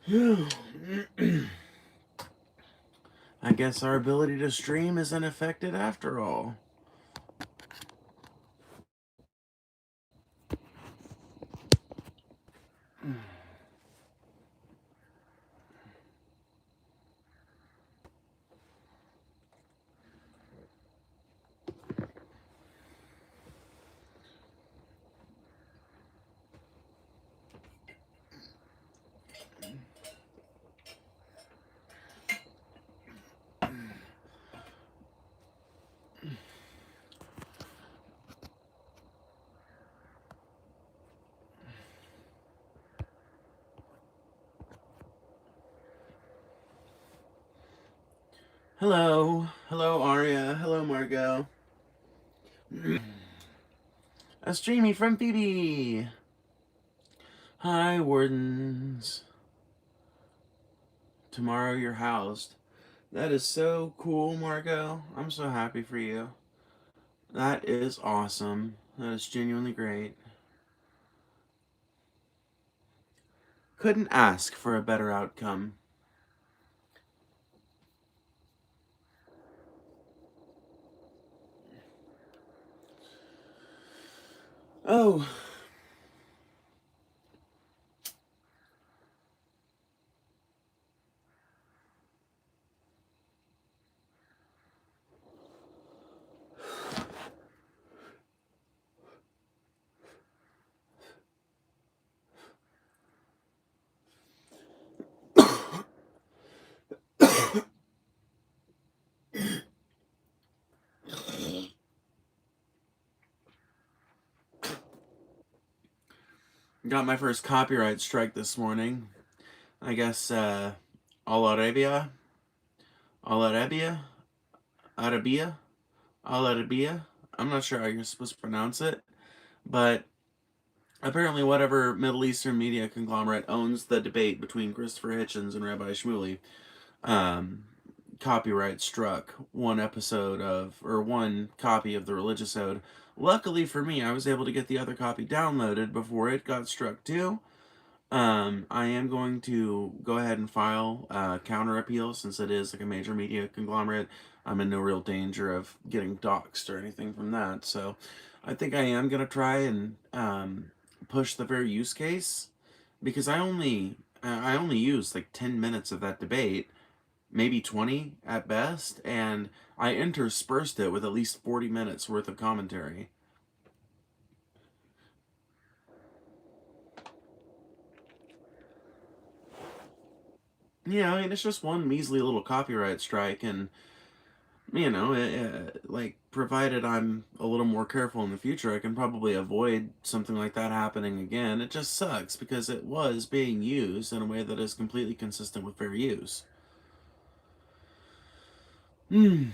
I guess our ability to stream isn't affected after all. Hello. Hello, Arya. Hello, Margot. A streamy from Phoebe. Hi, Wardens. Tomorrow you're housed. That is so cool, Margot. I'm so happy for you. That is awesome. That is genuinely great. Couldn't ask for a better outcome. Oh. Got my first copyright strike this morning. I guess, Al Arabia? Al Arabia? Arabia? Al Arabia? I'm not sure how you're supposed to pronounce it, but apparently whatever Middle Eastern media conglomerate owns the debate between Christopher Hitchens and Rabbi Shmuley, um, copyright struck one episode of, or one copy of the Religious Ode. Luckily for me, I was able to get the other copy downloaded before it got struck too. I am going to go ahead and file a counter appeal since it is like a major media conglomerate. I'm in no real danger of getting doxxed or anything from that. So I think I am going to try and push the fair use case because I only used like 10 minutes of that debate, maybe 20 at best, and I interspersed it with at least 40 minutes worth of commentary. Yeah, I mean, it's just one measly little copyright strike, and like, provided I'm a little more careful in the future, I can probably avoid something like that happening again. It just sucks because it was being used in a way that is completely consistent with fair use. Hmm.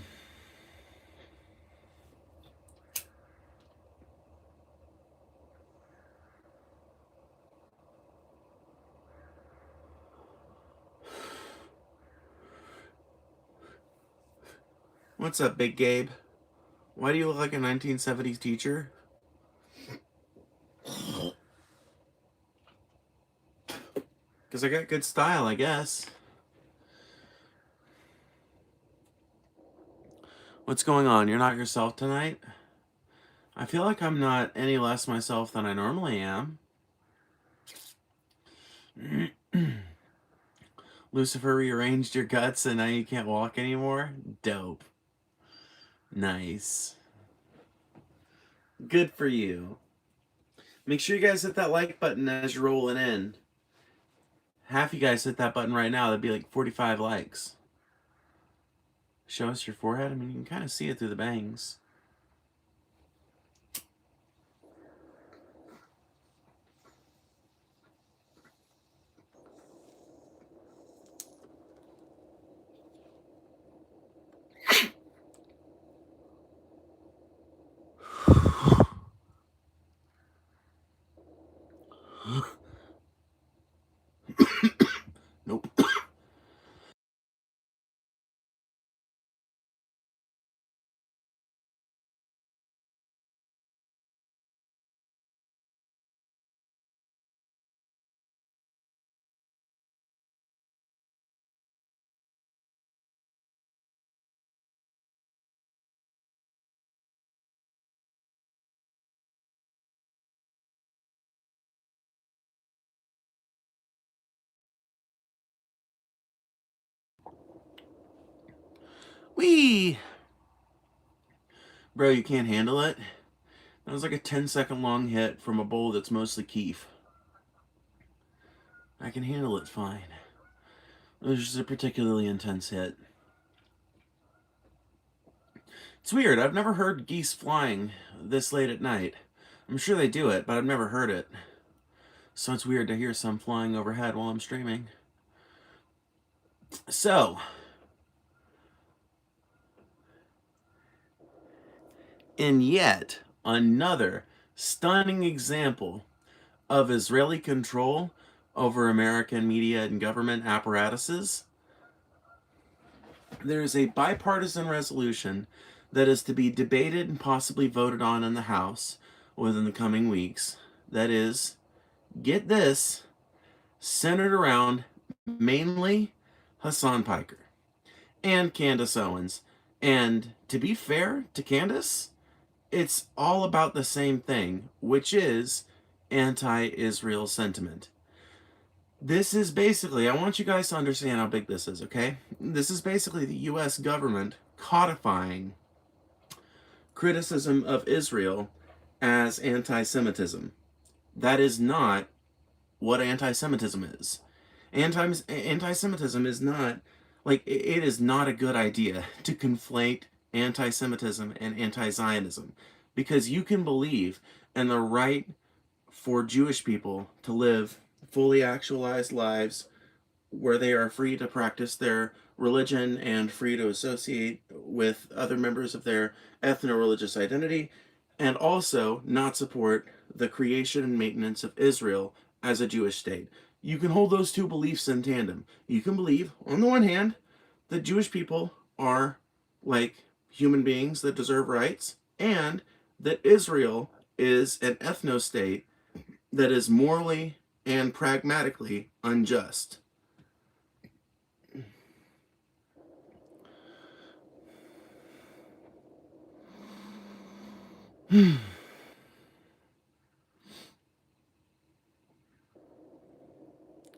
What's up, Big Gabe? Why do you look like a 1970s teacher? Because I got good style, I guess. What's going on? You're not yourself tonight? I feel like I'm not any less myself than I normally am. Lucifer rearranged your guts and now you can't walk anymore? Dope. Nice. Good for you. Make sure you guys hit that like button as you're rolling in. Half you guys hit that button right now, that'd be like 45 likes. Show us your forehead? I mean, you can kind of see it through the bangs. Nope. Whee! Bro, you can't handle it? That was like a 10-second long hit from a bowl that's mostly keef. I can handle it fine. It was just a particularly intense hit. It's weird, I've never heard geese flying this late at night. I'm sure they do it, but I've never heard it. So it's weird to hear some flying overhead while I'm streaming. So, in yet another stunning example of Israeli control over American media and government apparatuses, there is a bipartisan resolution that is to be debated and possibly voted on in the House within the coming weeks. That is, get this, centered around mainly Hasan Piker and Candace Owens. And to be fair to Candace, it's all about the same thing, which is anti-Israel sentiment. This is basically, I want you guys to understand how big this is, okay? This is basically the US government codifying criticism of Israel as anti-Semitism. That is not what anti-Semitism is. Anti-Semitism is not, like, it is not a good idea to conflate anti-Semitism and anti-Zionism, because you can believe in the right for Jewish people to live fully actualized lives where they are free to practice their religion and free to associate with other members of their ethno-religious identity, and also not support the creation and maintenance of Israel as a Jewish state. You can hold those two beliefs in tandem. You can believe, on the one hand, that Jewish people are like human beings that deserve rights, and that Israel is an ethno-state that is morally and pragmatically unjust.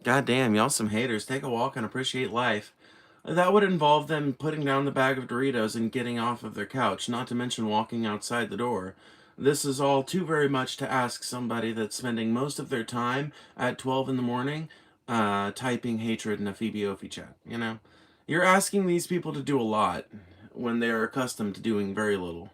God damn, y'all some haters. Take a walk and appreciate life. That would involve them putting down the bag of Doritos and getting off of their couch, not to mention walking outside the door. This is all too very much to ask somebody that's spending most of their time at 12 in the morning typing hatred in a Phoebe chat, you know? You're asking these people to do a lot when they are accustomed to doing very little.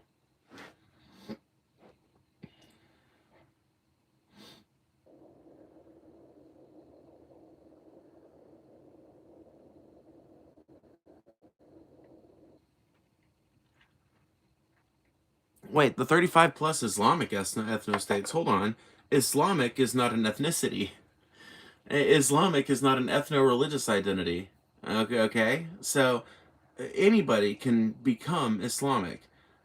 Wait, the 35 plus Islamic ethno-states, hold on. Islamic is not an ethnicity. Islamic is not an ethno-religious identity. Okay? So anybody can become Islamic.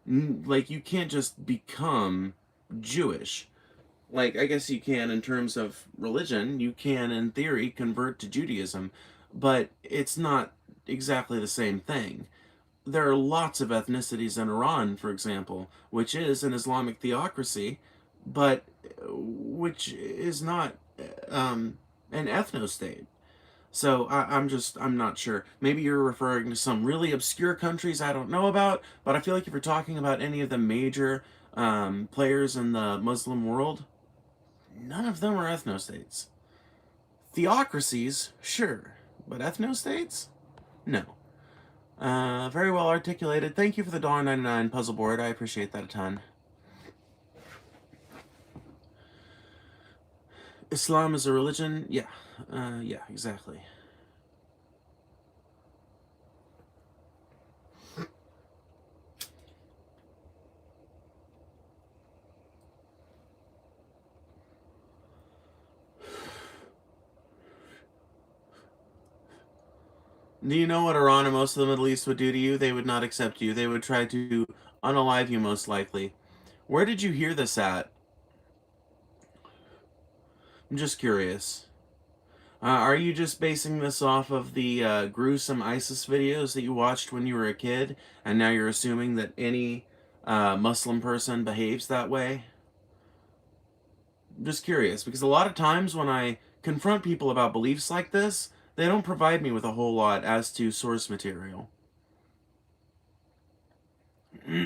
Like, you can't just become Jewish. Like, I guess you can in terms of religion. You can, in theory, convert to Judaism. But it's not exactly the same thing. There are lots of ethnicities in Iran, for example, which is an Islamic theocracy, but which is not an ethno-state. So I'm not sure. Maybe you're referring to some really obscure countries I don't know about, but I feel like if you're talking about any of the major players in the Muslim world, none of them are ethno-states. Theocracies, sure, but ethno-states? No. Very well articulated. Thank you for the $1.99 puzzle board. I appreciate that a ton. Islam is a religion? Yeah. Yeah, exactly. Do you know what Iran and most of the Middle East would do to you? They would not accept you. They would try to unalive you, most likely. Where did you hear this at? I'm just curious. Are you just basing this off of the gruesome ISIS videos that you watched when you were a kid, and now you're assuming that any Muslim person behaves that way? I'm just curious, because a lot of times when I confront people about beliefs like this, they don't provide me with a whole lot as to source material. Why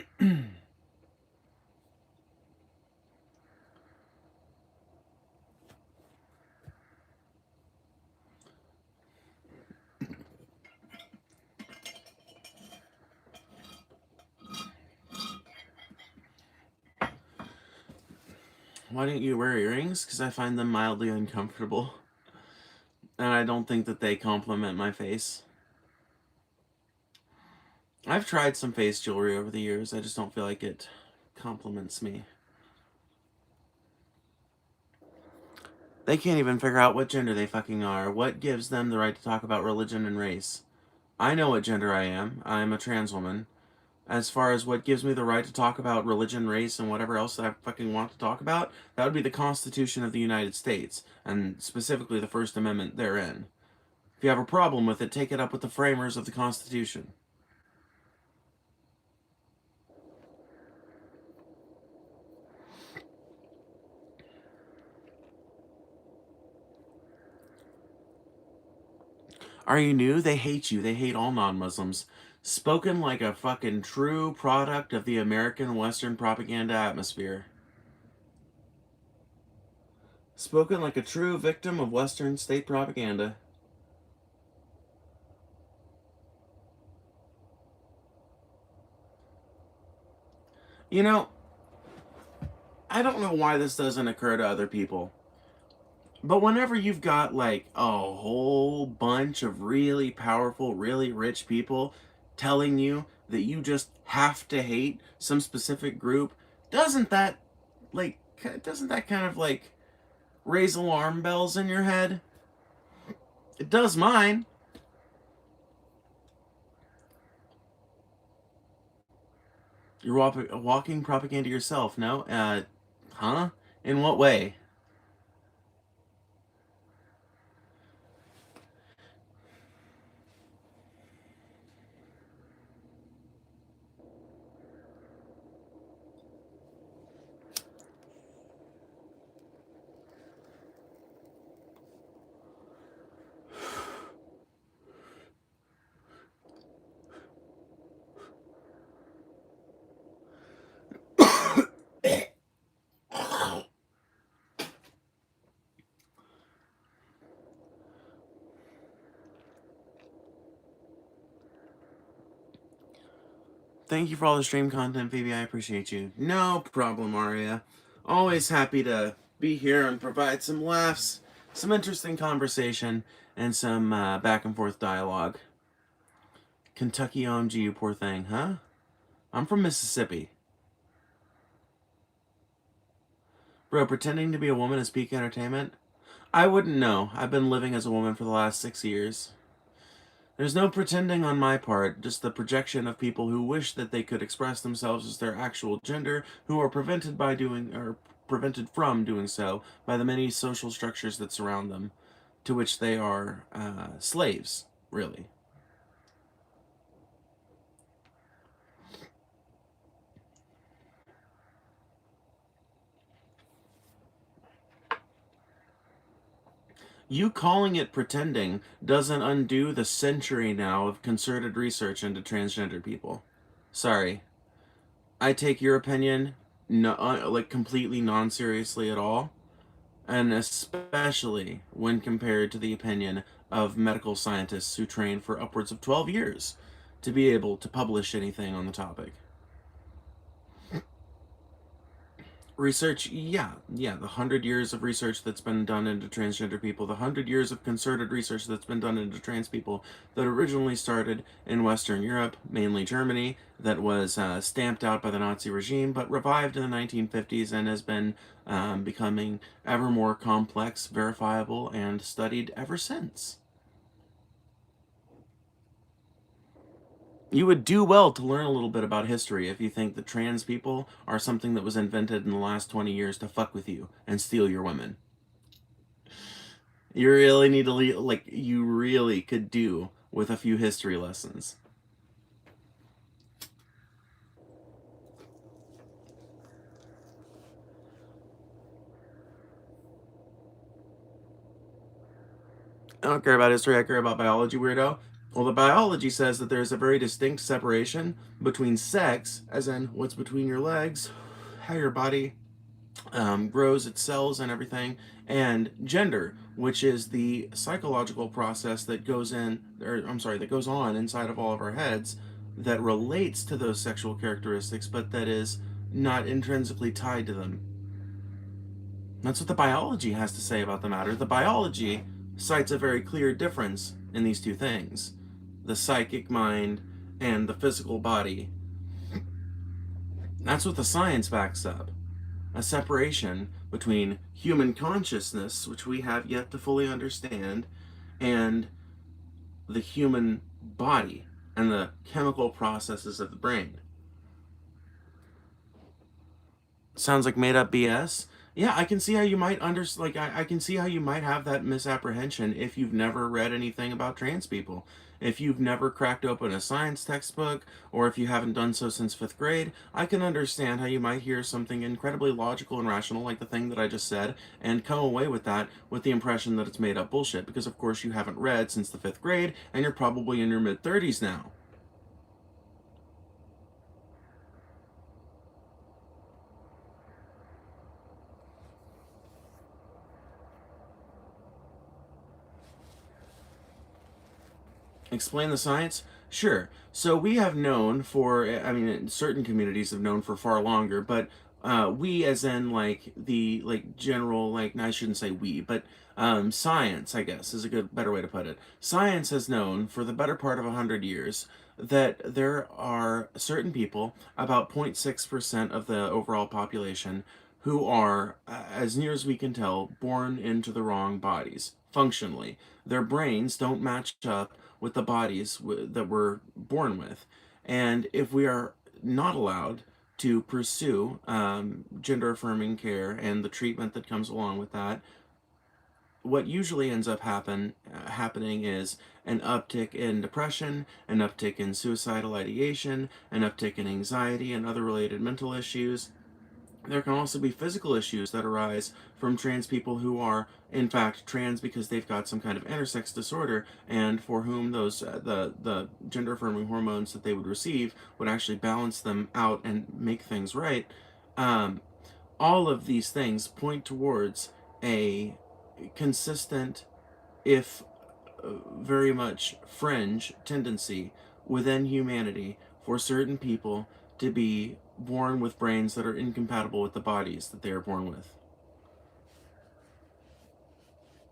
don't you wear earrings? Because I find them mildly uncomfortable. And I don't think that they complement my face. I've tried some face jewelry over the years. I just don't feel like it compliments me. They can't even figure out what gender they fucking are. What gives them the right to talk about religion and race? I know what gender I am. I am a trans woman. As far as what gives me the right to talk about religion, race, and whatever else that I fucking want to talk about, that would be the Constitution of the United States, and specifically the First Amendment therein. If you have a problem with it, take it up with the framers of the Constitution. Are you new? They hate you. They hate all non-Muslims. Spoken like a fucking true product of the American Western propaganda atmosphere. Spoken like a true victim of Western state propaganda. You know, I don't know why this doesn't occur to other people. But whenever you've got like a whole bunch of really powerful, really rich people telling you that you just have to hate some specific group, doesn't that like doesn't that kind of like raise alarm bells in your head? It does mine. You're walking propaganda yourself, no? Huh? In what way? Thank you for all the stream content, Phoebe. I appreciate you. No problem, Aria. Always happy to be here and provide some laughs, some interesting conversation, and some back and forth dialogue. Kentucky OMG, you poor thing, huh? I'm from Mississippi. Bro, pretending to be a woman is peak entertainment? I wouldn't know. I've been living as a woman for the last 6 years. There's no pretending on my part, just the projection of people who wish that they could express themselves as their actual gender, who are prevented from doing so by the many social structures that surround them, to which they are slaves, really. You calling it pretending doesn't undo the century now of concerted research into transgender people. Sorry. I take your opinion no, like completely non-seriously at all, and especially when compared to the opinion of medical scientists who train for upwards of 12 years to be able to publish anything on the topic. Research, yeah, the 100 years of research that's been done into transgender people, the 100 years of concerted research that's been done into trans people that originally started in Western Europe, mainly Germany, that was stamped out by the Nazi regime, but revived in the 1950s and has been becoming ever more complex, verifiable, and studied ever since. You would do well to learn a little bit about history if you think that trans people are something that was invented in the last 20 years to fuck with you and steal your women. You really need to, like, you really could do with a few history lessons. I don't care about history, I care about biology, weirdo. Well, the biology says that there's a very distinct separation between sex, as in what's between your legs, how your body grows its cells and everything, and gender, which is the psychological process that goes in, or I'm sorry, that goes on inside of all of our heads that relates to those sexual characteristics, but that is not intrinsically tied to them. That's what the biology has to say about the matter. The biology cites a very clear difference in these two things: the psychic mind and the physical body. That's what the science backs up. A separation between human consciousness, which we have yet to fully understand, and the human body and the chemical processes of the brain. Sounds like made up BS. Yeah, I can see how you might I can see how you might have that misapprehension if you've never read anything about trans people. If you've never cracked open a science textbook, or if you haven't done so since fifth grade, I can understand how you might hear something incredibly logical and rational, like the thing that I just said, and come away with that with the impression that it's made up bullshit, because of course you haven't read since the fifth grade, and you're probably in your mid 30s now. Explain the science? Sure. So we have known for, I mean, certain communities have known for far longer, but we, as in like the like general, like I shouldn't say we, but science, I guess, is a good better way to put it. Science has known for the better part of 100 years that there are certain people, about 0.6% of the overall population, who are, as near as we can tell, born into the wrong bodies functionally. Their brains don't match up with the bodies that we're born with. And if we are not allowed to pursue gender affirming care and the treatment that comes along with that, what usually ends up happening is an uptick in depression, an uptick in suicidal ideation, an uptick in anxiety and other related mental issues. There can also be physical issues that arise from trans people who are, in fact, trans because they've got some kind of intersex disorder, and for whom those the gender affirming hormones that they would receive would actually balance them out and make things right. Um, all of these things point towards a consistent, if very much fringe tendency within humanity for certain people to be born with brains that are incompatible with the bodies that they are born with.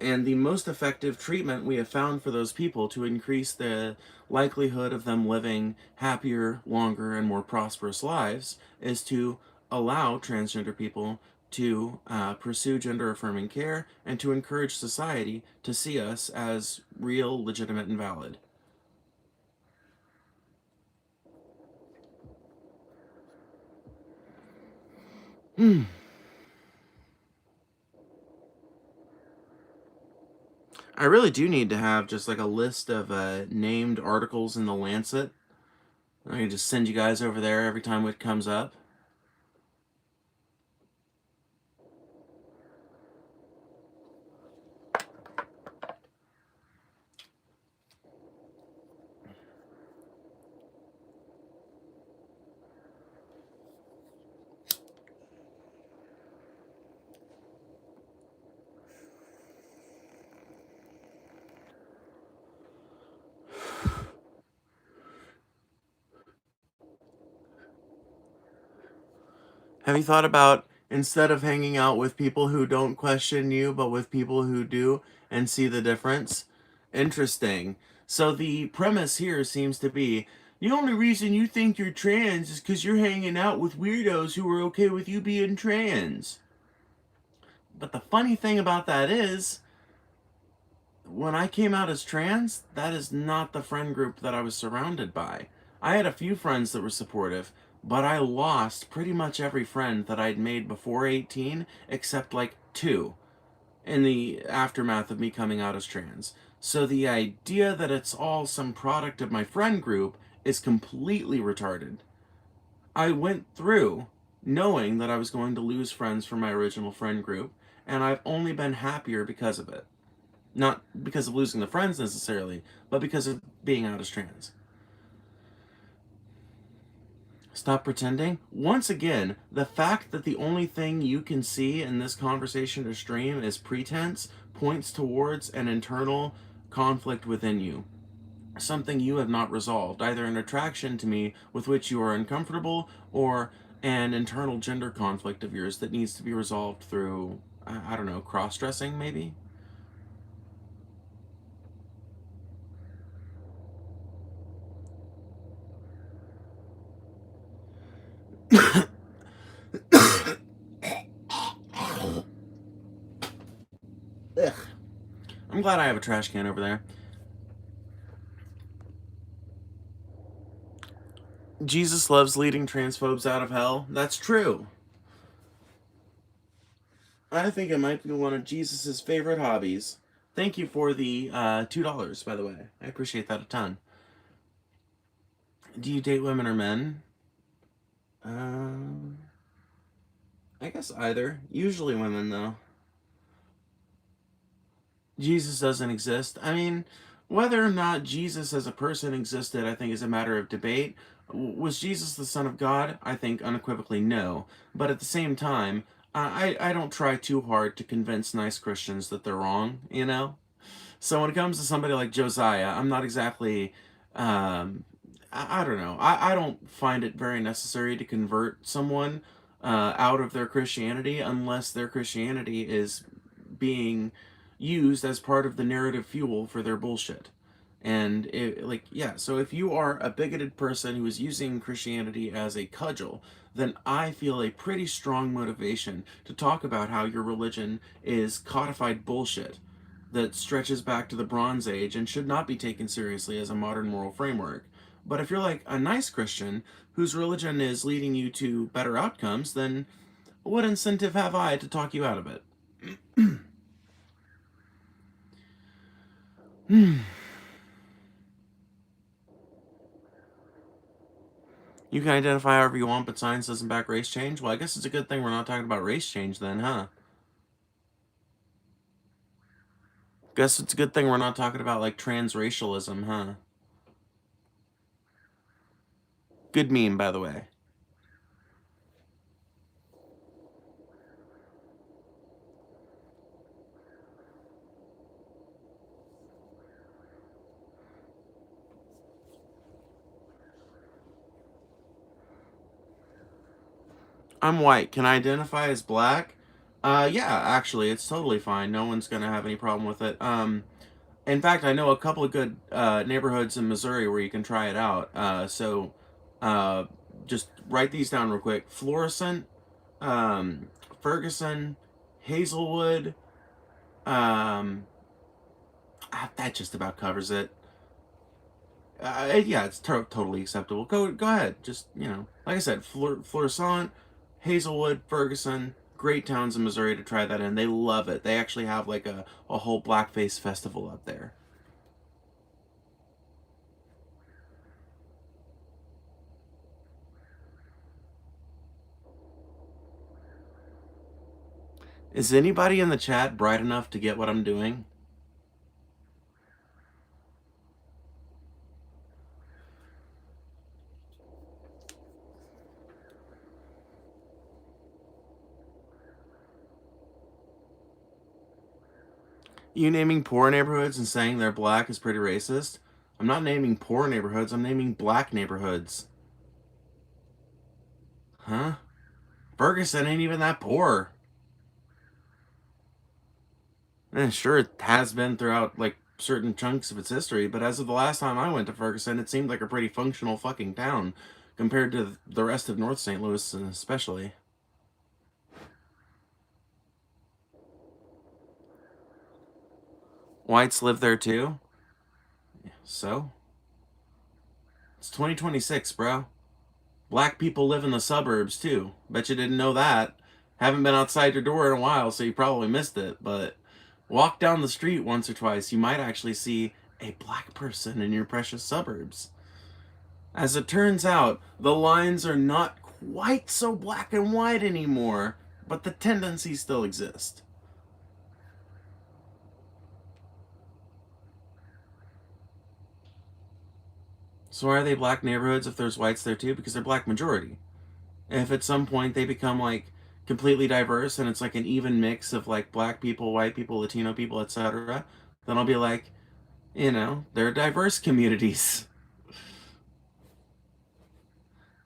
And the most effective treatment we have found for those people to increase the likelihood of them living happier, longer, and more prosperous lives is to allow transgender people to pursue gender affirming care and to encourage society to see us as real, legitimate, and valid. I really do need to have just like a list of named articles in the Lancet. I can just send you guys over there every time it comes up. Have you thought about, instead of hanging out with people who don't question you, but with people who do and see the difference? Interesting. So the premise here seems to be the only reason you think you're trans is because you're hanging out with weirdos who are okay with you being trans. But the funny thing about that is, when I came out as trans, that is not the friend group that I was surrounded by. I had a few friends that were supportive, but I lost pretty much every friend that I'd made before 18, except like two in the aftermath of me coming out as trans. So the idea that it's all some product of my friend group is completely retarded. I went through knowing that I was going to lose friends from my original friend group, and I've only been happier because of it. Not because of losing the friends necessarily, but because of being out as trans. Stop pretending. Once again, the fact that the only thing you can see in this conversation or stream is pretense points towards an internal conflict within you. Something you have not resolved, either an attraction to me with which you are uncomfortable or an internal gender conflict of yours that needs to be resolved through, I don't know, cross-dressing maybe? Ugh. I'm glad I have a trash can over there. Jesus loves leading transphobes out of hell. That's true. I think it might be one of Jesus's favorite hobbies. Thank you for the $2, by the way. I appreciate that a ton. Do you date women or men? I guess either. Usually women, though. Jesus doesn't exist. I mean, whether or not Jesus as a person existed, I think is a matter of debate. Was Jesus the Son of God? I think unequivocally no. But at the same time, I don't try too hard to convince nice Christians that they're wrong, you know? So when it comes to somebody like Josiah, I'm not exactly, I don't know. I don't find it very necessary to convert someone out of their Christianity unless their Christianity is being used as part of the narrative fuel for their bullshit. And so if you are a bigoted person who is using Christianity as a cudgel, then I feel a pretty strong motivation to talk about how your religion is codified bullshit that stretches back to the Bronze Age and should not be taken seriously as a modern moral framework. But if you're like a nice Christian whose religion is leading you to better outcomes, then what incentive have I to talk you out of it? You can identify however you want, but science doesn't back race change? Well, I guess it's a good thing we're not talking about race change then, huh? Guess it's a good thing we're not talking about, like, transracialism, huh? Good meme, by the way. I'm white. Can I identify as black? Yeah, actually, it's totally fine. No one's gonna have any problem with it. In fact, I know a couple of good neighborhoods in Missouri where you can try it out. Uh, just write these down real quick. Florissant, um, Ferguson, Hazelwood. Um, that just about covers it. Yeah, it's totally acceptable. Go ahead. Just, like I said, Florissant, Hazelwood, Ferguson, great towns in Missouri to try that in. They love it. They actually have like a whole blackface festival up there. Is anybody in the chat bright enough to get what I'm doing? You naming poor neighborhoods and saying they're black is pretty racist? I'm not naming poor neighborhoods, I'm naming black neighborhoods. Huh? Ferguson ain't even that poor. Sure, it has been throughout, like, certain chunks of its history, but as of the last time I went to Ferguson, it seemed like a pretty functional fucking town compared to the rest of North St. Louis, especially. Whites live there too? So? It's 2026, bro. Black people live in the suburbs too. Bet you didn't know that. Haven't been outside your door in a while, so you probably missed it, but walk down the street once or twice, you might actually see a black person in your precious suburbs. As it turns out, the lines are not quite so black and white anymore, but the tendencies still exist. So why are they black neighborhoods if there's whites there too? Because they're black majority. And if at some point they become like completely diverse and it's like an even mix of like black people, white people, Latino people, etc., then I'll be like, they're diverse communities.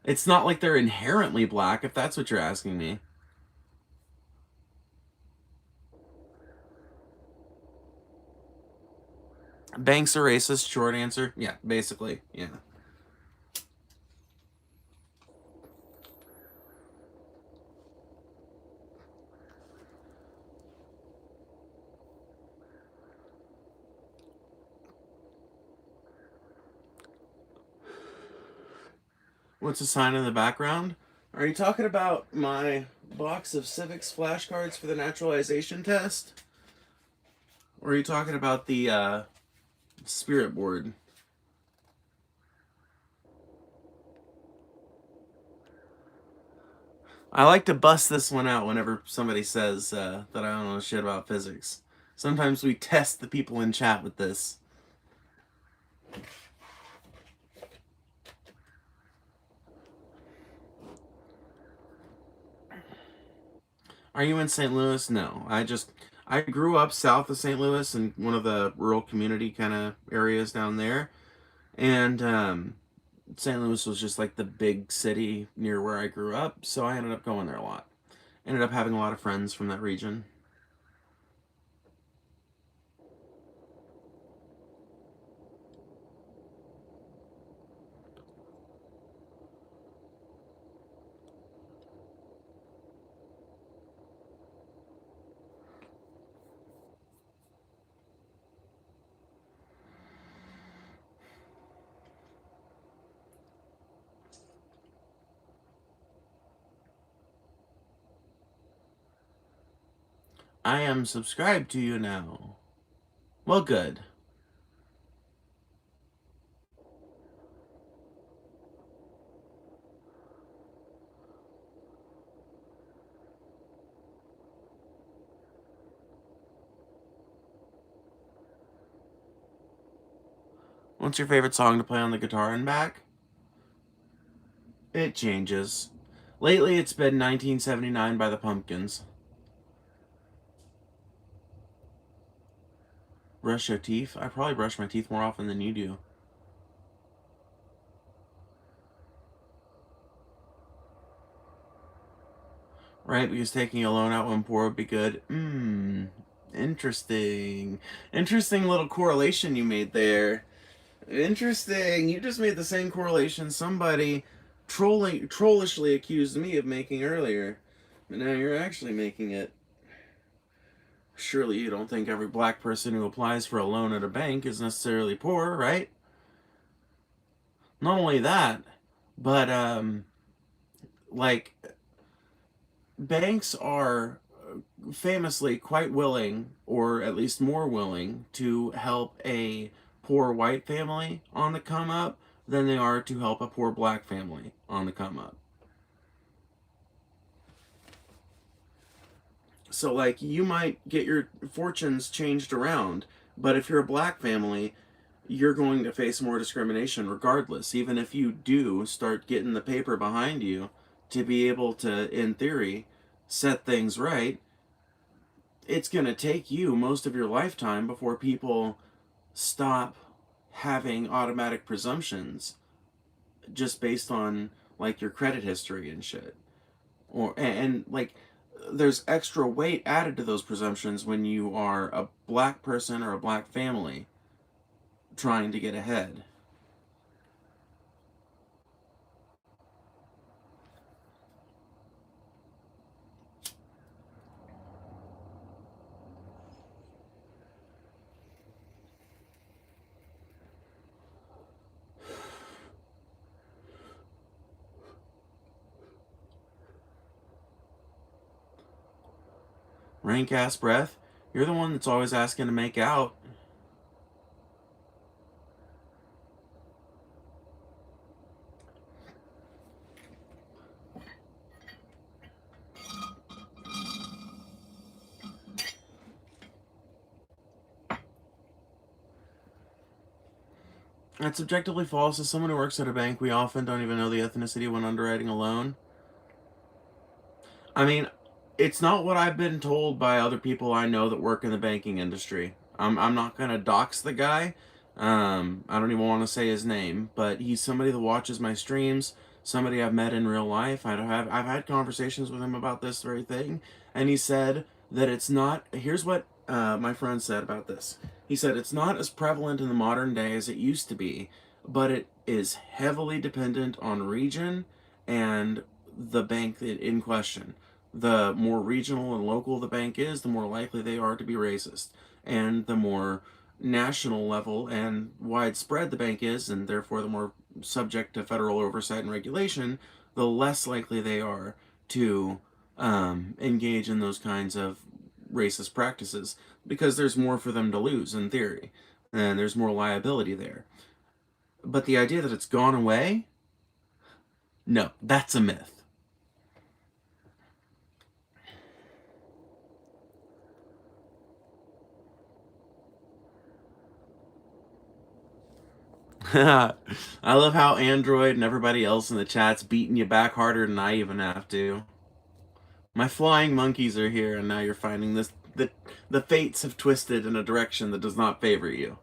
It's not like they're inherently black, if that's what you're asking me. Banks are racist, short answer. Yeah, basically, yeah. What's the sign in the background? Are you talking about my box of civics flashcards for the naturalization test? Or are you talking about the spirit board? I like to bust this one out whenever somebody says that I don't know shit about physics. Sometimes we test the people in chat with this. Are you in St. Louis? No. I grew up south of St. Louis in one of the rural community kind of areas down there. And St. Louis was just like the big city near where I grew up, so I ended up going there a lot. Ended up having a lot of friends from that region. I am subscribed to you now. Well, good. What's your favorite song to play on the guitar and back? It changes. Lately, it's been 1979 by the Pumpkins. Brush your teeth? I probably brush my teeth more often than you do. Right? Because taking a loan out when poor would be good. Interesting. Interesting little correlation you made there. Interesting. You just made the same correlation somebody trollishly accused me of making earlier. But now you're actually making it. Surely you don't think every black person who applies for a loan at a bank is necessarily poor, right? Not only that, but like banks are famously quite willing, or at least more willing, to help a poor white family on the come up than they are to help a poor black family on the come up. So, like, you might get your fortunes changed around, but if you're a black family, you're going to face more discrimination regardless, even if you do start getting the paper behind you to be able to, in theory, set things right. It's going to take you most of your lifetime before people stop having automatic presumptions just based on like your credit history and shit. And like there's extra weight added to those presumptions when you are a black person or a black family trying to get ahead. Rank ass breath. You're the one that's always asking to make out. That's objectively false. As someone who works at a bank, we often don't even know the ethnicity when underwriting a loan. I mean, it's not what I've been told by other people I know that work in the banking industry. I'm not gonna dox the guy. I don't even want to say his name, but he's somebody that watches my streams. Somebody I've met in real life. I've had conversations with him about this very thing, and he said that it's not. Here's what my friend said about this. He said it's not as prevalent in the modern day as it used to be, but it is heavily dependent on region and the bank in question. The more regional and local the bank is, the more likely they are to be racist. And the more national level and widespread the bank is, and therefore the more subject to federal oversight and regulation, the less likely they are to engage in those kinds of racist practices because there's more for them to lose in theory, and there's more liability there. But the idea that it's gone away, no, that's a myth. I love how Android and everybody else in the chat's beating you back harder than I even have to. My flying monkeys are here, and now you're finding this. The fates have twisted in a direction that does not favor you.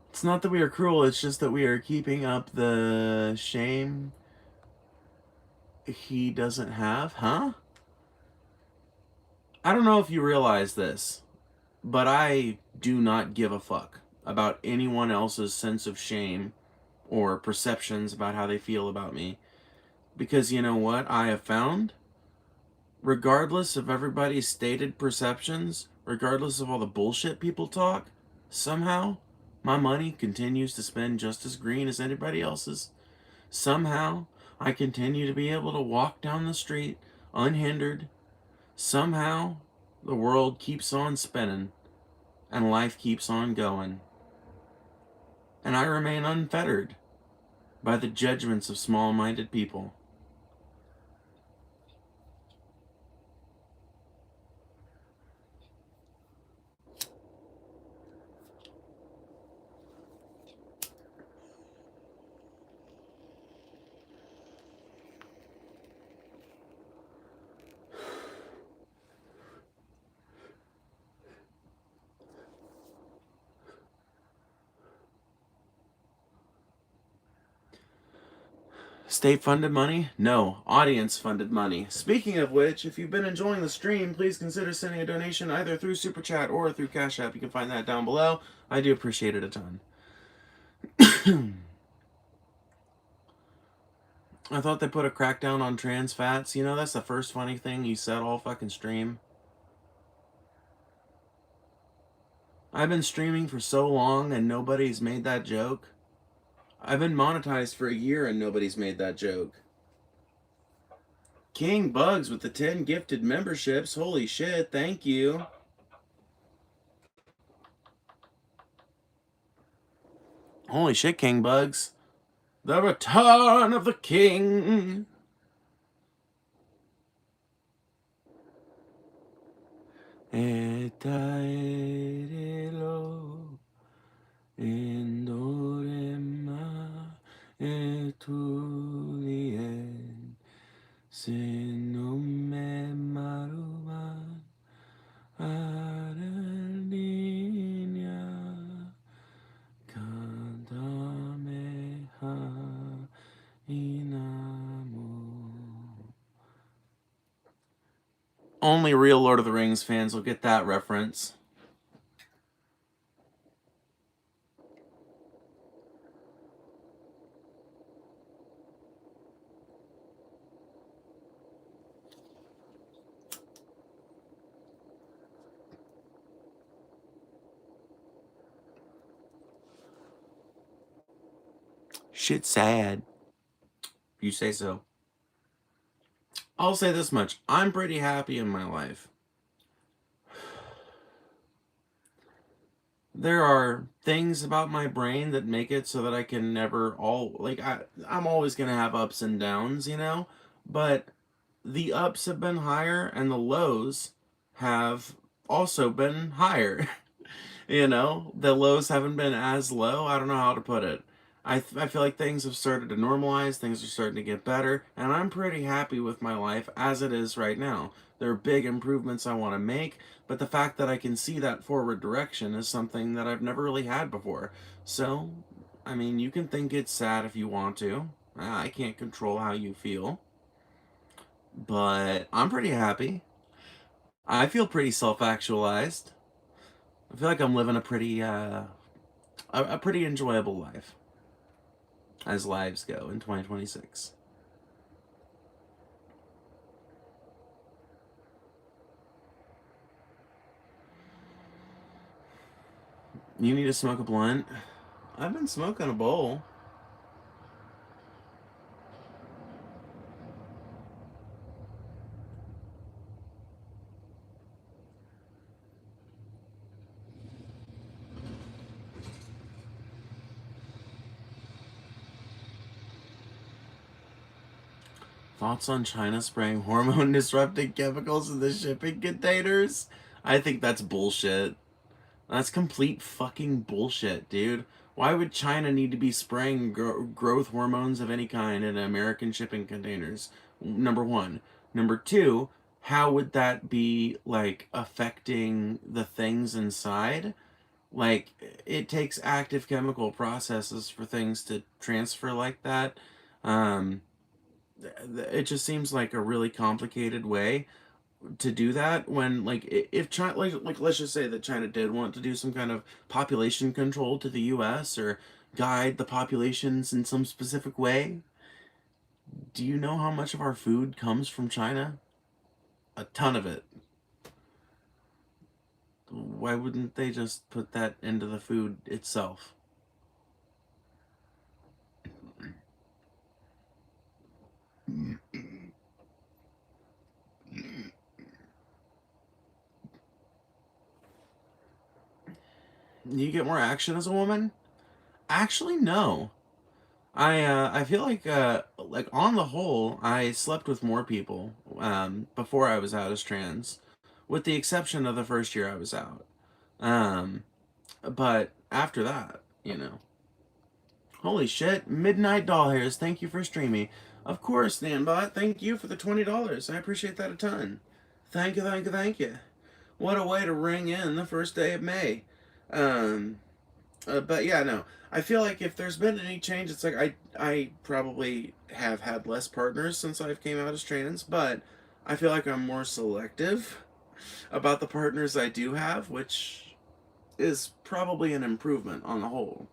It's not that we are cruel, it's just that we are keeping up the shame he doesn't have, huh? I don't know if you realize this, but I do not give a fuck about anyone else's sense of shame or perceptions about how they feel about me. Because you know what I have found? Regardless of everybody's stated perceptions, regardless of all the bullshit people talk, somehow my money continues to spend just as green as anybody else's. Somehow I continue to be able to walk down the street unhindered. Somehow the world keeps on spinning and life keeps on going. And I remain unfettered by the judgments of small minded people. State funded money? No, audience funded money. Speaking of which, if you've been enjoying the stream, please consider sending a donation either through Super Chat or through Cash App. You can find that down below. I do appreciate it a ton. I thought they put a crackdown on trans fats. You know, that's the first funny thing you said all fucking stream. I've been streaming for so long and nobody's made that joke. I've been monetized for a year and nobody's made that joke. King Bugs with the 10 gifted memberships. Holy shit, thank you. Holy shit, King Bugs. The return of the king. Etaerelo endorema etulien sinume maruman aralinia kantameha inamu. Only real Lord of the Rings fans will get that reference. Shit's sad. You say so. I'll say this much. I'm pretty happy in my life. There are things about my brain that make it so that I can never I'm always going to have ups and downs, you know? But the ups have been higher and the lows have also been higher. The lows haven't been as low. I don't know how to put it. I feel like things have started to normalize, things are starting to get better, and I'm pretty happy with my life as it is right now. There are big improvements I want to make, but the fact that I can see that forward direction is something that I've never really had before. So, I mean, you can think it's sad if you want to. I can't control how you feel, but I'm pretty happy. I feel pretty self-actualized. I feel like I'm living a pretty enjoyable life as lives go in 2026. You need to smoke a blunt? I've been smoking a bowl. Thoughts on China spraying hormone disrupting chemicals in the shipping containers? I think that's bullshit. That's complete fucking bullshit, dude. Why would China need to be spraying growth hormones of any kind in American shipping containers? Number one. Number two, how would that be, like, affecting the things inside? Like, it takes active chemical processes for things to transfer like that. Um, it just seems like a really complicated way to do that when, like, if China, like let's just say that China did want to do some kind of population control to the US or guide the populations in some specific way. Do you know how much of our food comes from China? A ton of it. Why wouldn't they just put that into the food itself? You get more action as a woman? Actually, no. I feel like on the whole, I slept with more people before I was out as trans, with the exception of the first year I was out. Um, but after that, holy shit, Midnight Doll Hairs, thank you for streaming. Of course, Nanbot, thank you for the $20. I appreciate that a ton. Thank you, thank you, thank you. What a way to ring in the first day of May. Um, but yeah, no. I feel like if there's been any change, it's like I probably have had less partners since I've came out as trans, but I feel like I'm more selective about the partners I do have, which is probably an improvement on the whole.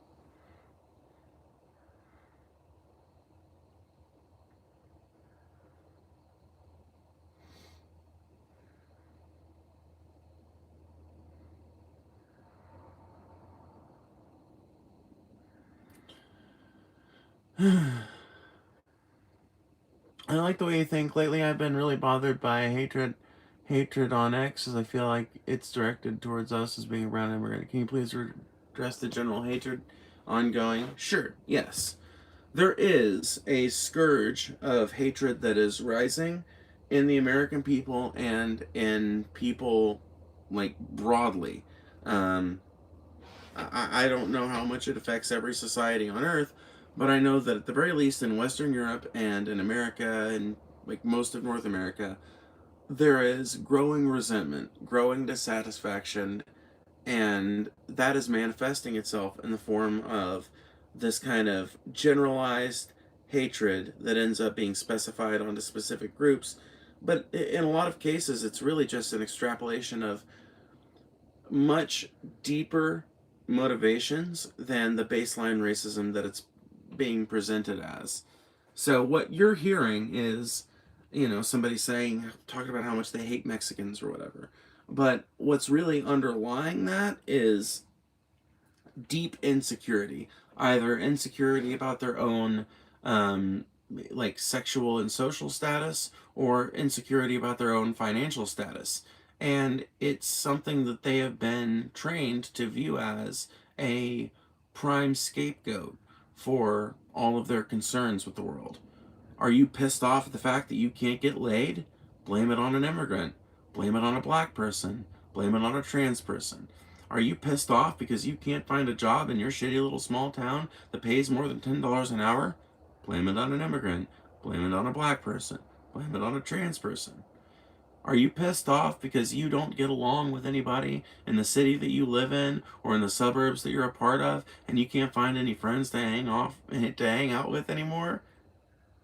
I like the way you think. Lately, I've been really bothered by hatred on X, as I feel like it's directed towards us as being a brown immigrant. Can you please address the general hatred ongoing? Sure. Yes. There is a scourge of hatred that is rising in the American people and in people, like, broadly. Um, I don't know how much it affects every society on Earth, but I know that at the very least in Western Europe and in America and, like, most of North America, there is growing resentment, growing dissatisfaction, and that is manifesting itself in the form of this kind of generalized hatred that ends up being specified onto specific groups. But in a lot of cases, it's really just an extrapolation of much deeper motivations than the baseline racism that it's being presented as. So what you're hearing is, somebody talking about how much they hate Mexicans or whatever. But what's really underlying that is deep insecurity, either insecurity about their own like sexual and social status or insecurity about their own financial status. And it's something that they have been trained to view as a prime scapegoat for all of their concerns with the world. Are you pissed off at the fact that you can't get laid? Blame it on an immigrant. Blame it on a black person. Blame it on a trans person. Are you pissed off because you can't find a job in your shitty little small town that pays more than $10 an hour? Blame it on an immigrant. Blame it on a black person. Blame it on a trans person. Are you pissed off because you don't get along with anybody in the city that you live in or in the suburbs that you're a part of and you can't find any friends to hang out with anymore?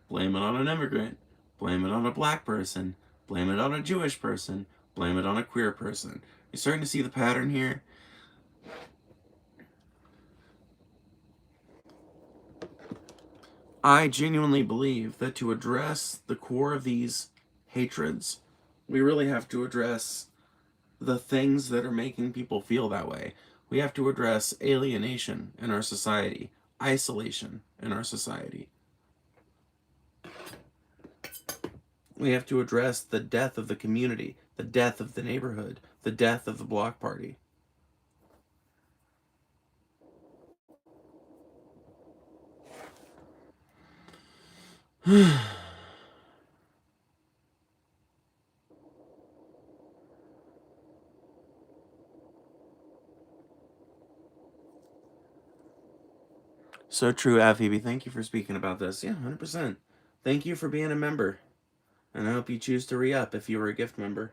Blame it on an immigrant. Blame it on a black person. Blame it on a Jewish person. Blame it on a queer person. You're starting to see the pattern here? I genuinely believe that to address the core of these hatreds, we really have to address the things that are making people feel that way. We have to address alienation in our society, isolation in our society. We have to address the death of the community, the death of the neighborhood, the death of the block party. So true, Phoebe. Thank you for speaking about this. Yeah, 100%. Thank you for being a member. And I hope you choose to re-up if you were a gift member.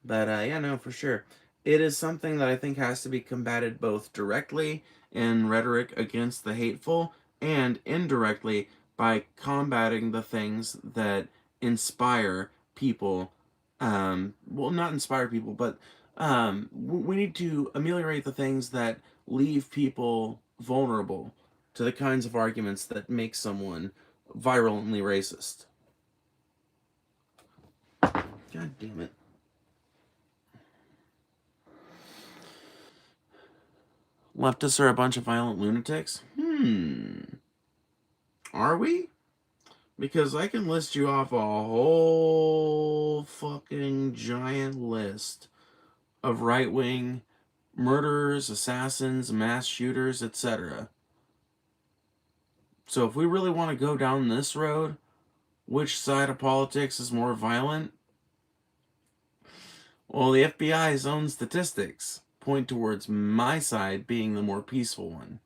But yeah, no, for sure. It is something that I think has to be combated both directly in rhetoric against the hateful and indirectly by combating the things that inspire people. Well, not inspire people, but we need to ameliorate the things that leave people vulnerable to the kinds of arguments that make someone virulently racist. God damn it. Leftists are a bunch of violent lunatics? Are we? Because I can list you off a whole fucking giant list of right-wing murderers, assassins, mass shooters, etc. So if we really want to go down this road, which side of politics is more violent? Well, the FBI's own statistics point towards my side being the more peaceful one.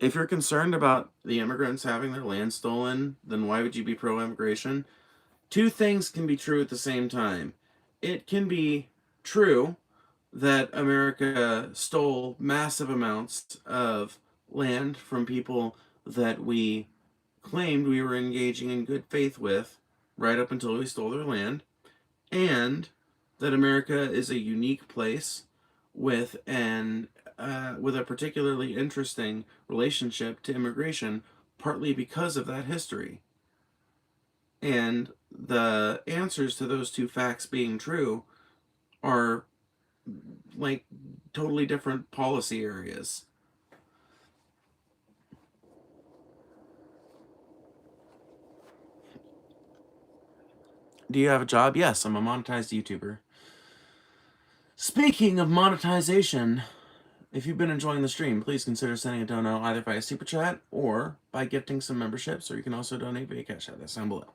If you're concerned about the immigrants having their land stolen, then why would you be pro-immigration? Two things can be true at the same time. It can be true that America stole massive amounts of land from people that we claimed we were engaging in good faith with right up until we stole their land, and that America is a unique place with with a particularly interesting relationship to immigration, partly because of that history. And the answers to those two facts being true are like totally different policy areas. Do you have a job? Yes, I'm a monetized YouTuber. Speaking of monetization, if you've been enjoying the stream, please consider sending a dono either via Super Chat or by gifting some memberships, or you can also donate via Cash App. That's down below.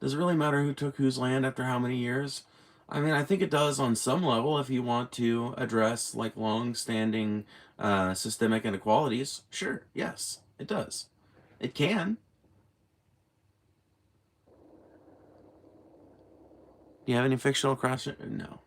Does it really matter who took whose land after how many years? I mean, I think it does on some level if you want to address like long-standing systemic inequalities. Sure, yes, it does. It can. Do you have any fictional cross? No.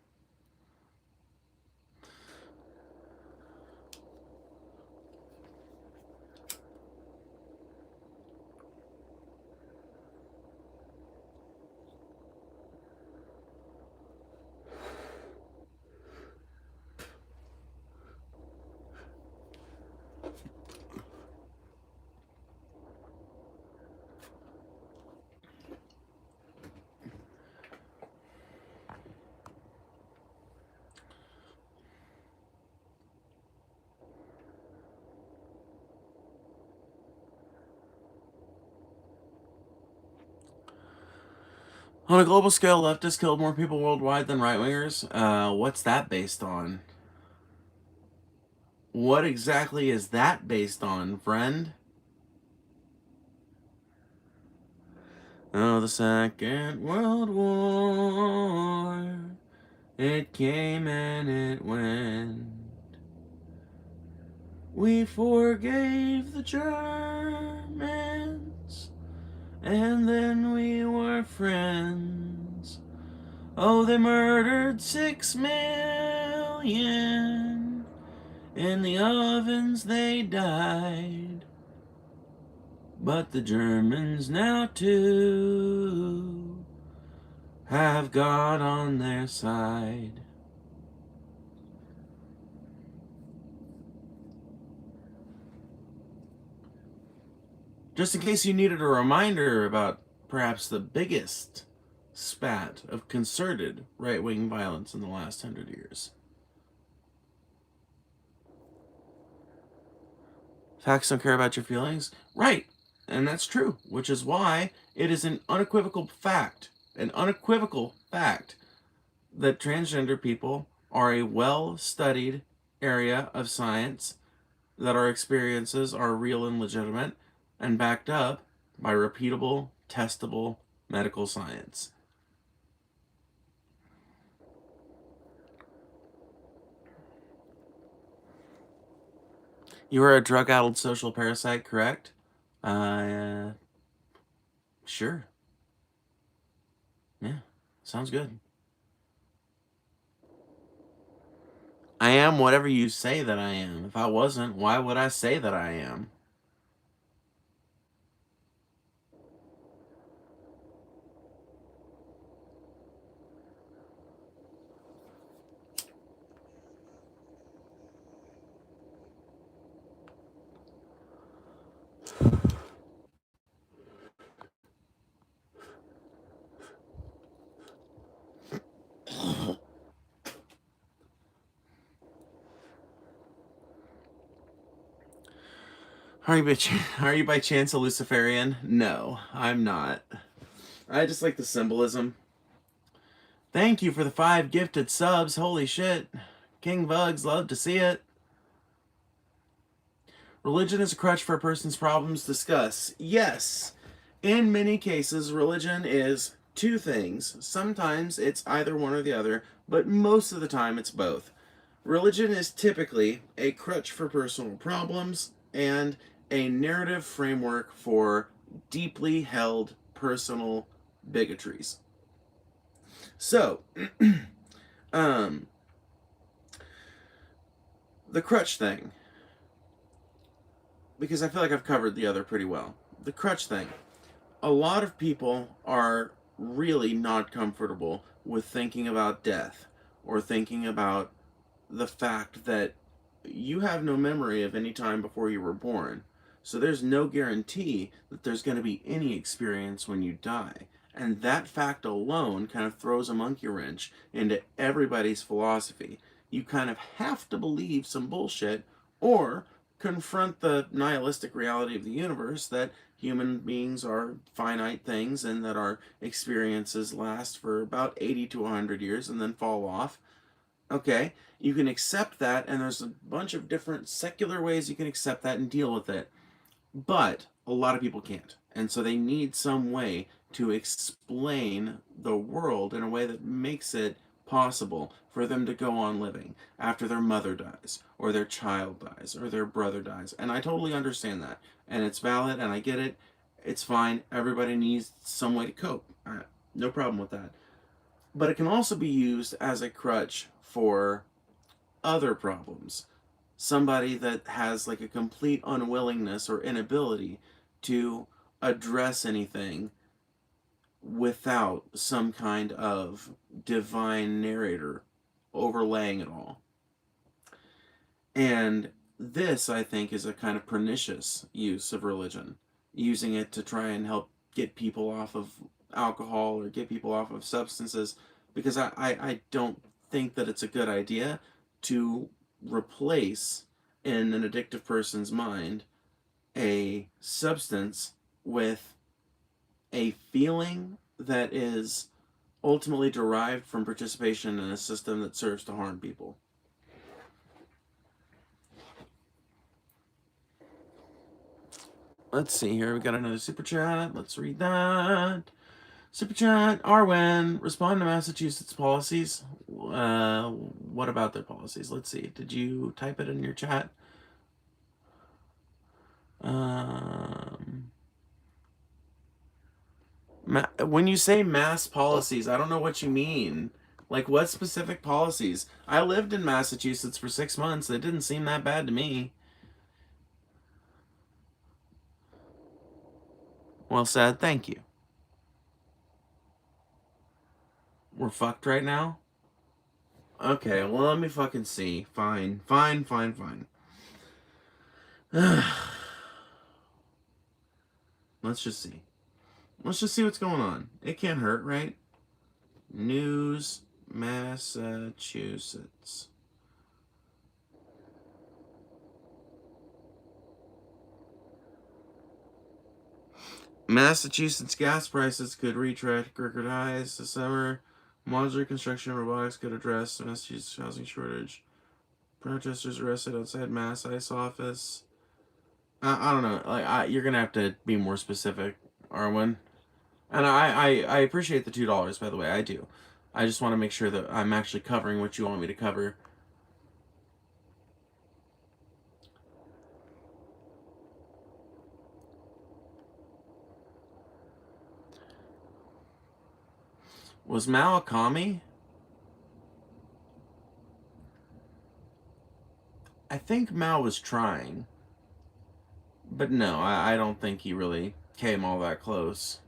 On a global scale, leftists killed more people worldwide than right-wingers. What's that based on? What exactly is that based on, friend? Oh, the Second World War. It came and it went. We forgave the Germans, and then we were friends. Oh, they murdered 6 million. In the ovens they died. But the Germans now too have God on their side. Just in case you needed a reminder about perhaps the biggest spat of concerted right-wing violence in the last 100 years. Facts don't care about your feelings? Right. And that's true, which is why it is an unequivocal fact that transgender people are a well-studied area of science, that our experiences are real and legitimate, and backed up by repeatable, testable medical science. You are a drug-addled social parasite, correct? Sure. Yeah, sounds good. I am whatever you say that I am. If I wasn't, why would I say that I am? Are you by chance a Luciferian? No, I'm not. I just like the symbolism. Thank you for the 5 gifted subs. Holy shit. King Bugs, love to see it. Religion is a crutch for a person's problems. Discuss. Yes. In many cases, religion is two things. Sometimes it's either one or the other, but most of the time it's both. Religion is typically a crutch for personal problems and a narrative framework for deeply held personal bigotries. So, um, the crutch thing, because I feel like I've covered the other pretty well. The crutch thing. A lot of people are really not comfortable with thinking about death or thinking about the fact that you have no memory of any time before you were born. So there's no guarantee that there's going to be any experience when you die. And that fact alone kind of throws a monkey wrench into everybody's philosophy. You kind of have to believe some bullshit or confront the nihilistic reality of the universe that human beings are finite things and that our experiences last for about 80 to 100 years and then fall off. Okay, you can accept that, and there's a bunch of different secular ways you can accept that and deal with it. But a lot of people can't. And so they need some way to explain the world in a way that makes it possible for them to go on living after their mother dies, or their child dies, or their brother dies. And I totally understand that. And it's valid, and I get it. It's fine. Everybody needs some way to cope. No problem with that. But it can also be used as a crutch for other problems. Somebody that has like a complete unwillingness or inability to address anything without some kind of divine narrator overlaying it all. And this, I think, is a kind of pernicious use of religion, using it to try and help get people off of alcohol or get people off of substances, because I don't think that it's a good idea to replace in an addictive person's mind a substance with a feeling that is ultimately derived from participation in a system that serves to harm people. Let's see here. We got another super chat. Let's read that. Super chat. Arwen, respond to Massachusetts policies. What about their policies? Let's see. Did you type it in your chat? When you say mass policies, I don't know what you mean. Like, what specific policies? I lived in Massachusetts for 6 months. It didn't seem that bad to me. Well said. Thank you. We're fucked right now? Okay, well, let me fucking see. Fine. Let's just see. Let's just see what's going on. It can't hurt, right? News, Massachusetts. Massachusetts gas prices could reach record highs this summer. Modular construction and robotics could address Massachusetts housing shortage. Protesters arrested outside Mass ICE office. I don't know. Like, you're gonna have to be more specific, Arwen. And I appreciate the $2, by the way. I do. I just want to make sure that I'm actually covering what you want me to cover. Was Mao a commie? I think Mao was trying. But no, I don't think he really came all that close.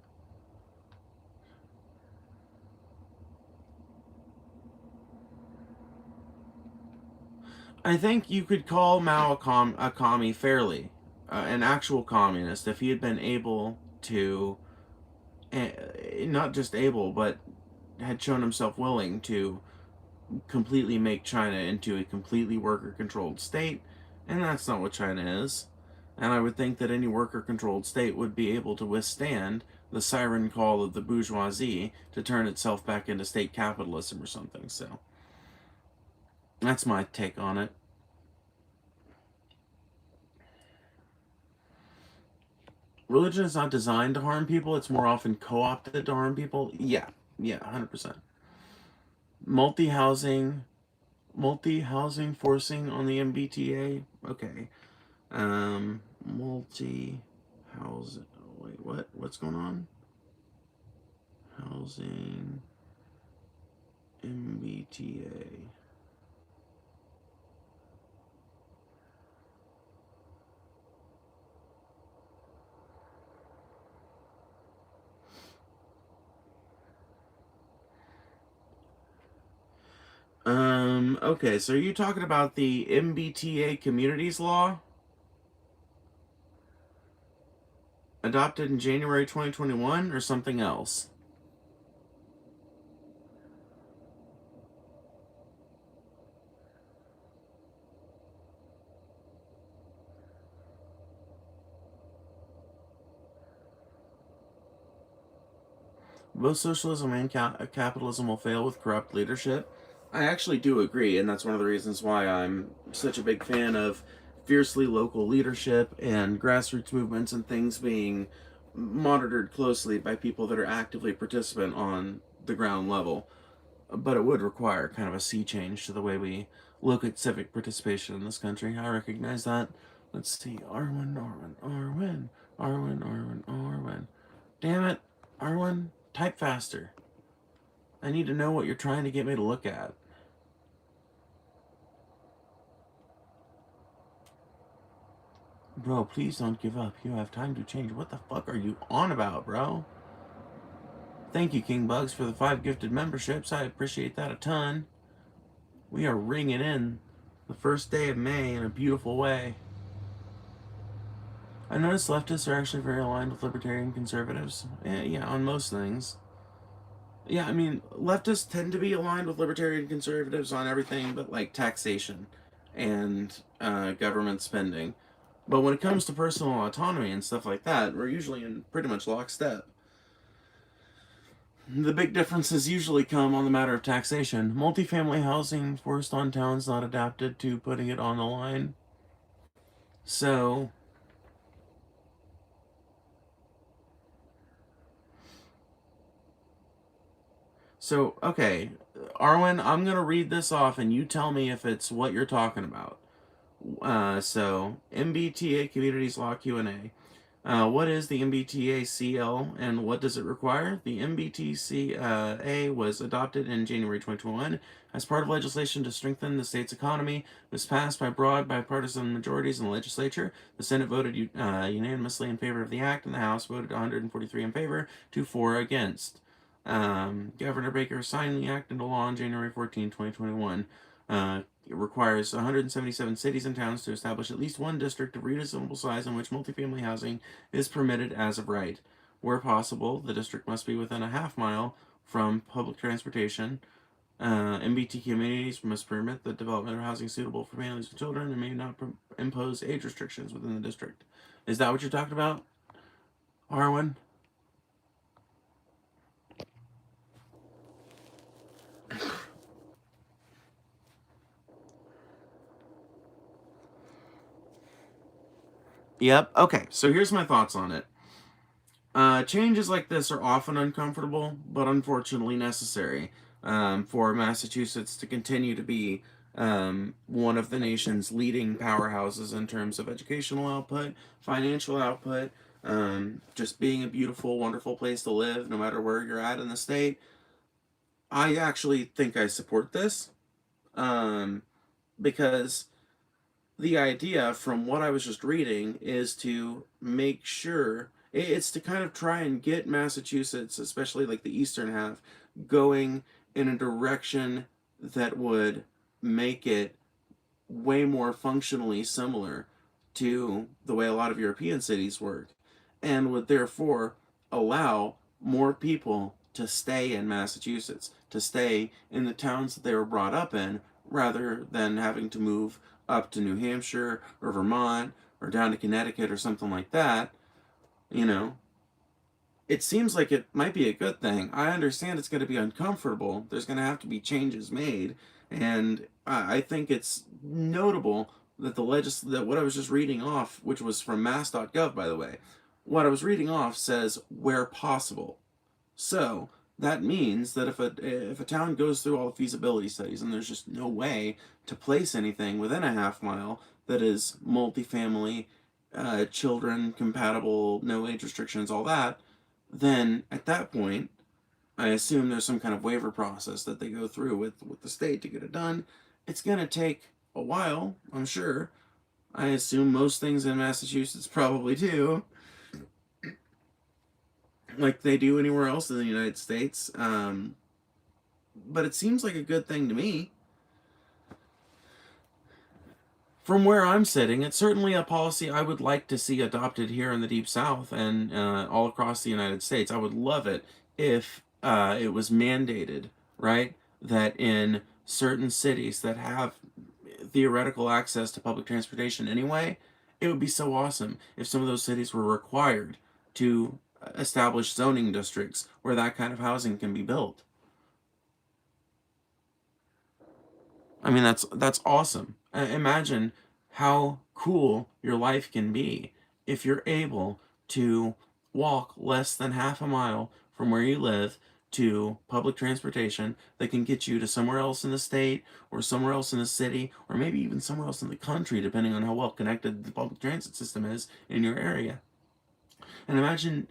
I think you could call Mao a commie fairly. An actual communist, if he had been able to, not just able, but had shown himself willing to completely make China into a completely worker-controlled state, and that's not what China is. And I would think that any worker-controlled state would be able to withstand the siren call of the bourgeoisie to turn itself back into state capitalism or something. So that's my take on it. Religion is not designed to harm people. It's more often co-opted to harm people. Yeah, 100%. Multi-housing forcing on the MBTA. Okay. Multi-housing. Wait, what? What's going on? Housing MBTA. Okay, so are you talking about the MBTA Communities Law? Adopted in January 2021 or something else? Both socialism and capitalism will fail with corrupt leadership. I actually do agree, and that's one of the reasons why I'm such a big fan of fiercely local leadership and grassroots movements and things being monitored closely by people that are actively participant on the ground level. But it would require kind of a sea change to the way we look at civic participation in this country. I recognize that. Let's see. Arwen. Damn it. Arwen, type faster. I need to know what you're trying to get me to look at. Bro, please don't give up. You have time to change. What the fuck are you on about, bro? Thank you, King Bugs, for the 5 gifted memberships. I appreciate that a ton. We are ringing in the first day of May in a beautiful way. I noticed leftists are actually very aligned with libertarian conservatives. Yeah, on most things. Yeah, I mean, leftists tend to be aligned with libertarian conservatives on everything but, like, taxation and government spending. But when it comes to personal autonomy and stuff like that, we're usually in pretty much lockstep. The big differences usually come on the matter of taxation. Multifamily housing forced on towns not adapted to putting it on the line. So, okay, Arwen, I'm gonna read this off, and you tell me if it's what you're talking about. MBTA Communities Law Q&A. What is the MBTA-CL and what does it require? The MBTA was adopted in January 2021 as part of legislation to strengthen the state's economy. It was passed by broad bipartisan majorities in the legislature. The Senate voted unanimously in favor of the act, and the House voted 143 in favor to 4 against. Governor Baker signed the act into law on January 14, 2021. It requires 177 cities and towns to establish at least one district of reasonable size in which multifamily housing is permitted as of right. Where possible, the district must be within a half-mile from public transportation. MBT communities must permit the development of housing suitable for families with children and may not impose age restrictions within the district. Is that what you're talking about, Arwen? Yep. Okay, so here's my thoughts on it. Changes like this are often uncomfortable, but unfortunately necessary for Massachusetts to continue to be one of the nation's leading powerhouses in terms of educational output, financial output, just being a beautiful, wonderful place to live, no matter where you're at in the state. I actually think I support this because the idea from what I was just reading is to make sure it's to kind of try and get Massachusetts, especially like the eastern half, going in a direction that would make it way more functionally similar to the way a lot of European cities work, and would therefore allow more people to stay in Massachusetts, to stay in the towns that they were brought up in, rather than having to move up to New Hampshire or Vermont or down to Connecticut or something like that. You know, it seems like it might be a good thing. I understand it's going to be uncomfortable. There's going to have to be changes made, and I think it's notable that that what I was just reading off, which was from mass.gov, by the way, what I was reading off says where possible. So that means that if a town goes through all the feasibility studies and there's just no way to place anything within a half mile that is multifamily, children compatible, no age restrictions, all that, then at that point, I assume there's some kind of waiver process that they go through with the state to get it done. It's going to take a while, I'm sure. I assume most things in Massachusetts probably do, like they do anywhere else in the United States. But it seems like a good thing to me. From where I'm sitting, it's certainly a policy I would like to see adopted here in the Deep South and all across the United States. I would love it if it was mandated, right? That in certain cities that have theoretical access to public transportation anyway, it would be so awesome if some of those cities were required to establish zoning districts where that kind of housing can be built. I mean, that's awesome. Imagine how cool your life can be if you're able to walk less than half a mile from where you live to public transportation that can get you to somewhere else in the state or somewhere else in the city or maybe even somewhere else in the country, depending on how well connected the public transit system is in your area. And imagine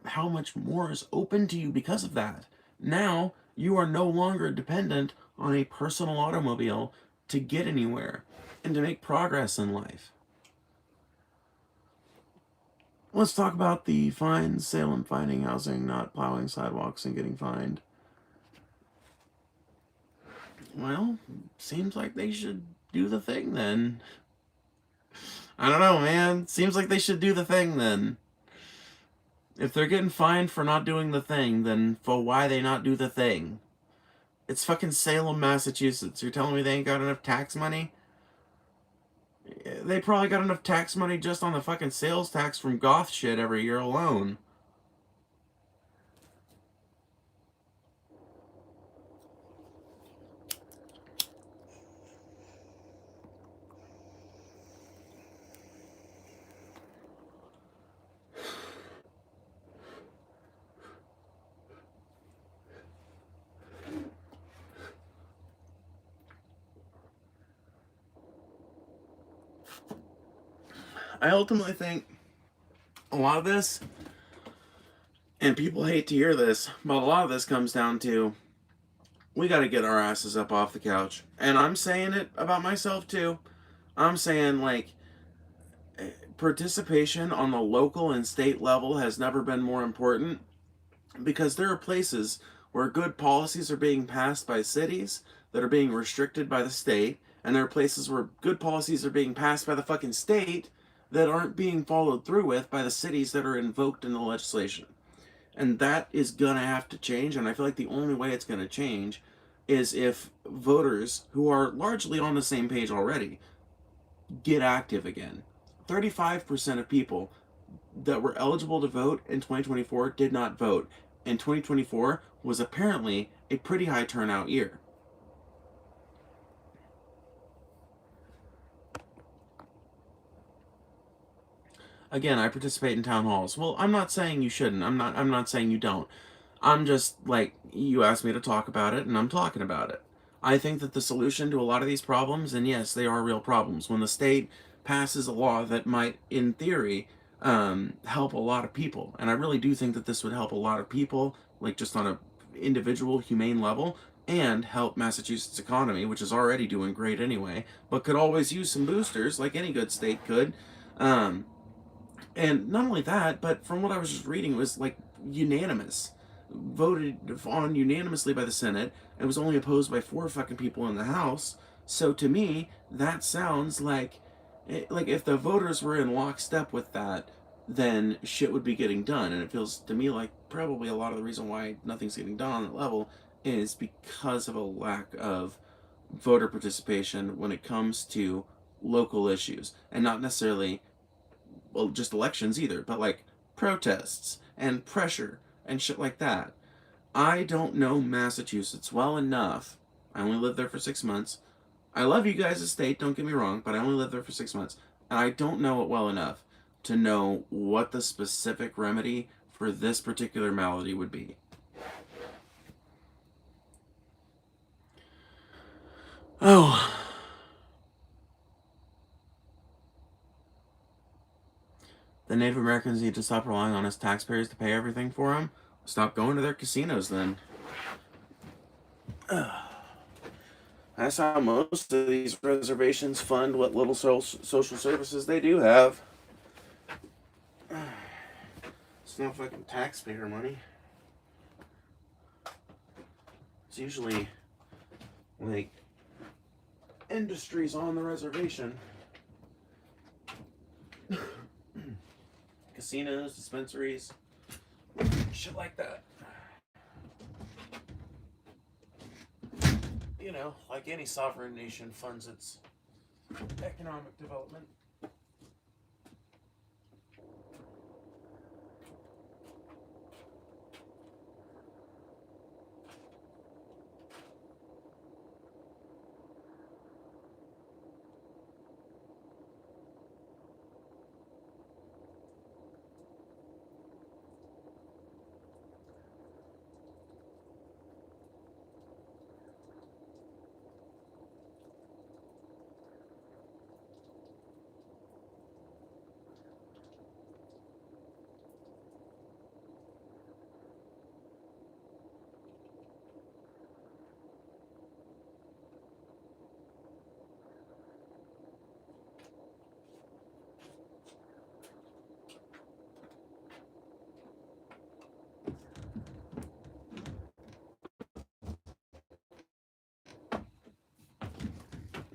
how much more is open to you because of that. Now, you are no longer dependent on a personal automobile to get anywhere and to make progress in life. Let's talk about the fines. Salem fining housing, not plowing sidewalks and getting fined. Well, seems like they should do the thing then. I don't know, man. Seems like they should do the thing then. If they're getting fined for not doing the thing, then for why they not do the thing? It's fucking Salem, Massachusetts. You're telling me they ain't got enough tax money? They probably got enough tax money just on the fucking sales tax from goth shit every year alone. I ultimately think a lot of this, and people hate to hear this, but a lot of this comes down to we got to get our asses up off the couch. And I'm saying it about myself too. I'm saying, like, participation on the local and state level has never been more important, because there are places where good policies are being passed by cities that are being restricted by the state, and there are places where good policies are being passed by the fucking state that aren't being followed through with by the cities that are invoked in the legislation. And that is gonna have to change, and I feel like the only way it's gonna change is if voters who are largely on the same page already get active again. 35% of people that were eligible to vote in 2024 did not vote, and 2024 was apparently a pretty high turnout year. Again, I participate in town halls. Well, I'm not saying you shouldn't. I'm not saying you don't. I'm just like, you asked me to talk about it and I'm talking about it. I think that the solution to a lot of these problems, and yes, they are real problems, when the state passes a law that might, in theory, help a lot of people, and I really do think that this would help a lot of people, like just on a individual, humane level, and help Massachusetts' economy, which is already doing great anyway, but could always use some boosters, like any good state could. Um, and not only that, but from what I was just reading, it was like unanimous. Voted on unanimously by the Senate. It was only opposed by 4 fucking people in the House. So to me, that sounds like if the voters were in lockstep with that, then shit would be getting done. And it feels to me like probably a lot of the reason why nothing's getting done on that level is because of a lack of voter participation when it comes to local issues, and not necessarily, well, just elections either, but like protests and pressure and shit like that. I don't know Massachusetts well enough. I only lived there for 6 months. I love you guys' state, don't get me wrong, but I only lived there for 6 months. And I don't know it well enough to know what the specific remedy for this particular malady would be. Oh. The Native Americans need to stop relying on us taxpayers to pay everything for them. Stop going to their casinos then. That's how most of these reservations fund what little social services they do have. It's not fucking taxpayer money. It's usually like industries on the reservation. Casinos, dispensaries, shit like that. You know, like any sovereign nation funds its economic development.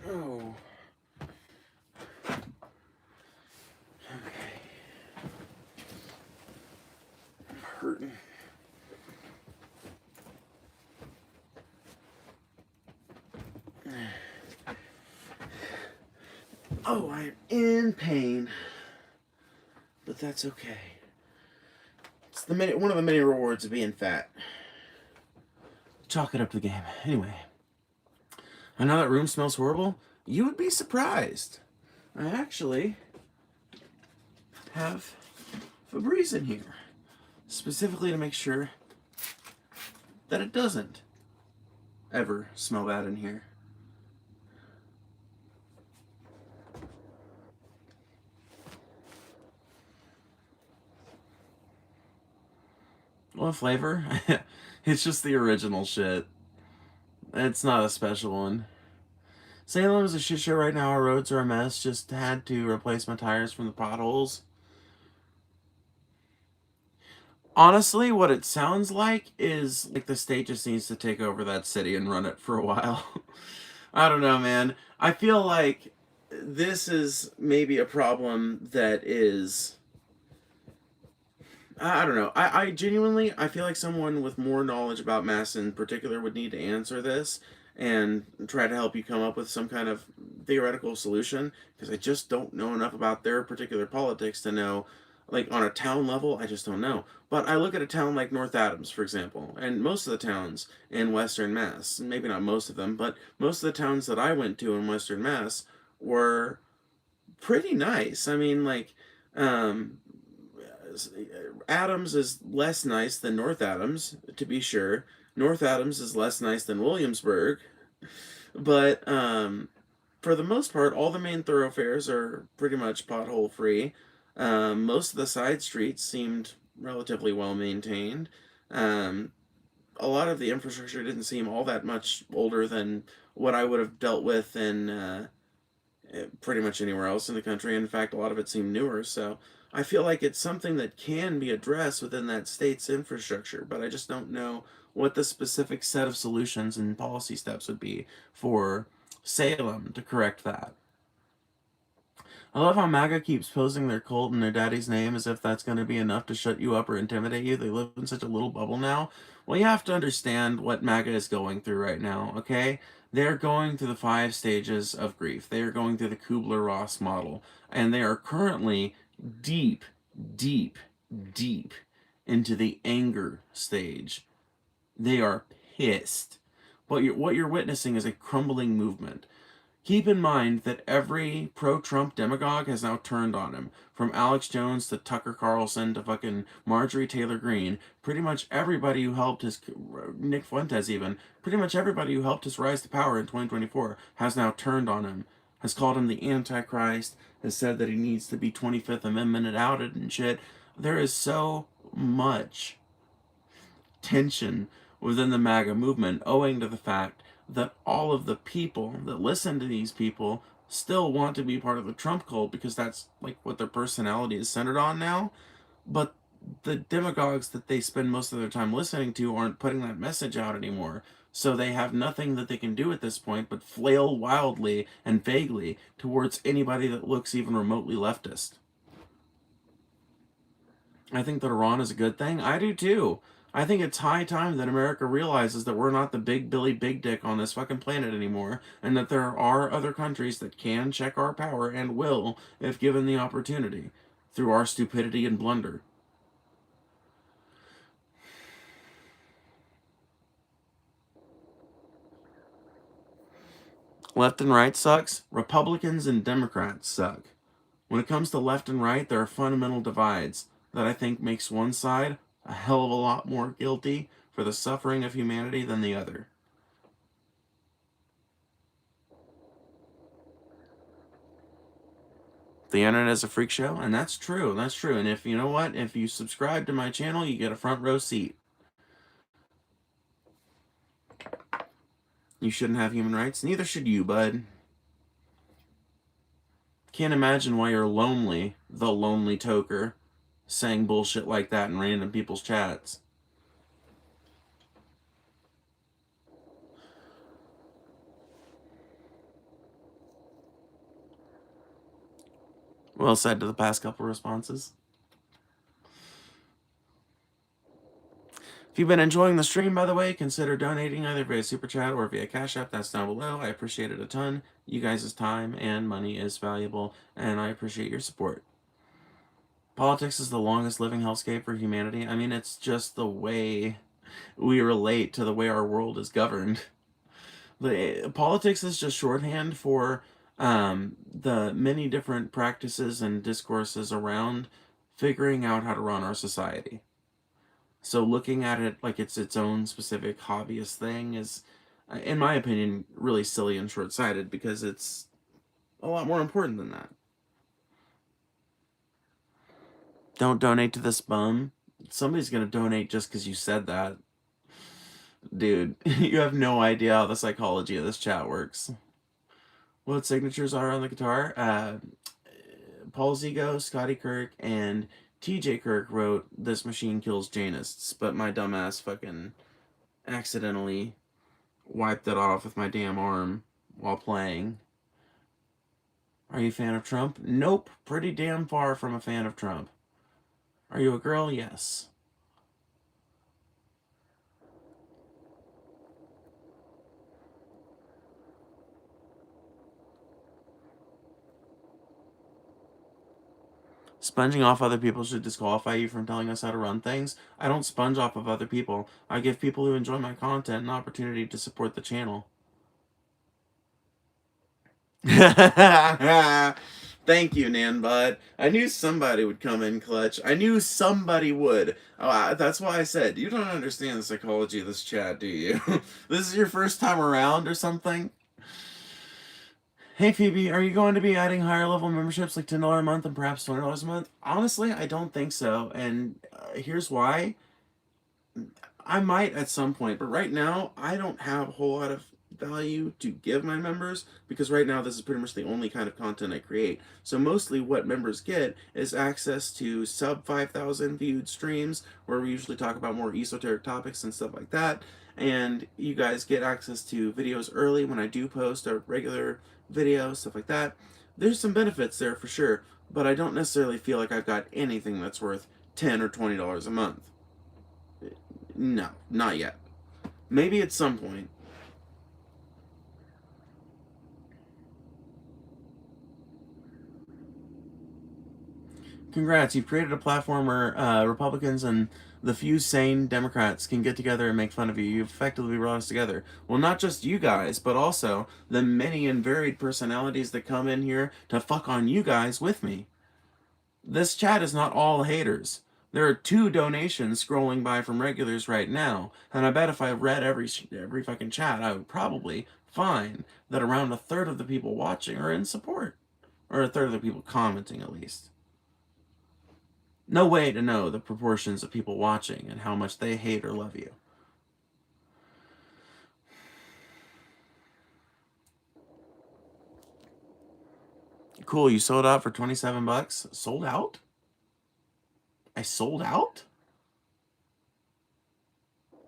Oh. Okay. I'm hurting. Oh, I'm in pain. But that's okay. It's one of the many rewards of being fat. Chalk it up to the game. Anyway. I know that room smells horrible. You would be surprised. I actually have Febreze in here, specifically to make sure that it doesn't ever smell bad in here. What flavor? It's just the original shit. It's not a special one. Salem is a shit show right now. Our roads are a mess. Just had to replace my tires from the potholes. Honestly, what it sounds like is like the state just needs to take over that city and run it for a while. I don't know, man. I feel like this is maybe a problem that is. I don't know. I genuinely I feel like someone with more knowledge about mass in particular would need to answer this and try to help you come up with some kind of theoretical solution, because I just don't know enough about their particular politics to know, like on a town level, I just don't know. But I look at a town like North Adams, for example, and most of the towns in Western Mass, maybe not most of them, but most of the towns that I went to in Western Mass were pretty nice. I mean, like, um, Adams is less nice than North Adams, to be sure. North Adams is less nice than Williamsburg, but for the most part, all the main thoroughfares are pretty much pothole free. Most of the side streets seemed relatively well maintained. Um, a lot of the infrastructure didn't seem all that much older than what I would have dealt with in pretty much anywhere else in the country. In fact, a lot of it seemed newer. So I feel like it's something that can be addressed within that state's infrastructure, but I just don't know what the specific set of solutions and policy steps would be for Salem to correct that. I love how MAGA keeps posing their cult in their daddy's name as if that's going to be enough to shut you up or intimidate you. They live in such a little bubble now. Well, you have to understand what MAGA is going through right now, okay? They're going through the 5 stages of grief. They are going through the Kubler-Ross model. And they are currently deep, deep, deep into the anger stage. They are pissed. But what you're witnessing is a crumbling movement. Keep in mind that every pro-Trump demagogue has now turned on him. From Alex Jones to Tucker Carlson to fucking Marjorie Taylor Greene. Pretty much everybody who helped his, Nick Fuentes even, pretty much everybody who helped his rise to power in 2024 has now turned on him. Has called him the Antichrist, has said that he needs to be 25th Amendment outed and shit. There is so much tension within the MAGA movement owing to the fact that all of the people that listen to these people still want to be part of the Trump cult because that's like what their personality is centered on now. But the demagogues that they spend most of their time listening to aren't putting that message out anymore. So they have nothing that they can do at this point but flail wildly and vaguely towards anybody that looks even remotely leftist. I think that Iran is a good thing. I do too. I think it's high time that America realizes that we're not the big Billy Big Dick on this fucking planet anymore, and that there are other countries that can check our power and will if given the opportunity through our stupidity and blunder. Left and right sucks. Republicans and Democrats suck. When it comes to left and right, there are fundamental divides that I think makes one side a hell of a lot more guilty for the suffering of humanity than the other. The internet is a freak show, and that's true. That's true. And if you know what, if you subscribe to my channel, you get a front row seat. You shouldn't have human rights. Neither should you, bud. Can't imagine why you're lonely, the lonely toker, saying bullshit like that in random people's chats. Well said to the past couple responses. If you've been enjoying the stream, by the way, consider donating either via Super Chat or via Cash App. That's down below. I appreciate it a ton. You guys' time and money is valuable, and I appreciate your support. Politics is the longest living hellscape for humanity. I mean, it's just the way we relate to the way our world is governed. Politics is just shorthand for the many different practices and discourses around figuring out how to run our society. So looking at it like it's its own specific hobbyist thing is, in my opinion, really silly and short-sighted, because it's a lot more important than that. Don't donate to this bum. Somebody's gonna donate just because you said that. Dude, you have no idea how the psychology of this chat works. What signatures are on the guitar? Paul Zigo, Scotty Kirk, and TJ Kirk wrote "This Machine Kills Janists," but my dumbass fucking accidentally wiped it off with my damn arm while playing. Are you a fan of Trump? Nope. Pretty damn far from a fan of Trump. Are you a girl? Yes. Sponging off other people should disqualify you from telling us how to run things. I don't sponge off of other people. I give people who enjoy my content an opportunity to support the channel. Thank you, Nan Bud. I knew somebody would come in clutch. I knew somebody would. That's why I said, you don't understand the psychology of this chat, do you? This is your first time around or something? Hey Phoebe, are you going to be adding higher level memberships like $10 a month and perhaps $20 a month? Honestly, I don't think so. And here's why. I might at some point, but right now, I don't have a whole lot of value to give my members because right now this is pretty much the only kind of content I create. So mostly what members get is access to sub 5,000 viewed streams where we usually talk about more esoteric topics and stuff like that. And you guys get access to videos early when I do post a regular video, stuff like that. There's some benefits there for sure, but I don't necessarily feel like I've got anything that's worth $10 or $20 a month. No, not yet. Maybe at some point. Congrats, you've created a platform where Republicans and the few sane Democrats can get together and make fun of you. You've effectively brought us together. Well, not just you guys, but also the many and varied personalities that come in here to fuck on you guys with me. This chat is not all haters. There are 2 donations scrolling by from regulars right now, and I bet if I read every fucking chat, I would probably find that around a third of the people watching are in support, or a third of the people commenting at least. No way to know the proportions of people watching and how much they hate or love you. Cool, you sold out for 27 bucks? Sold out? I sold out?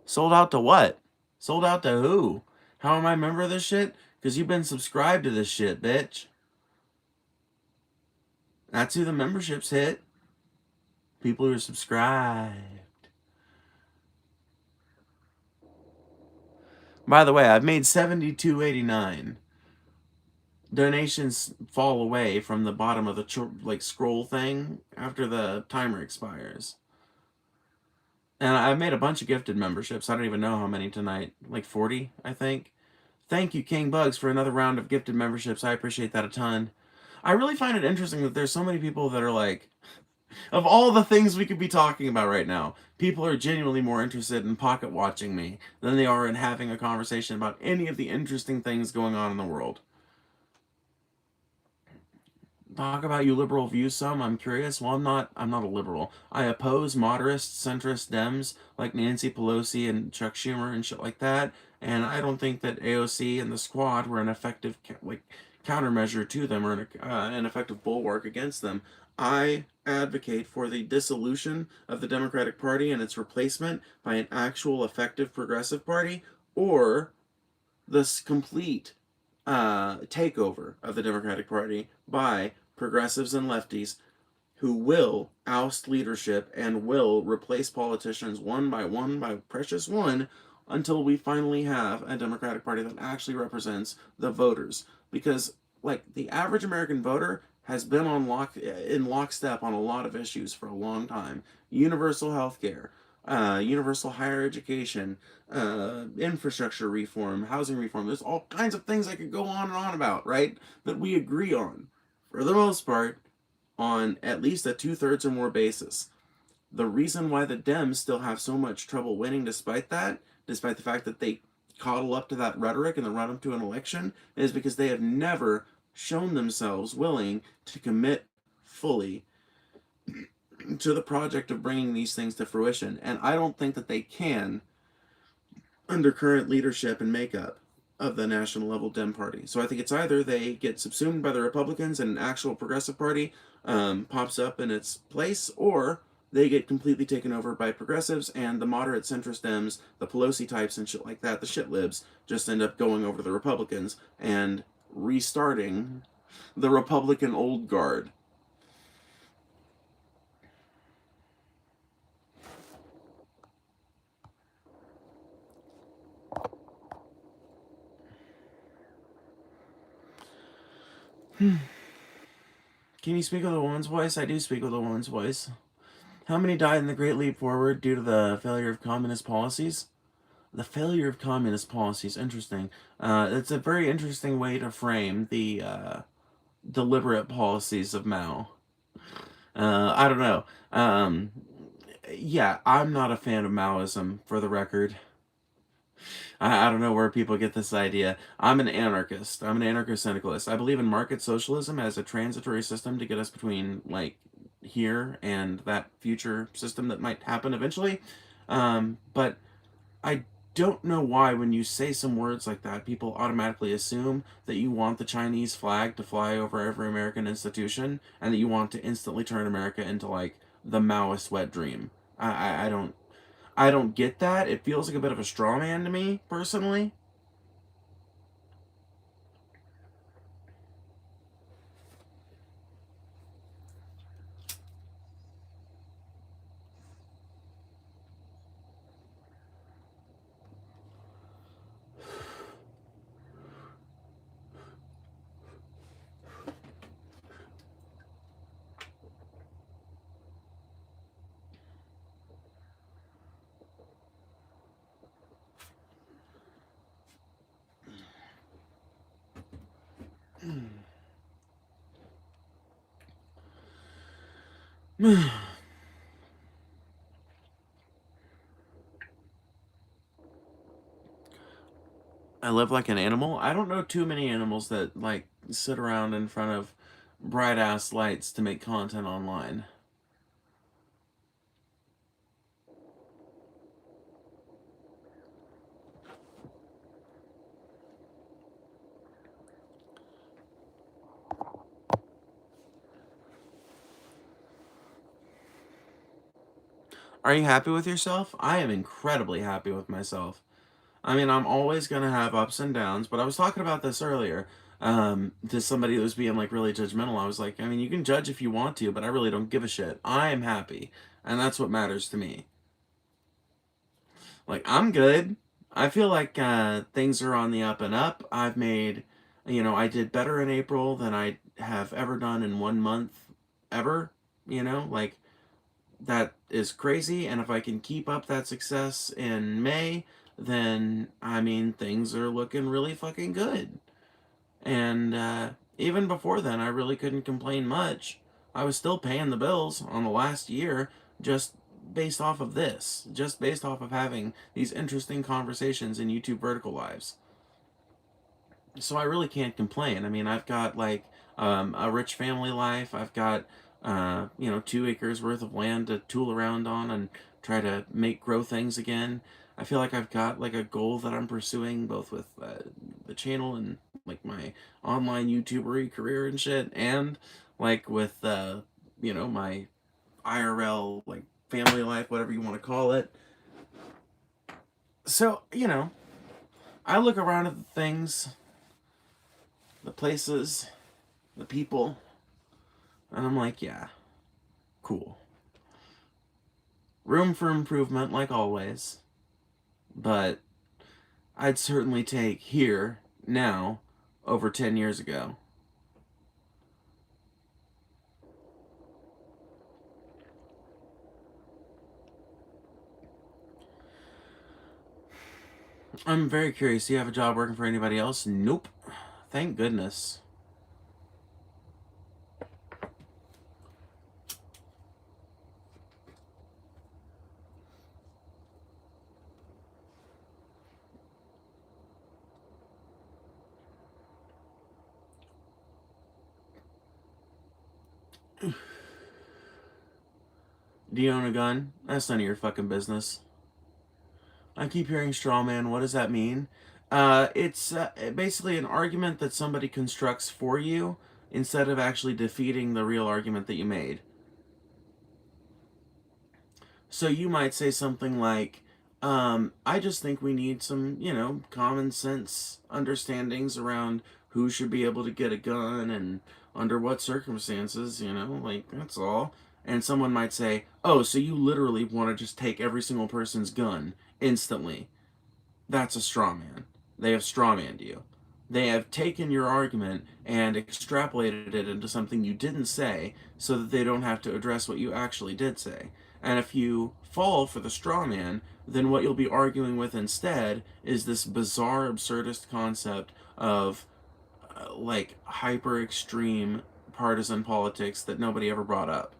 Sold out to what? Sold out to who? How am I a member of this shit? Because you've been subscribed to this shit, bitch. That's who the memberships hit. People who are subscribed. By the way, I've made $72.89. Donations fall away from the bottom of the scroll thing after the timer expires. And I've made a bunch of gifted memberships. I don't even know how many tonight. Like 40, I think. Thank you, King Bugs, for another round of gifted memberships. I appreciate that a ton. I really find it interesting that there's so many people that are like, of all the things we could be talking about right now, people are genuinely more interested in pocket watching me than they are in having a conversation about any of the interesting things going on in the world. Talk about you liberal views some. I'm curious. Well, I'm not a liberal. I oppose moderate centrist Dems like Nancy Pelosi and Chuck Schumer and shit like that. And I don't think that AOC and the Squad were an effective countermeasure to them or an effective bulwark against them. I advocate for the dissolution of the Democratic Party and its replacement by an actual effective progressive party, or this complete takeover of the Democratic Party by progressives and lefties who will oust leadership and will replace politicians one by precious one until we finally have a Democratic Party that actually represents the voters. Because, like, the average American voter has been in lockstep on a lot of issues for a long time. Universal health care, universal higher education, infrastructure reform, housing reform. There's all kinds of things I could go on and on about, right? That we agree on, for the most part, on at least a 2/3 or more basis. The reason why the Dems still have so much trouble winning despite that, despite the fact that they coddle up to that rhetoric in the run up to an election, is because they have never shown themselves willing to commit fully to the project of bringing these things to fruition. And I don't think that they can under current leadership and makeup of the national level Dem Party. So I think it's either they get subsumed by the Republicans and an actual progressive party pops up in its place, or they get completely taken over by progressives and the moderate centrist Dems, the Pelosi types and shit like that, the shit libs, just end up going over to the Republicans and restarting the Republican old guard. Can you speak with a woman's voice? I do speak with a woman's voice. How many died in the Great Leap Forward due to the failure of communist policies? The failure of communist policies. Interesting. It's a very interesting way to frame the deliberate policies of Mao. I don't know. Yeah, I'm not a fan of Maoism, for the record. I don't know where people get this idea. I'm an anarchist. I'm an anarcho-syndicalist. I believe in market socialism as a transitory system to get us between, like, here and that future system that might happen eventually. But I don't know why when you say some words like that, people automatically assume that you want the Chinese flag to fly over every American institution and that you want to instantly turn America into, like, the Maoist wet dream. I don't get that. It feels like a bit of a straw man to me, personally. I live like an animal. I don't know too many animals that, like, sit around in front of bright ass lights to make content online. Are you happy with yourself? I am incredibly happy with myself. I mean, I'm always going to have ups and downs, but I was talking about this earlier to somebody that was being, like, really judgmental. I was like, I mean, you can judge if you want to, but I really don't give a shit. I am happy, and that's what matters to me. Like, I'm good. I feel like things are on the up and up. I did better in April than I have ever done in 1 month ever. Like, that is crazy. And if I can keep up that success in May, then, I mean, things are looking really fucking good. And even before then, I really couldn't complain much. I was still paying the bills on the last year just based off of this, just based off of having these interesting conversations in YouTube Vertical Lives. So I really can't complain. I mean, I've got, like, a rich family life. I've got 2 acres worth of land to tool around on and try to grow things again. I feel like I've got, like, a goal that I'm pursuing both with the channel and, like, my online YouTubery career and shit, and, like, with my IRL, like, family life, whatever you want to call it. So, I look around at the things, the places, the people, and I'm like, yeah, cool. Room for improvement, like always, but I'd certainly take here, now, over 10 years ago. I'm very curious. Do you have a job working for anybody else? Nope. Thank goodness. Do you own a gun? That's none of your fucking business. I keep hearing straw man. What does that mean? It's basically an argument that somebody constructs for you instead of actually defeating the real argument that you made. So you might say something like, I just think we need some, common sense understandings around who should be able to get a gun and under what circumstances, like that's all. And someone might say, oh, so you literally want to just take every single person's gun instantly. That's a straw man. They have straw manned you. They have taken your argument and extrapolated it into something you didn't say so that they don't have to address what you actually did say. And if you fall for the straw man, then what you'll be arguing with instead is this bizarre, absurdist concept of like hyper extreme partisan politics that nobody ever brought up.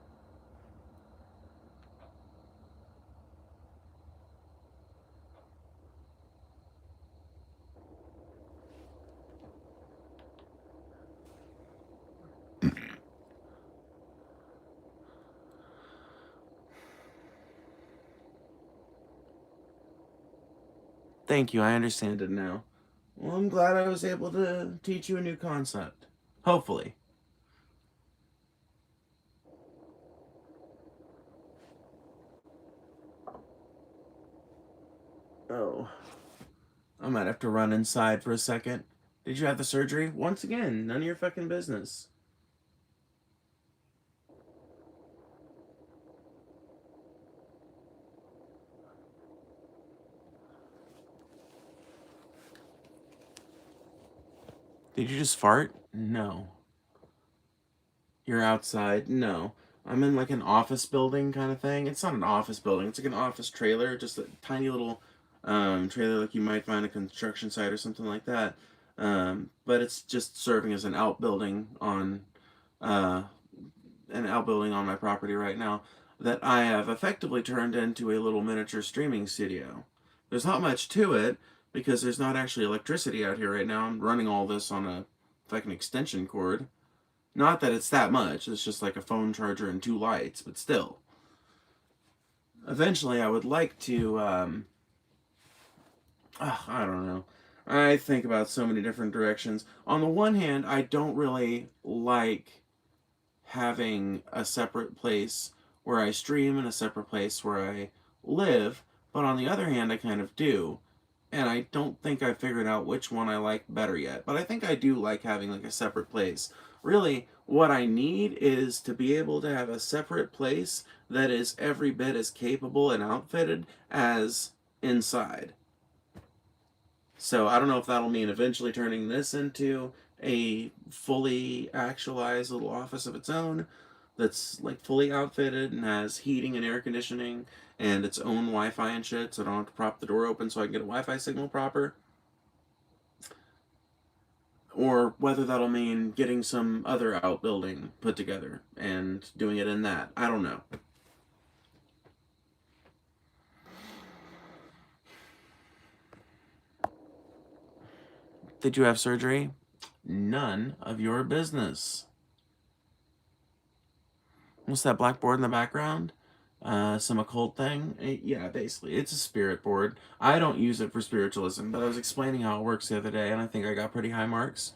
Thank you, I understand it now. Well, I'm glad I was able to teach you a new concept. Hopefully. Oh. I might have to run inside for a second. Did you have the surgery? Once again, none of your fucking business. Did you just fart? No. You're outside? No. I'm in like an office building kind of thing. It's not an office building. It's like an office trailer, just a tiny little trailer like you might find a construction site or something like that. But it's just serving as uh, an outbuilding on my property right now that I have effectively turned into a little miniature streaming studio. There's not much to it because there's not actually electricity out here right now. I'm running all this on a fucking extension cord. Not that it's that much, it's just like a phone charger and two lights, but still. Eventually, I would like to, I don't know. I think about so many different directions. On the one hand, I don't really like having a separate place where I stream and a separate place where I live, but on the other hand, I kind of do. And I don't think I figured out which one I like better yet, but I think I do like having like a separate place. Really, what I need is to be able to have a separate place that is every bit as capable and outfitted as inside. So I don't know if that'll mean eventually turning this into a fully actualized little office of its own that's like fully outfitted and has heating and air conditioning and its own Wi-Fi and shit, so I don't have to prop the door open so I can get a Wi-Fi signal proper. Or whether that'll mean getting some other outbuilding put together and doing it in that. I don't know. Did you have surgery? None of your business. What's that blackboard in the background? Some occult thing? Yeah, basically. It's a spirit board. I don't use it for spiritualism, but I was explaining how it works the other day, and I think I got pretty high marks.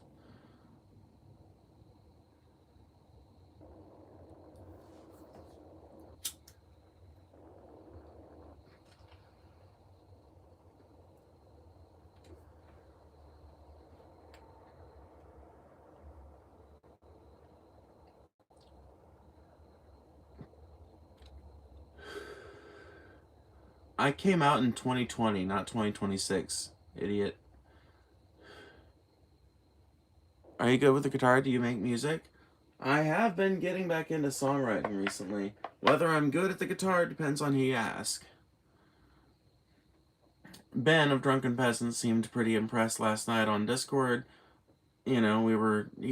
I came out in 2020, not 2026. Idiot. Are you good with the guitar? Do you make music? I have been getting back into songwriting recently. Whether I'm good at the guitar depends on who you ask. Ben of Drunken Peasants seemed pretty impressed last night on Discord. He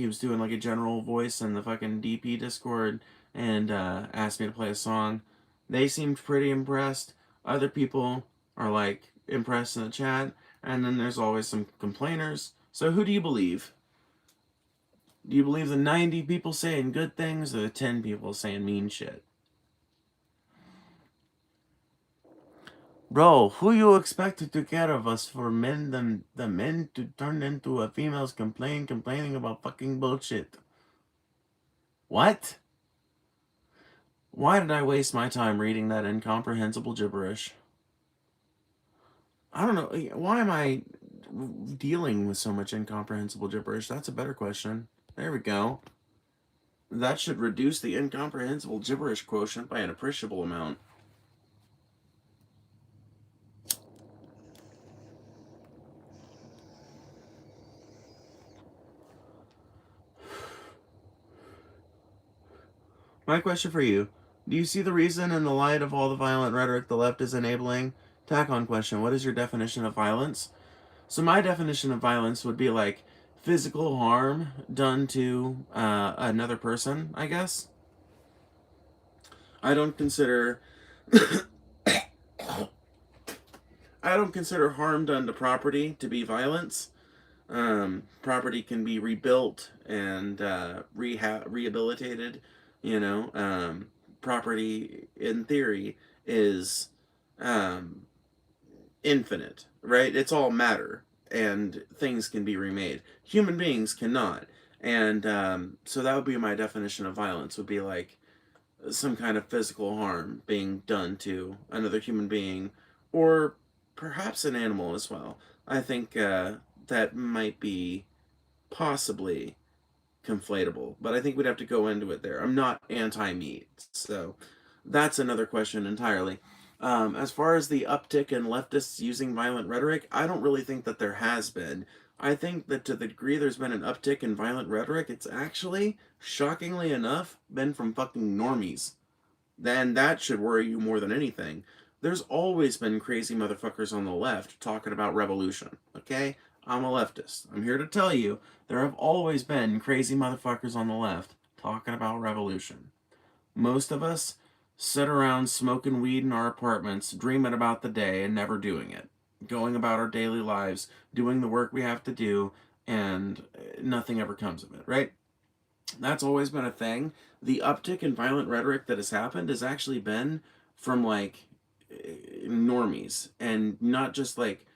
was doing like a general voice in the fucking DP Discord and asked me to play a song. They seemed pretty impressed. Other people are like impressed in the chat, and then there's always some complainers. So who do you believe? Do you believe the 90 people saying good things or the 10 people saying mean shit? Bro, who you expect to take care of us for men, the men to turn into a females complaining about fucking bullshit? What? Why did I waste my time reading that incomprehensible gibberish? I don't know. Why am I dealing with so much incomprehensible gibberish? That's a better question. There we go. That should reduce the incomprehensible gibberish quotient by an appreciable amount. My question for you: do you see the reason in the light of all the violent rhetoric the left is enabling? Tack on question: what is your definition of violence? So my definition of violence would be like physical harm done to another person, I guess. I don't consider I don't consider harm done to property to be violence. Property can be rebuilt and rehabilitated. You know, property in theory is um, infinite, right? It's all matter, and things can be remade. Human beings cannot, and so that would be my definition of violence. Would be like some kind of physical harm being done to another human being, or perhaps an animal as well. I think that might be possibly conflatable, but I think we'd have to go into it there. I'm not anti-meat, so that's another question entirely. As far as the uptick in leftists using violent rhetoric, I don't really think that there has been. I think that to the degree there's been an uptick in violent rhetoric, it's actually, shockingly enough, been from fucking normies. Then that should worry you more than anything. There's always been crazy motherfuckers on the left talking about revolution, okay? I'm a leftist. I'm here to tell you there have always been crazy motherfuckers on the left talking about revolution. Most of us sit around smoking weed in our apartments, dreaming about the day and never doing it. Going about our daily lives, doing the work we have to do, and nothing ever comes of it, right? That's always been a thing. The uptick in violent rhetoric that has happened has actually been from like normies, and not just like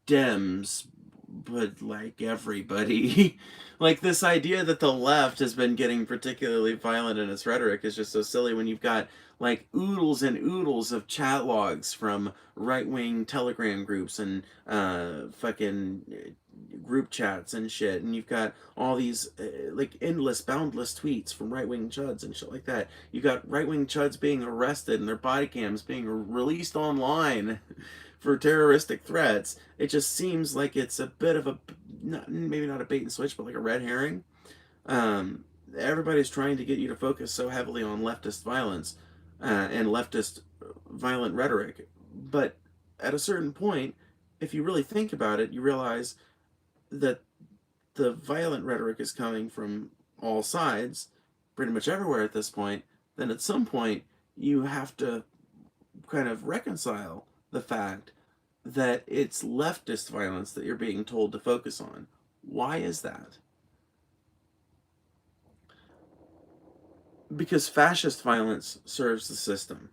Dems, but like everybody. Like this idea that the left has been getting particularly violent in its rhetoric is just so silly when you've got like oodles and oodles of chat logs from right wing Telegram groups and fucking group chats and shit, and you've got all these like endless, boundless tweets from right wing chuds and shit like that. You got right wing chuds being arrested and their body cams being released online for terroristic threats. It just seems like it's a bit of a, not, maybe not a bait and switch, but like a red herring. Um, Everybody's trying to get you to focus so heavily on leftist violence and leftist violent rhetoric, but at a certain point, if you really think about it, you realize that the violent rhetoric is coming from all sides, pretty much everywhere at this point. Then at some point, you have to kind of reconcile the fact that it's leftist violence that you're being told to focus on. Why is that? Because fascist violence serves the system.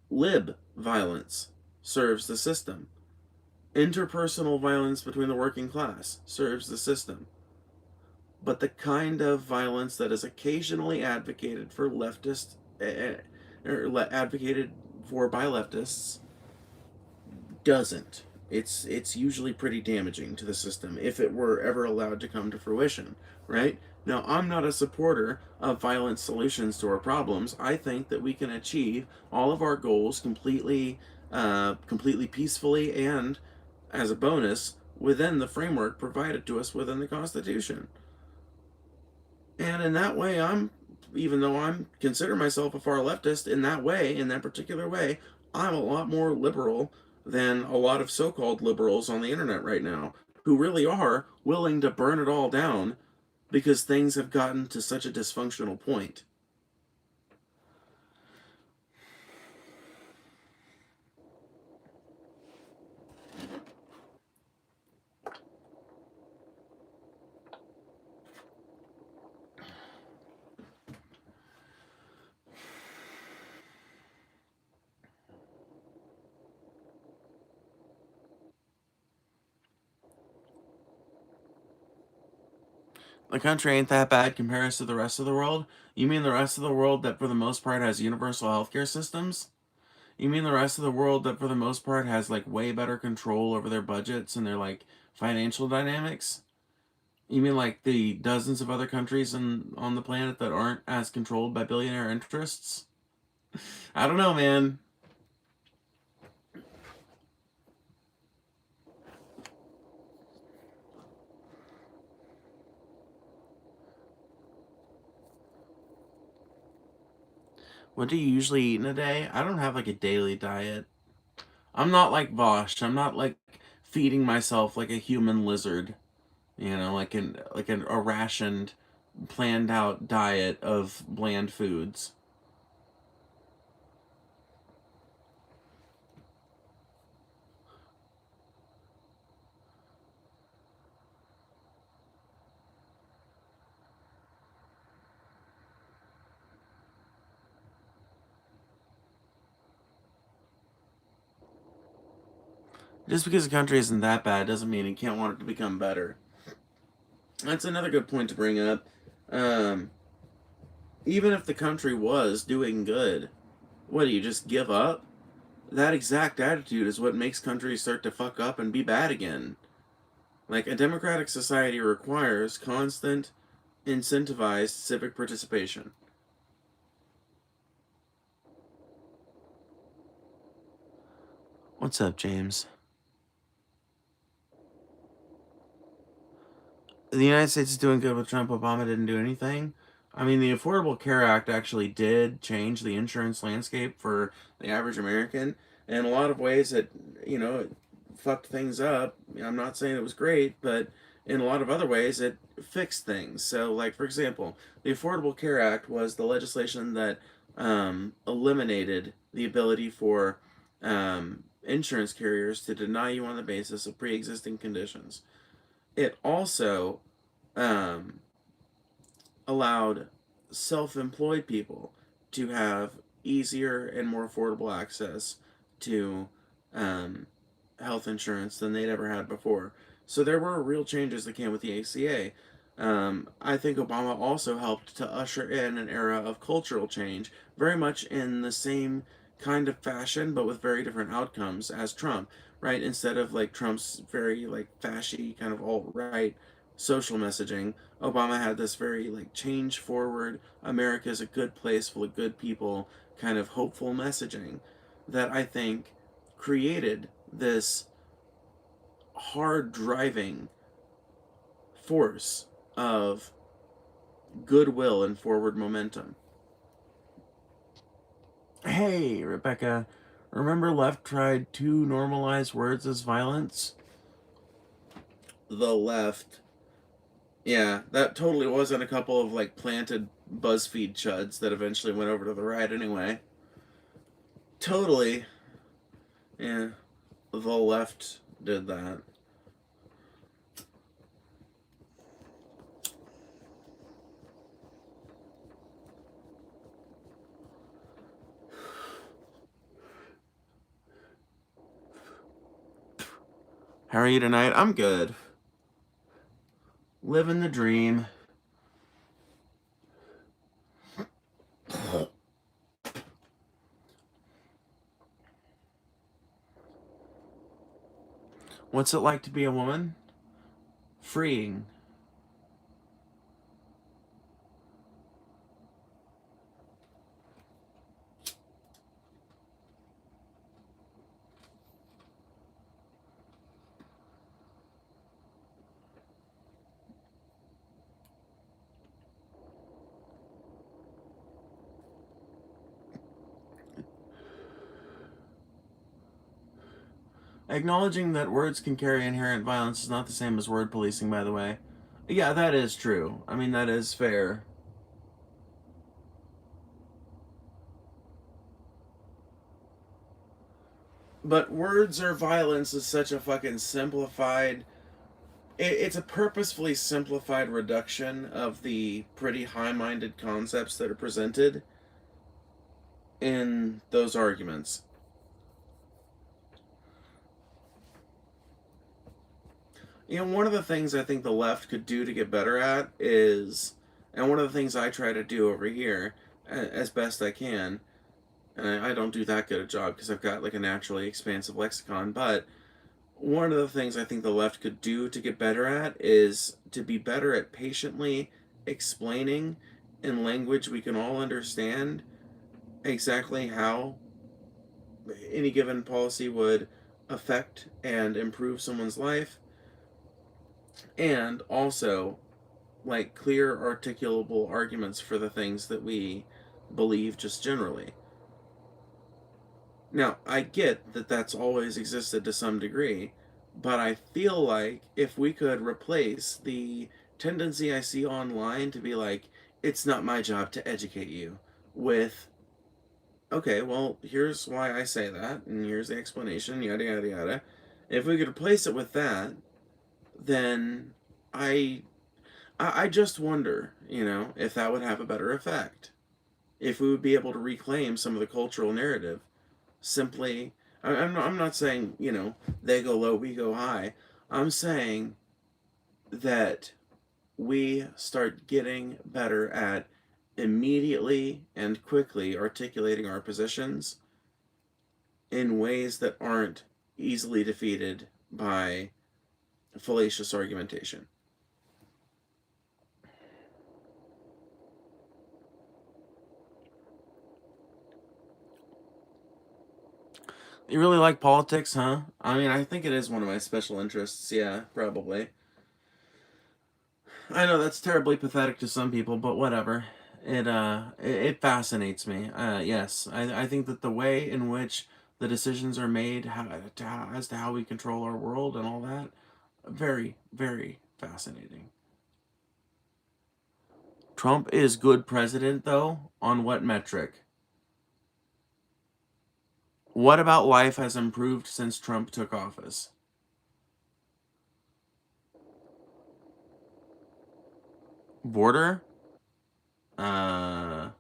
Lib violence serves the system. Interpersonal violence between the working class serves the system. But the kind of violence that is occasionally advocated for leftist or advocated for by leftists doesn't. It's usually pretty damaging to the system if it were ever allowed to come to fruition, right? Now, I'm not a supporter of violent solutions to our problems. I think that we can achieve all of our goals completely peacefully and, as a bonus, within the framework provided to us within the Constitution. And in that way, even though I'm consider myself a far leftist, in that way, in that particular way, I'm a lot more liberal than a lot of so-called liberals on the internet right now, who really are willing to burn it all down because things have gotten to such a dysfunctional point. The country ain't that bad compared to the rest of the world? You mean the rest of the world that for the most part has universal healthcare systems? You mean the rest of the world that for the most part has like way better control over their budgets and their like financial dynamics? You mean like the dozens of other countries on the planet that aren't as controlled by billionaire interests? I don't know, man. What do you usually eat in a day? I don't have like a daily diet. I'm not like Vosh. I'm not like feeding myself like a human lizard. You know, a rationed, planned out diet of bland foods. Just because a country isn't that bad doesn't mean you can't want it to become better. That's another good point to bring up. Um, Even if the country was doing good, what do you just give up? That exact attitude is what makes countries start to fuck up and be bad again. Like, a democratic society requires constant, incentivized civic participation. What's up, James? The United States is doing good with Trump. Obama didn't do anything. I mean, the Affordable Care Act actually did change the insurance landscape for the average American. In a lot of ways, it fucked things up. I'm not saying it was great, but in a lot of other ways, it fixed things. So, like, for example, the Affordable Care Act was the legislation that eliminated the ability for insurance carriers to deny you on the basis of pre existing conditions. It also um, allowed self employed people to have easier and more affordable access to um, health insurance than they'd ever had before. So there were real changes that came with the ACA. I think Obama also helped to usher in an era of cultural change, very much in the same kind of fashion, but with very different outcomes as Trump, right? Instead of like Trump's very like fashy kind of alt right social messaging, Obama had this very like change forward, America's a good place full of good people kind of hopeful messaging that I think created this hard driving force of goodwill and forward momentum. Hey, Rebecca, remember Left tried to normalize words as violence? The left. Yeah, that totally wasn't a couple of like planted BuzzFeed chuds that eventually went over to the right anyway. Totally. Yeah, the left did that. How are you tonight? I'm good. Living the dream. What's it like to be a woman? Freeing. Acknowledging that words can carry inherent violence is not the same as word policing, by the way. Yeah, that is true. I mean, that is fair. But words or violence is such a fucking simplified. It's a purposefully simplified reduction of the pretty high minded concepts that are presented in those arguments. one of the things I think the left could do to get better at is, and one of the things I try to do over here as best I can, and I don't do that good a job because I've got like a naturally expansive lexicon, but one of the things I think the left could do to get better at is to be better at patiently explaining in language we can all understand exactly how any given policy would affect and improve someone's life, and also like clear articulable arguments for the things that we believe just generally. Now, I get that that's always existed to some degree, but I feel like if we could replace the tendency I see online to be like, it's not my job to educate you, with, okay, well, here's why I say that, and here's the explanation, yada, yada, yada. If we could replace it with that, then I, I just wonder, if that would have a better effect. If we would be able to reclaim some of the cultural narrative simply. I'm not saying, they go low, we go high. I'm saying that we start getting better at immediately and quickly articulating our positions in ways that aren't easily defeated by fallacious argumentation. You really like politics, huh? I mean, I think it is one of my special interests. Yeah, probably. I know that's terribly pathetic to some people, but whatever. It fascinates me. Yes, I think that the way in which the decisions are made, as to how we control our world and all that, very, very fascinating. Trump is good president, though. On what metric? What about life has improved since Trump took office? Border? Uh,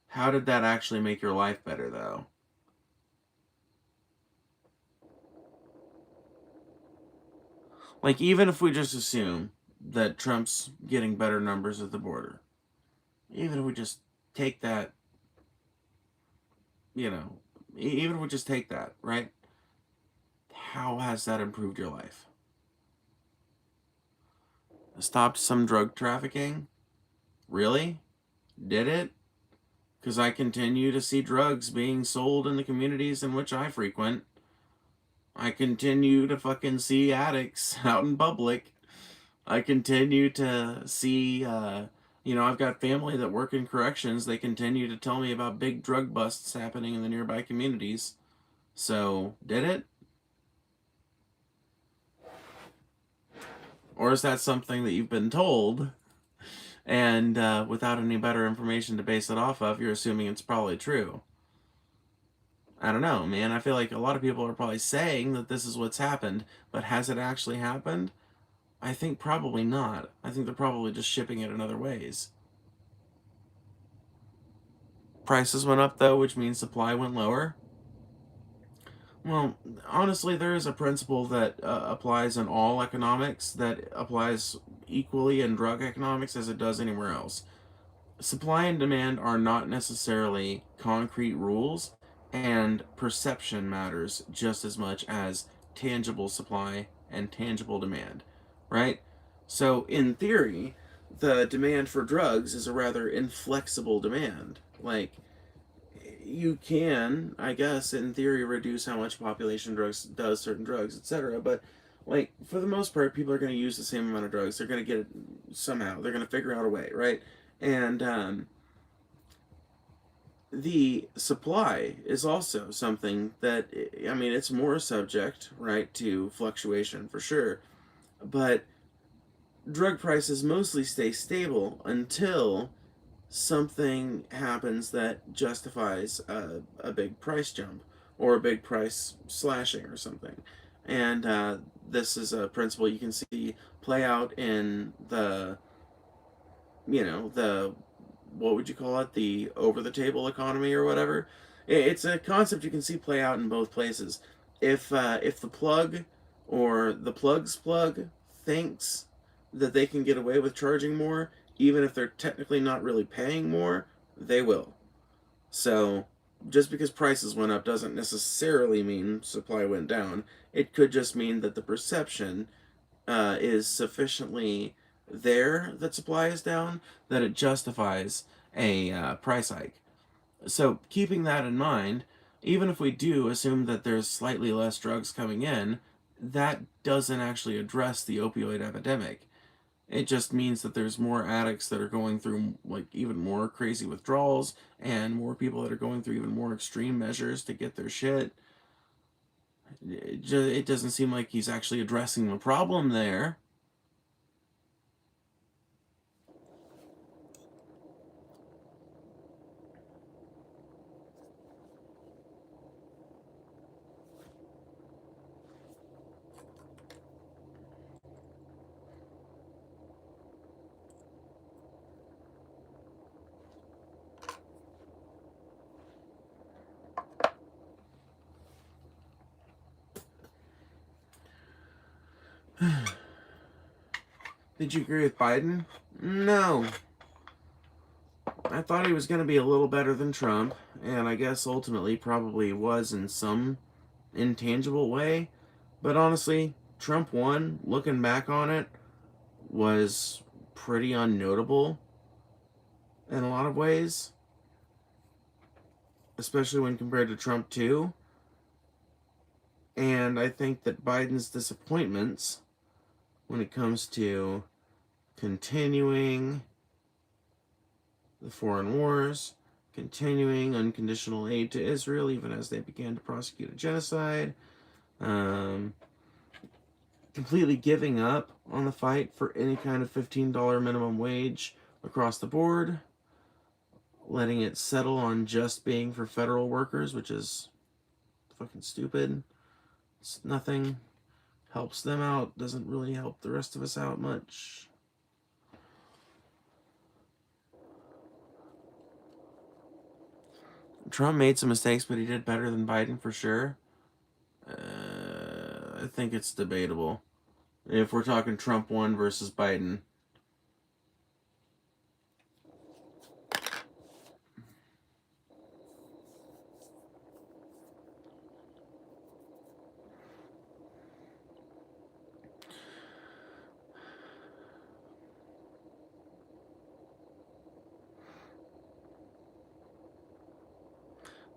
how did that actually make your life better, though? Like, even if we just assume that Trump's getting better numbers at the border, even if we just take that, you know, even if we just take that, right? How has that improved your life? Stopped some drug trafficking? Really? Did it? Because I continue to see drugs being sold in the communities in which I frequent. I continue to fucking see addicts out in public. I continue to see, I've got family that work in corrections. They continue to tell me about big drug busts happening in the nearby communities. So, did it? Or is that something that you've been told, and without any better information to base it off of, you're assuming it's probably true? I don't know, man. I feel like a lot of people are probably saying that this is what's happened, but has it actually happened? I think probably not. I think they're probably just shipping it in other ways. Prices went up, though, which means supply went lower. Well, honestly, there is a principle that applies in all economics that applies equally in drug economics as it does anywhere else. Supply and demand are not necessarily concrete rules, and perception matters just as much as tangible supply and tangible demand, right? So, in theory, the demand for drugs is a rather inflexible demand. Like, you can, I guess, in theory, reduce how much population drugs does certain drugs, etc. But like for the most part, people are going to use the same amount of drugs. They're going to get it somehow. They're going to figure out a way, right? And the supply is also something that, I mean, it's more subject, right, to fluctuation for sure. But drug prices mostly stay stable until something happens that justifies a big price jump or a big price slashing or something. And this is a principle you can see play out in the what would you call it? The over the table economy or whatever. It's a concept you can see play out in both places. If the plug or the plug's plug thinks that they can get away with charging more, even if they're technically not really paying more, they will. So, just because prices went up doesn't necessarily mean supply went down. It could just mean that the perception is sufficiently there that supply is down that it justifies a price hike. So, keeping that in mind, even if we do assume that there's slightly less drugs coming in, that doesn't actually address the opioid epidemic. It just means that there's more addicts that are going through like even more crazy withdrawals and more people that are going through even more extreme measures to get their shit. It doesn't seem like he's actually addressing the problem there. Did you agree with Biden? No. I thought he was going to be a little better than Trump, and I guess ultimately probably was in some intangible way. But honestly, Trump won, looking back on it, was pretty unnotable in a lot of ways, especially when compared to Trump 2. And I think that Biden's disappointments when it comes to continuing the foreign wars, continuing unconditional aid to Israel, even as they began to prosecute a genocide, um, completely giving up on the fight for any kind of $15 minimum wage across the board, letting it settle on just being for federal workers, which is fucking stupid. It's nothing. Helps them out, doesn't really help the rest of us out much. Trump made some mistakes, but he did better than Biden for sure. I think it's debatable. If we're talking Trump 1 versus Biden.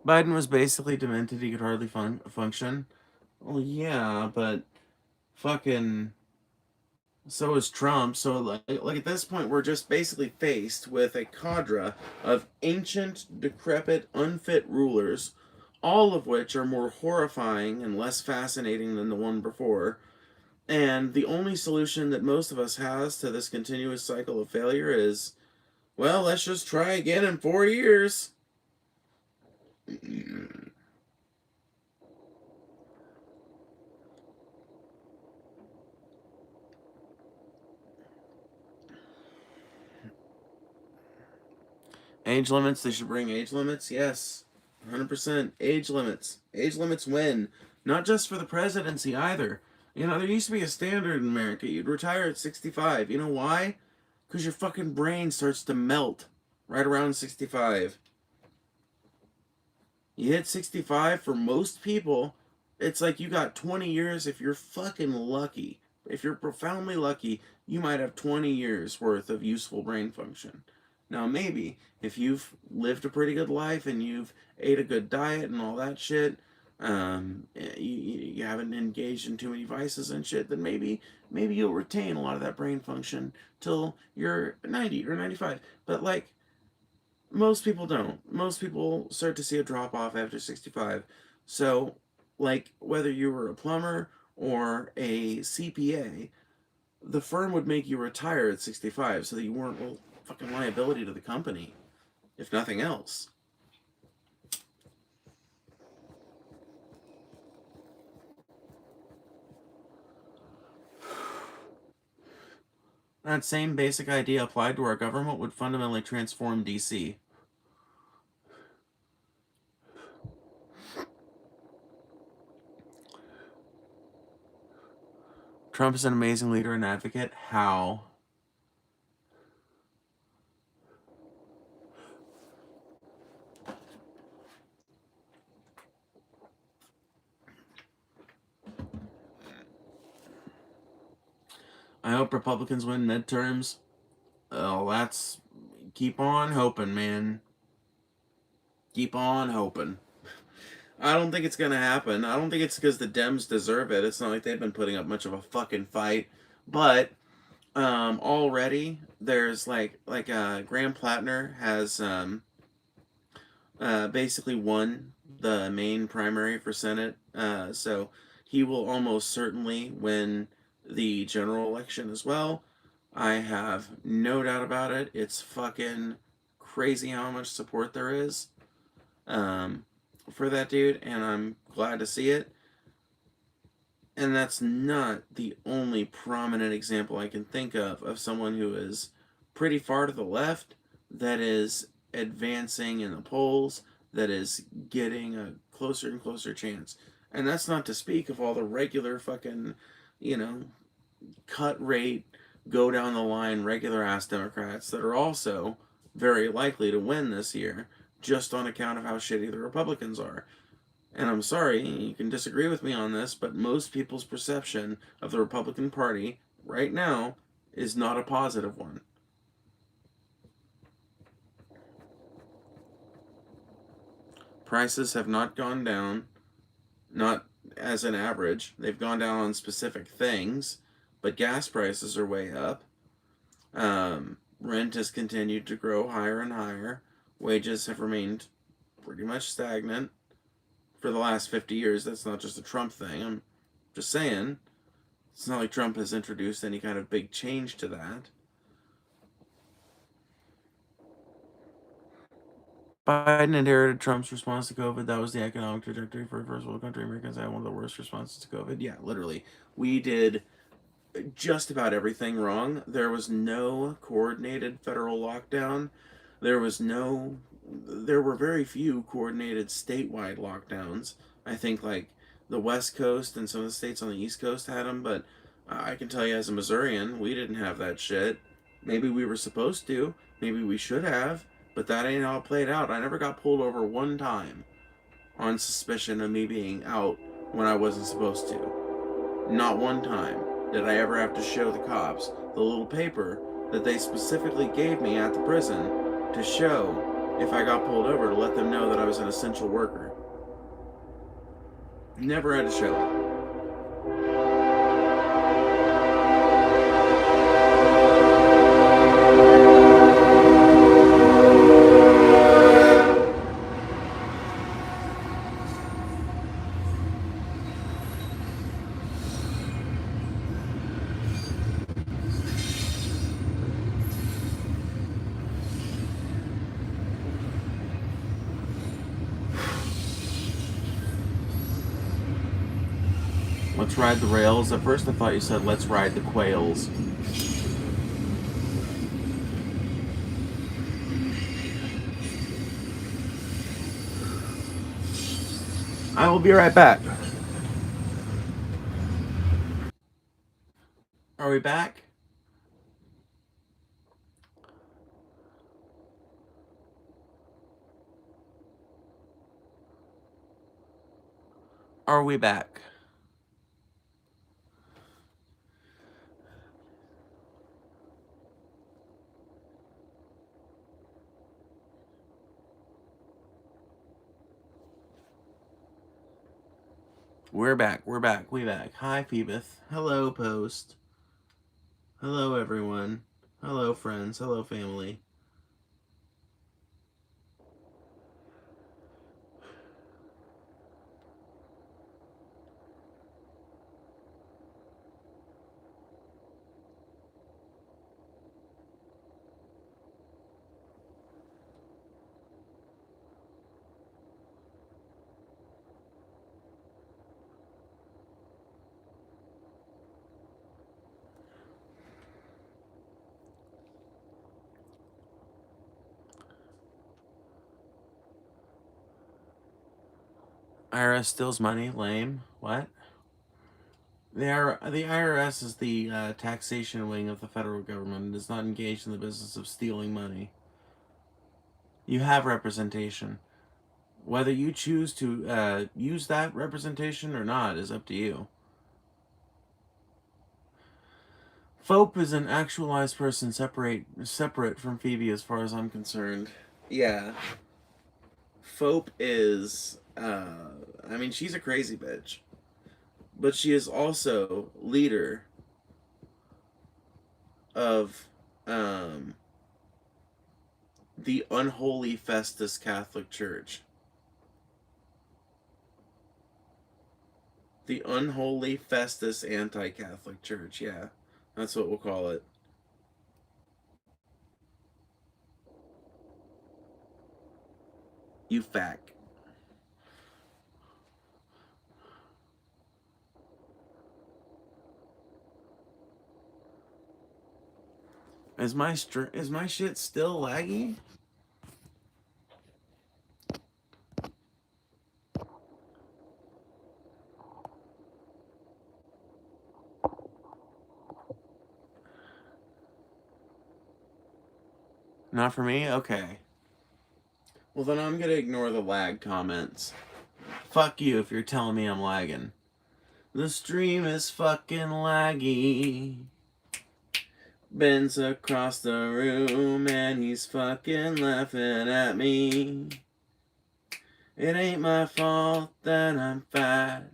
Biden was basically demented. He could hardly function. Well, yeah, but fucking so is Trump. So like at this point, we're just basically faced with a cadre of ancient, decrepit, unfit rulers, all of which are more horrifying and less fascinating than the one before. And the only solution that most of us has to this continuous cycle of failure is, well, let's just try again in 4 years. Age limits, they should bring age limits. Yes, 100%. Age limits. Age limits win. Not just for the presidency either. You know, there used to be a standard in America. You'd retire at 65. You know why? Because your fucking brain starts to melt right around 65. You hit 65 for most people, it's like you got 20 years if you're fucking lucky. If you're profoundly lucky, you might have 20 years worth of useful brain function. Now, maybe if you've lived a pretty good life and you've ate a good diet and all that shit, you haven't engaged in too many vices and shit, then maybe you'll retain a lot of that brain function till you're 90 or 95. But like most people don't. Most people start to see a drop off after 65. So, like, whether you were a plumber or a CPA, the firm would make you retire at 65 so that you weren't a fucking liability to the company, if nothing else. That same basic idea applied to our government would fundamentally transform DC. Trump is an amazing leader and advocate. How? I hope Republicans win midterms. Oh, that's... Keep on hoping, man. Keep on hoping. I don't think it's gonna happen. I don't think it's because the Dems deserve it. It's not like they've been putting up much of a fucking fight. But already there's Graham Platner has basically won the main primary for Senate. So he will almost certainly win the general election as well. I have no doubt about it. It's fucking crazy how much support there is for that dude, and I'm glad to see it. And that's not the only prominent example I can think of someone who is pretty far to the left that is advancing in the polls, that is getting a closer and closer chance. And that's not to speak of all the regular fucking, you know, cut rate, go down the line, regular ass Democrats that are also very likely to win this year just on account of how shitty the Republicans are. And I'm sorry, you can disagree with me on this, but most people's perception of the Republican Party right now is not a positive one. Prices have not gone down, not as an average. They've gone down on specific things, but gas prices are way up. Rent has continued to grow higher and higher. Wages have remained pretty much stagnant for the last 50 years. That's not just a Trump thing. I'm just saying. It's not like Trump has introduced any kind of big change to that. Biden inherited Trump's response to COVID. That was the economic trajectory for a first world country. Americans had one of the worst responses to COVID. Yeah, literally. We did just about everything wrong. There was no coordinated federal lockdown. There were very few coordinated statewide lockdowns. I think the West Coast and some of the states on the East Coast had them, but I can tell you as a Missourian, we didn't have that shit. Maybe we were supposed to. Maybe we should have, but that ain't how it played out. I never got pulled over one time on suspicion of me being out when I wasn't supposed to. Not one time did I ever have to show the cops the little paper that they specifically gave me at the prison to show if I got pulled over to let them know that I was an essential worker. Never had to show it. Let's ride the rails. At first I thought you said let's ride the quails. I will be right back. Are we back? Are we back? We're back. We're back. We back. Hi, Phoebus. Hello, Post. Hello, everyone. Hello, friends. Hello, family. IRS steals money. Lame. What? The IRS is the taxation wing of the federal government and is not engaged in the business of stealing money. You have representation. Whether you choose to use that representation or not is up to you. Phope is an actualized person separate from Phoebe as far as I'm concerned. Yeah. Phope is, I mean, she's a crazy bitch. But she is also leader of the unholy Festus Catholic Church. The unholy Festus anti-Catholic Church, yeah. That's what we'll call it. You fack. Is my shit still laggy? Not for me? Okay. Well, then I'm gonna ignore the lag comments. Fuck you if you're telling me I'm lagging. The stream is fucking laggy. Ben's across the room and he's fucking laughing at me. It ain't my fault that I'm fat.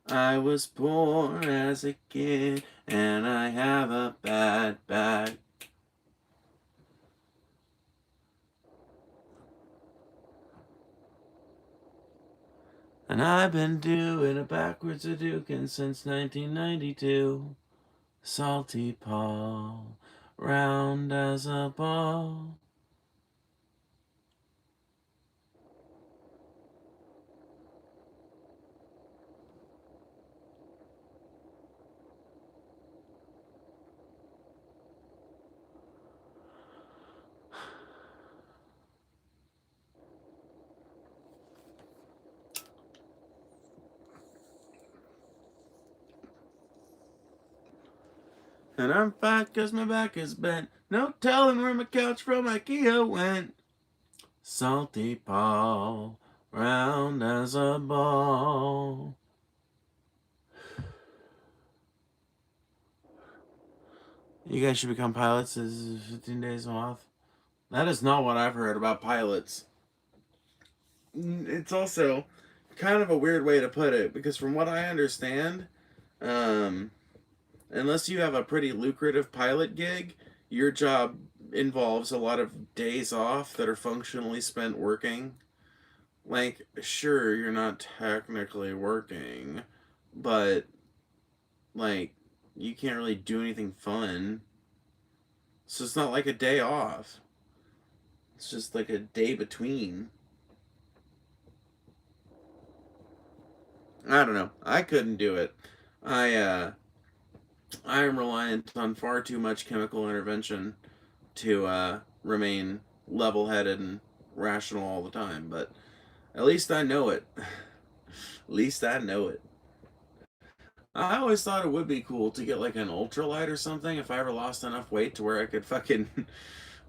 I was poor as a kid and I have a bad back. And I've been doing a backwards Hadouken since 1992. Salty Paul, round as a ball. And I'm fat 'cause my back is bent. No telling where my couch from IKEA went. Salty Paul, round as a ball. You guys should become pilots. This is 15 days off. That is not what I've heard about pilots. It's also kind of a weird way to put it because from what I understand, unless you have a pretty lucrative pilot gig, your job involves a lot of days off that are functionally spent working. Like, sure, you're not technically working, but, like, you can't really do anything fun. So it's not like a day off. It's just like a day between. I don't know. I couldn't do it. I am reliant on far too much chemical intervention to remain level-headed and rational all the time, but at least I know it. At least I know it. I always thought it would be cool to get like an ultralight or something if I ever lost enough weight to where I could fucking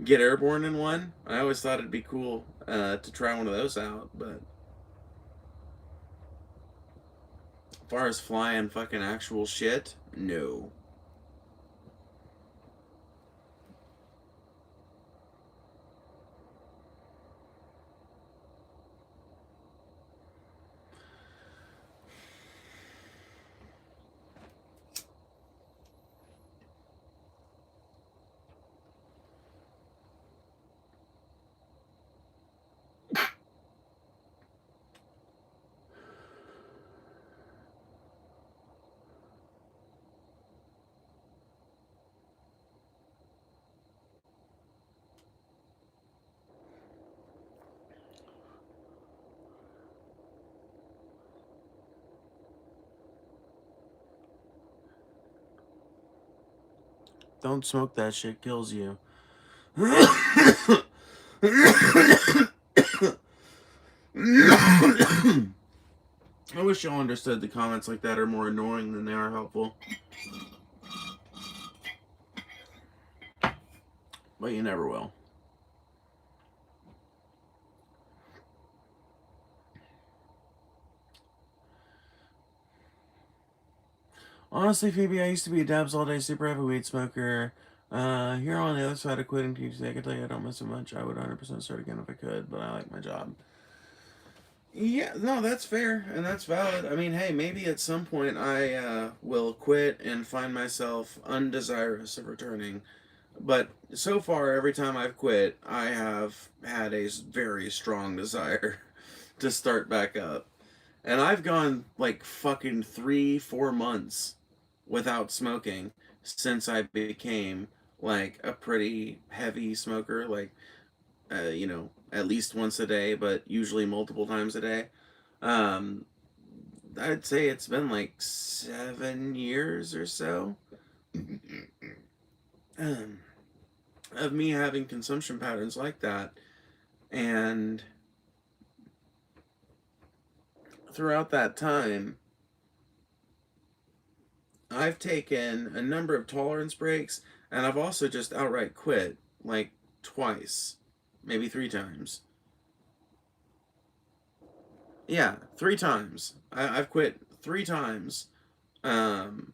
get airborne in one. I always thought it'd be cool to try one of those out, but as far as flying fucking actual shit, no. Don't smoke that shit, kills you. I wish y'all understood the comments like that are more annoying than they are helpful. But you never will. Honestly, Phoebe, I used to be a dabs all day, super heavy weed smoker. Here on the other side of quitting THC, I can tell you I don't miss it much. I would 100% start again if I could, but I like my job. Yeah, no, that's fair, and that's valid. I mean, hey, maybe at some point I will quit and find myself undesirous of returning. But so far, every time I've quit, I have had a very strong desire to start back up. And I've gone like fucking 3, 4 months without smoking since I became like a pretty heavy smoker, like, at least once a day, but usually multiple times a day. Um, I'd say it's been like 7 years or so um, of me having consumption patterns like that. And throughout that time, I've taken a number of tolerance breaks, and I've also just outright quit like twice, maybe 3 times. Yeah, 3 times. I've quit 3 times. Um,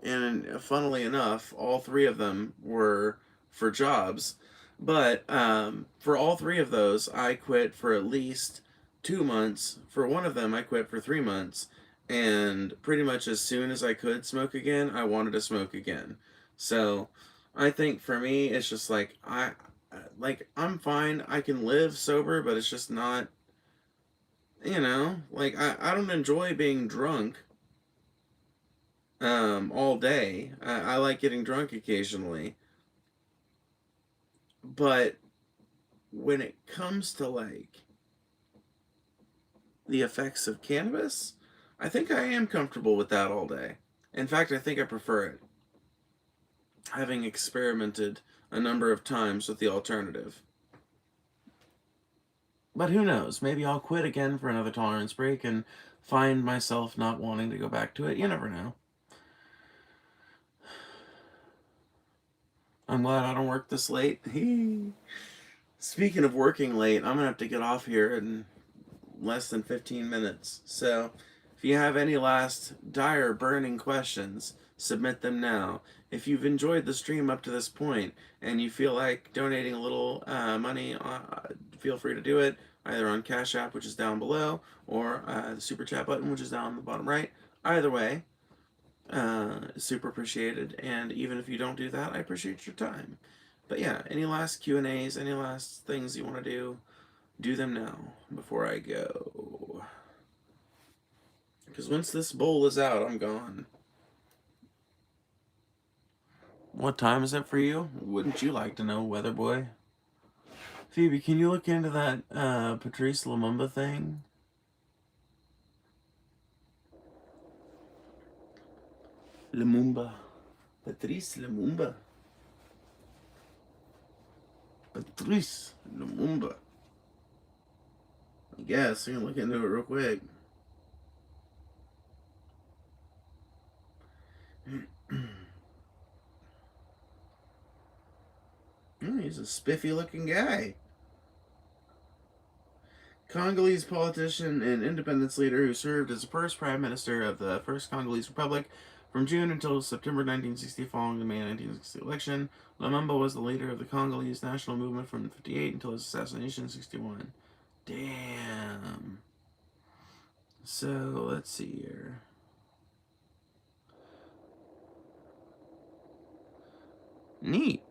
and funnily enough, all 3 of them were for jobs. But for all 3 of those, I quit for at least 2 months. For one of them, I quit for 3 months. And pretty much as soon as I could smoke again, I wanted to smoke again. So I think for me, it's just like, I'm fine. I can live sober, but it's just not, like, I don't enjoy being drunk all day. I like getting drunk occasionally. But when it comes to like the effects of cannabis, I think I am comfortable with that all day. In fact, I think I prefer it, having experimented a number of times with the alternative. But who knows? Maybe I'll quit again for another tolerance break and find myself not wanting to go back to it. You never know. I'm glad I don't work this late. Speaking of working late, I'm gonna have to get off here in less than 15 minutes. So, if you have any last dire burning questions, submit them now. If you've enjoyed the stream up to this point and you feel like donating a little money, feel free to do it either on Cash App, which is down below, or the Super Chat button, which is down on the bottom right. Either way, super appreciated. And even if you don't do that, I appreciate your time. But yeah, any last Q&As, any last things you want to do them now before I go. Because once this bowl is out, I'm gone. What time is it for you? Wouldn't you like to know, weather boy? Phoebe, can you look into that Patrice Lumumba thing? Lumumba. Patrice Lumumba. Patrice Lumumba. I guess we can look into it real quick. He's a spiffy looking guy. Congolese politician and independence leader who served as the first prime minister of the First Congolese Republic from June until September 1960 following the May 1960 election. Lumumba was the leader of the Congolese national movement from 1958 until his assassination in 1961. Damn. So, let's see here. Neat.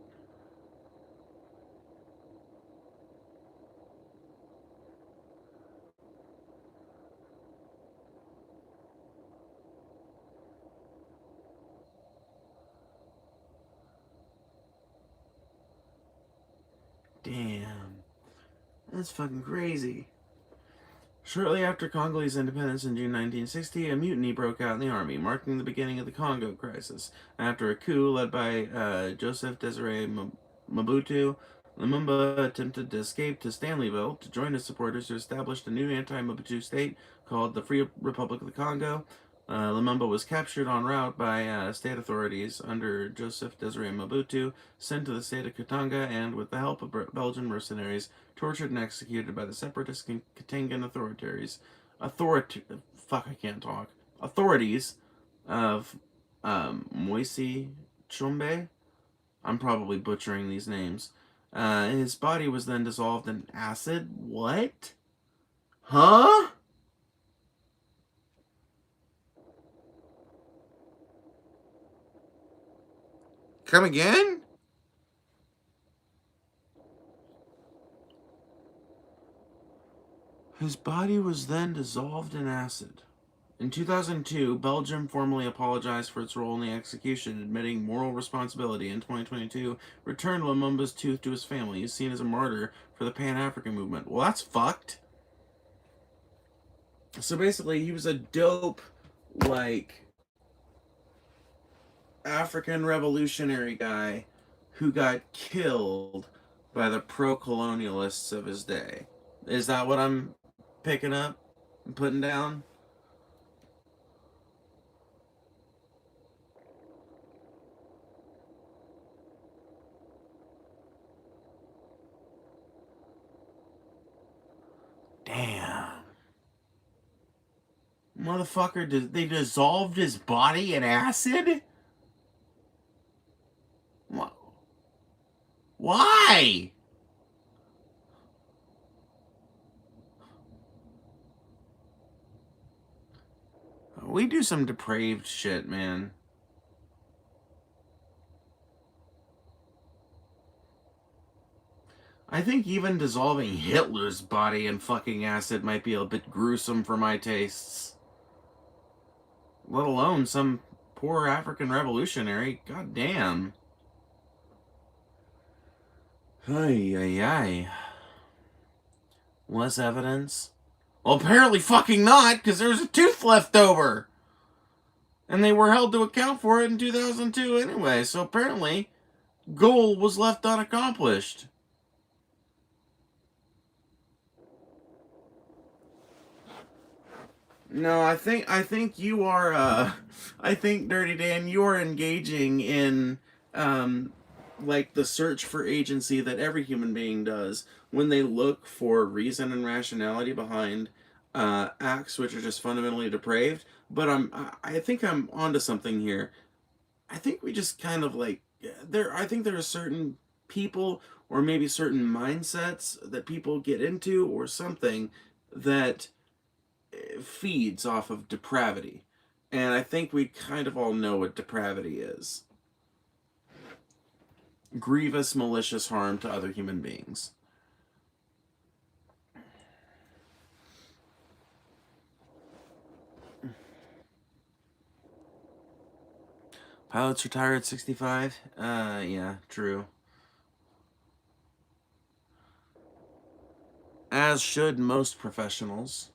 Damn. That's fucking crazy. Shortly after Congolese independence in June 1960, a mutiny broke out in the army, marking the beginning of the Congo crisis. After a coup led by Joseph Desiré Mobutu, Lumumba attempted to escape to Stanleyville to join his supporters who established a new anti-Mobutu state called the Free Republic of the Congo. Lumumba was captured en route by state authorities under Joseph Desiree Mobutu, sent to the state of Katanga, and, with the help of Belgian mercenaries, tortured and executed by the separatist Katangan authorities of Moise Chombe. I'm probably butchering these names. His body was then dissolved in acid. What? Huh? Come again? His body was then dissolved in acid. In 2002, Belgium formally apologized for its role in the execution, admitting moral responsibility. In 2022, returned Lumumba's tooth to his family. He's seen as a martyr for the Pan-African movement. Well, that's fucked. So basically, he was a dope, like, African revolutionary guy who got killed by the pro-colonialists of his day. Is that what I'm picking up and putting down? Damn. Motherfucker, they dissolved his body in acid? Why? We do some depraved shit, man. I think even dissolving Hitler's body in fucking acid might be a bit gruesome for my tastes. Let alone some poor African revolutionary. God damn. Ay, ay, ay. Less evidence? Well, apparently fucking not, because there's a tooth left over. And they were held to account for it in 2002 anyway, so apparently goal was left unaccomplished. No, I think you are I think Dirty Dan, you are engaging in um like the search for agency that every human being does when they look for reason and rationality behind acts which are just fundamentally depraved. But I think I'm onto something here. I think we just kind of like I think there are certain people or maybe certain mindsets that people get into or something that feeds off of depravity. And I think we kind of all know what depravity is: grievous, malicious harm to other human beings. Pilots retire at 65? Yeah, true. As should most professionals.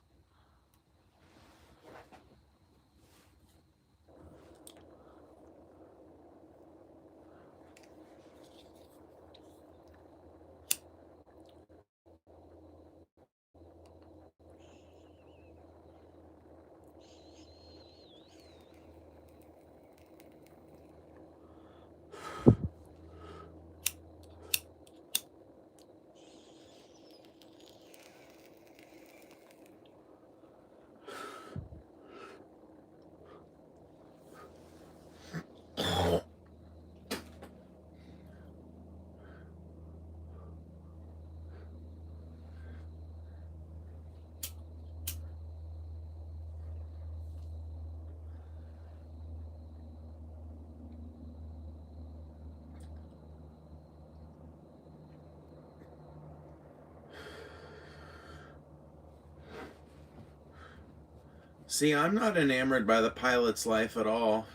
See, I'm not enamored by the pilot's life at all.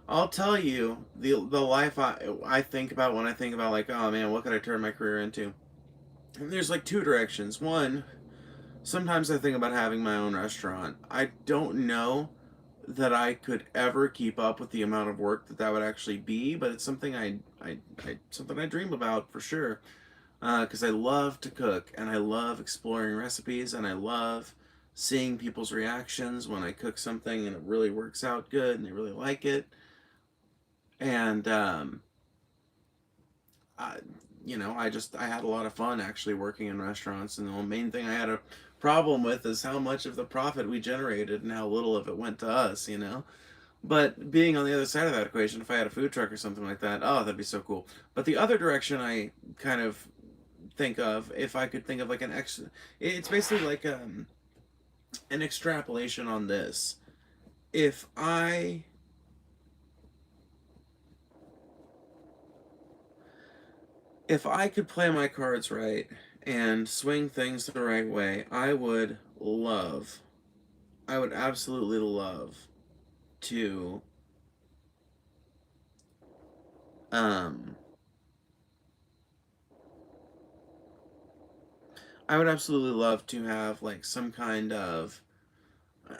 I'll tell you the life I think about when I think about, like, oh man, what could I turn my career into? And there's like two directions. One, sometimes I think about having my own restaurant. I don't know that I could ever keep up with the amount of work that would actually be, but it's something something I dream about for sure. Because I love to cook and I love exploring recipes and I love seeing people's reactions when I cook something and it really works out good and they really like it. And I, I had a lot of fun actually working in restaurants, and the main thing I had a problem with is how much of the profit we generated and how little of it went to us. But being on the other side of that equation, if I had a food truck or something like that, oh, that'd be so cool. But the other direction I kind of think of, if I could think of like it's basically like an extrapolation on this. If I if I could play my cards right and swing things the right way, I would absolutely love to um I would absolutely love to have like some kind of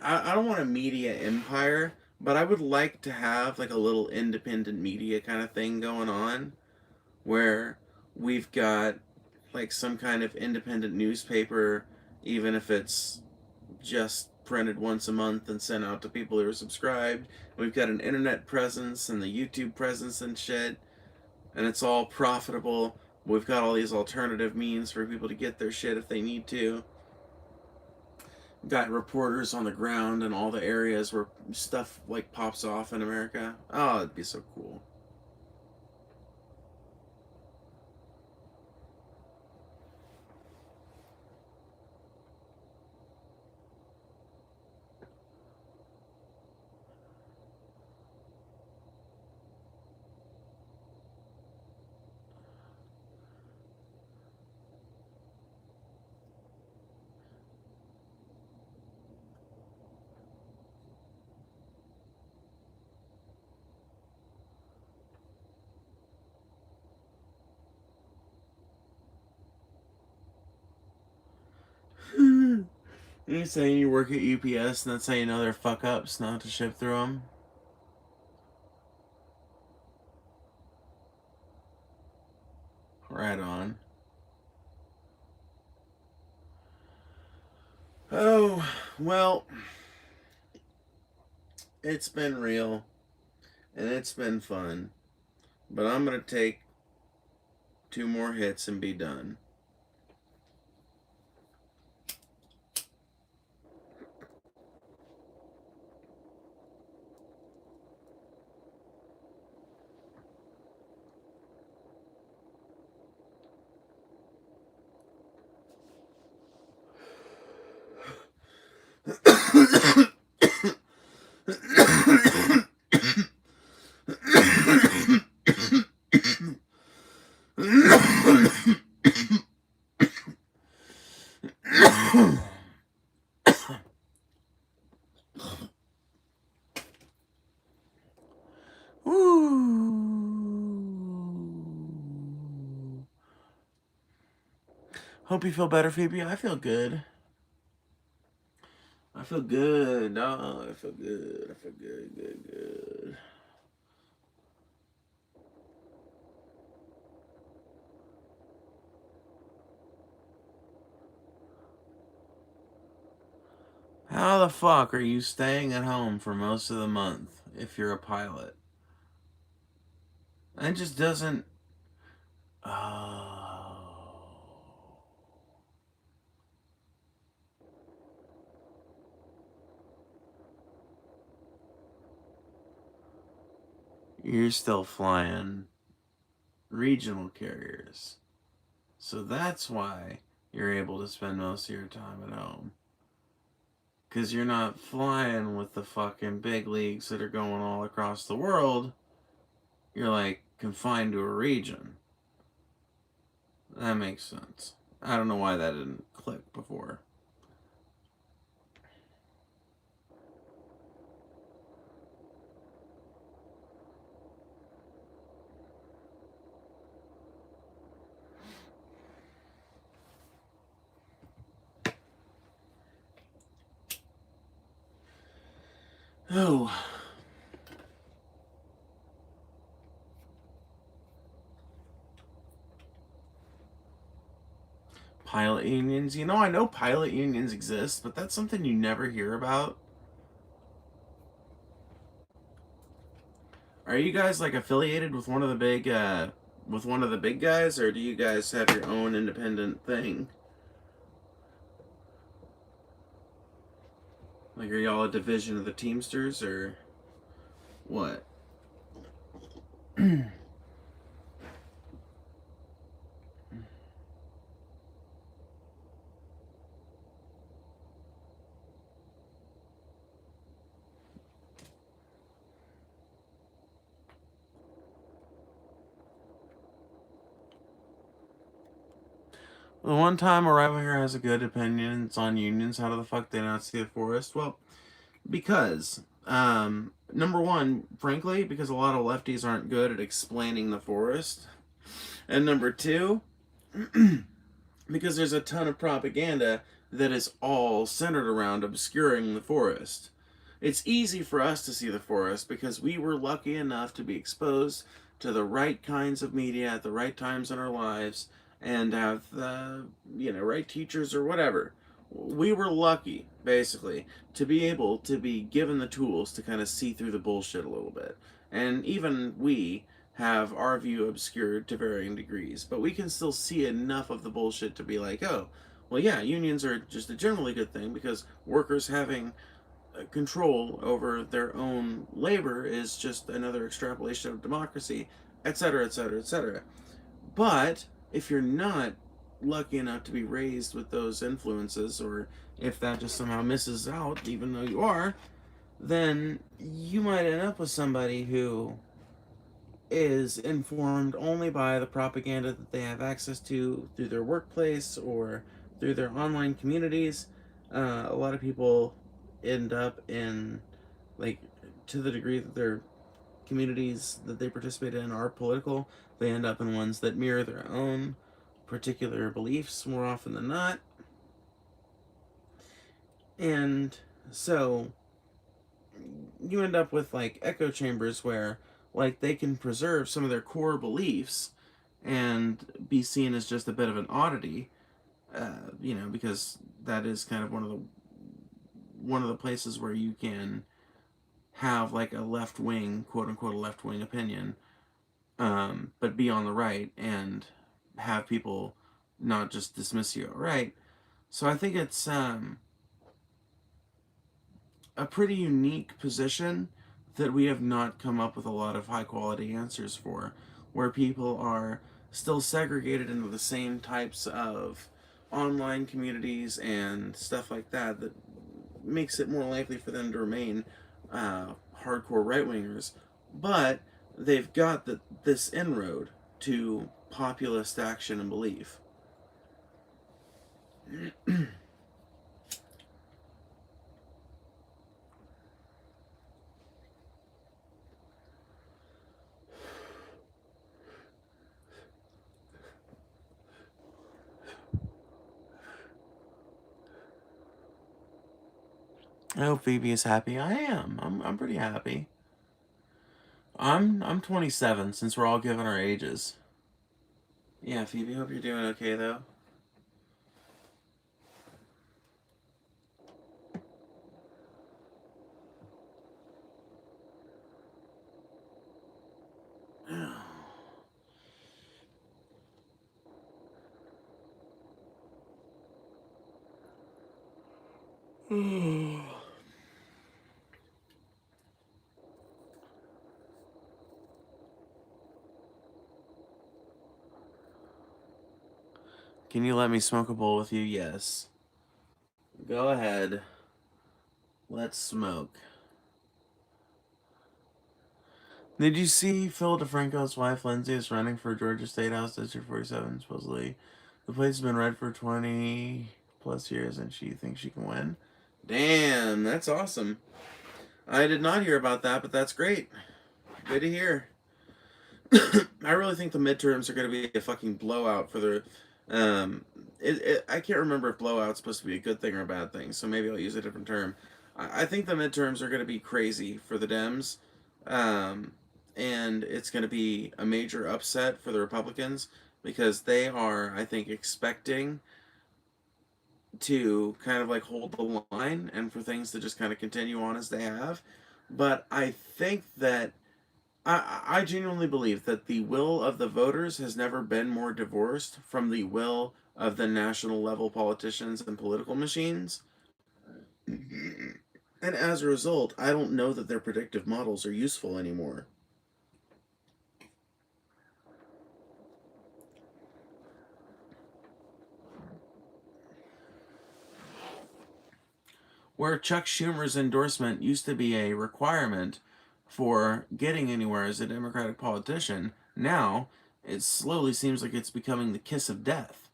I don't want a media empire, but I would like to have like a little independent media kind of thing going on where we've got like some kind of independent newspaper, even if it's just printed once a month and sent out to people who are subscribed. We've got an internet presence and the YouTube presence and shit, and it's all profitable. We've got all these alternative means for people to get their shit if they need to. Got reporters on the ground in all the areas where stuff like pops off in America. Oh, it'd be so cool. You saying you work at UPS and that's how you know they're fuck ups not to ship through them? Right on. Oh, well, it's been real and it's been fun, but I'm gonna take two more hits and be done. Hope you feel better, Phoebe. I feel good. I feel good. Oh, I feel good. I feel good, good, good. How the fuck are you staying at home for most of the month if you're a pilot? It just doesn't. Oh. You're still flying regional carriers. So that's why you're able to spend most of your time at home. Because you're not flying with the fucking big leagues that are going all across the world. You're like confined to a region. That makes sense. I don't know why that didn't click before. Oh. Pilot unions. You know, I know pilot unions exist, but that's something you never hear about. Are you guys like affiliated with one of the big guys, or do you guys have your own independent thing? Like, are y'all a division of the Teamsters, or what? The one time a rival here has a good opinion, it's on unions. How the fuck they not see the forest? Well, because number one, frankly, because a lot of lefties aren't good at explaining the forest, and number two, because there's a ton of propaganda that is all centered around obscuring the forest. It's easy for us to see the forest because we were lucky enough to be exposed to the right kinds of media at the right times in our lives and have the right teachers or whatever. We were lucky, basically, to be able to be given the tools to kind of see through the bullshit a little bit. And even we have our view obscured to varying degrees, but we can still see enough of the bullshit to be like, oh, well, yeah, unions are just a generally good thing because workers having control over their own labor is just another extrapolation of democracy, etc., etc., etc. But if you're not lucky enough to be raised with those influences, or if that just somehow misses out, even though you are, then you might end up with somebody who is informed only by the propaganda that they have access to through their workplace or through their online communities. A lot of people end up in, like, to the degree that their communities that they participate in are political, they end up in ones that mirror their own particular beliefs more often than not. And so you end up with like echo chambers where like they can preserve some of their core beliefs and be seen as just a bit of an oddity, because that is kind of one of the places where you can have like a left wing, quote unquote, a left wing opinion, but be on the right and have people not just dismiss you outright. So I think it's a pretty unique position that we have not come up with a lot of high quality answers for, where people are still segregated into the same types of online communities and stuff like that that makes it more likely for them to remain hardcore right wingers, but they've got this inroad to populist action and belief. I hope Phoebe is happy. I am. I'm pretty happy. I'm 27 since we're all given our ages. Yeah, Phoebe, hope you're doing okay though. Can you let me smoke a bowl with you? Yes. Go ahead. Let's smoke. Did you see Phil DeFranco's wife, Lindsay, is running for Georgia State House District 47, supposedly? The place has been red for 20 plus years, and she thinks she can win. Damn, that's awesome. I did not hear about that, but that's great. Good to hear. I really think the midterms are going to be a fucking blowout for the. I can't remember if blowout's supposed to be a good thing or a bad thing, so maybe I'll use a different term. I think the midterms are going to be crazy for the Dems, um, and it's going to be a major upset for the Republicans because they are, I think, expecting to kind of like hold the line and for things to just kind of continue on as they have. But I think that I genuinely believe that the will of the voters has never been more divorced from the will of the national level politicians and political machines. And as a result, I don't know that their predictive models are useful anymore. Where Chuck Schumer's endorsement used to be a requirement for getting anywhere as a Democratic politician, now it slowly seems like it's becoming the kiss of death.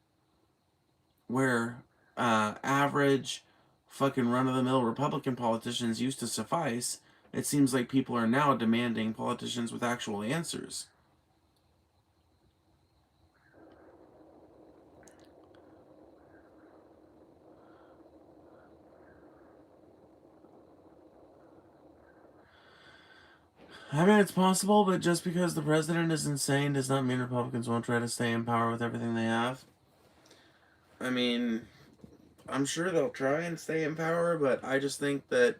Where average fucking run of the mill Republican politicians used to suffice, it seems like people are now demanding politicians with actual answers. I mean, it's possible, but just because the president is insane does not mean Republicans won't try to stay in power with everything they have. I mean, I'm sure they'll try and stay in power, but I just think that,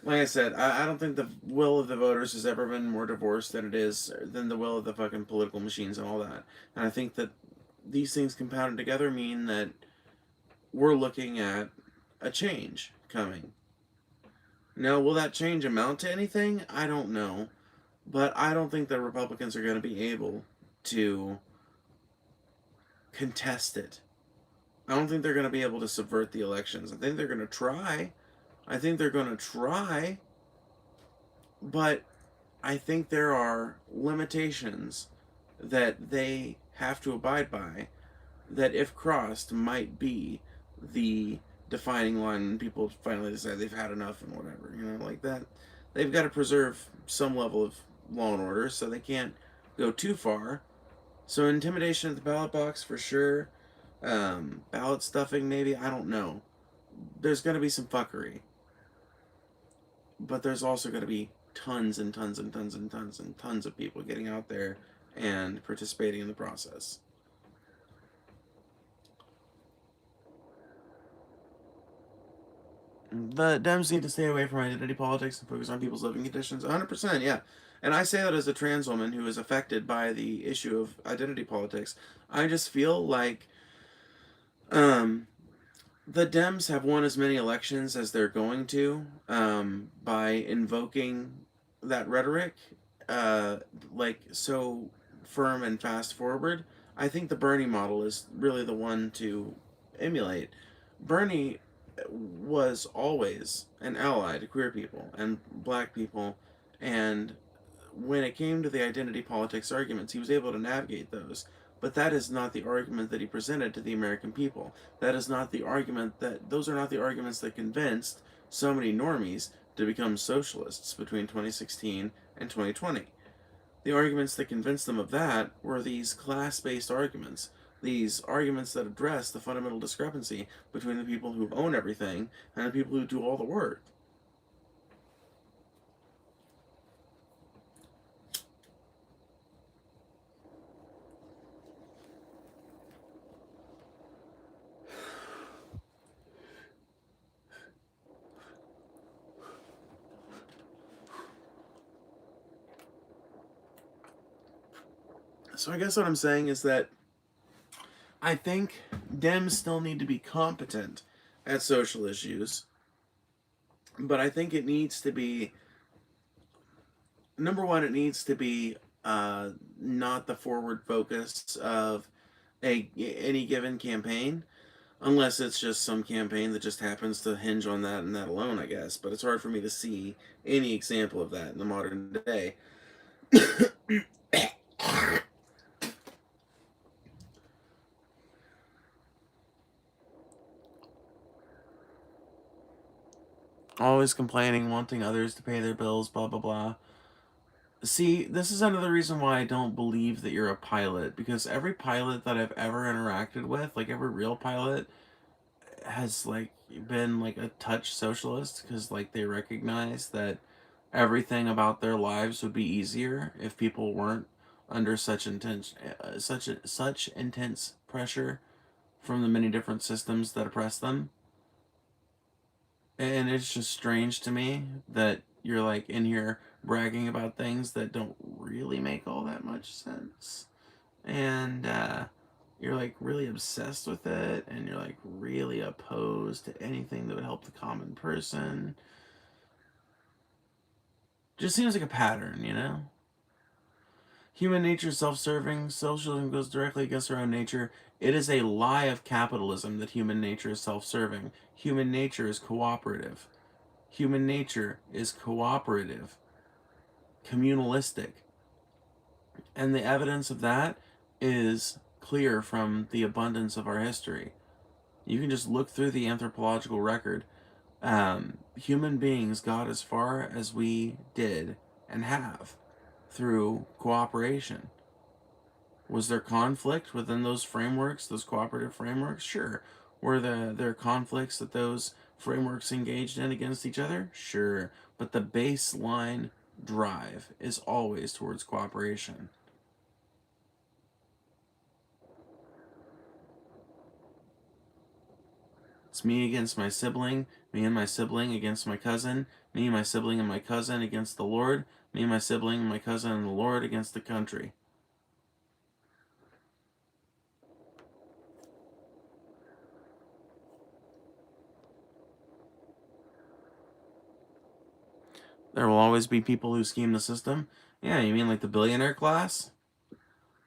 like I said, I don't think the will of the voters has ever been more divorced than the will of the fucking political machines and all that. And I think that these things compounded together mean that we're looking at a change coming. Now, will that change amount to anything? I don't know. But I don't think the Republicans are going to be able to contest it. I don't think they're going to be able to subvert the elections. I think they're going to try. I think they're going to try. But I think there are limitations that they have to abide by that, if crossed, might be the defining line and people finally decide they've had enough and whatever. You know, like that. They've got to preserve some level of law and order, so they can't go too far. So intimidation at the ballot box for sure. Ballot stuffing maybe, I don't know. There's going to be some fuckery, but there's also going to be tons and tons and tons and tons and tons of people getting out there and participating in the process. The Dems need to stay away from identity politics and focus on people's living conditions. 100%, yeah. And I say that as a trans woman who is affected by the issue of identity politics. I just feel like um, the Dems have won as many elections as they're going to by invoking that rhetoric, uh, like so firm and fast forward. I think the Bernie model is really the one to emulate. Bernie was always an ally to queer people and black people, and when it came to the identity politics arguments, he was able to navigate those. But that is not the argument that he presented to the American people. That is not the argument that, those are not the arguments that convinced so many normies to become socialists between 2016 and 2020. The arguments that convinced them of that were these class based arguments, these arguments that address the fundamental discrepancy between the people who own everything and the people who do all the work. So I guess what I'm saying is that I think Dems still need to be competent at social issues, but I think it needs to be, number one, it needs to be not the forward focus of any given campaign, unless it's just some campaign that just happens to hinge on that and that alone, I guess. But it's hard for me to see any example of that in the modern day. Always complaining, wanting others to pay their bills, blah blah blah. See, this is another reason why I don't believe that you're a pilot, because every pilot that I've ever interacted with, like every real pilot, has like been like a touch socialist because like they recognize that everything about their lives would be easier if people weren't under such intense pressure from the many different systems that oppress them. And it's just strange to me that you're like in here bragging about things that don't really make all that much sense. And you're like really obsessed with it, and you're like really opposed to anything that would help the common person. Just seems like a pattern, you know? Human nature is self serving. Socialism goes directly against our own nature. It is a lie of capitalism that human nature is self serving. Human nature is cooperative. Human nature is cooperative, communalistic. And the evidence of that is clear from the abundance of our history. You can just look through the anthropological record. Human beings got as far as we did and have through cooperation. Was there conflict within those frameworks, those cooperative frameworks? Sure. Were there conflicts that those frameworks engaged in against each other? Sure. But the baseline drive is always towards cooperation. It's me against my sibling, me and my sibling against my cousin, me and my sibling and my cousin against the Lord, me and my sibling and my cousin and the Lord against the country. There will always be people who scheme the system. Yeah, you mean like the billionaire class?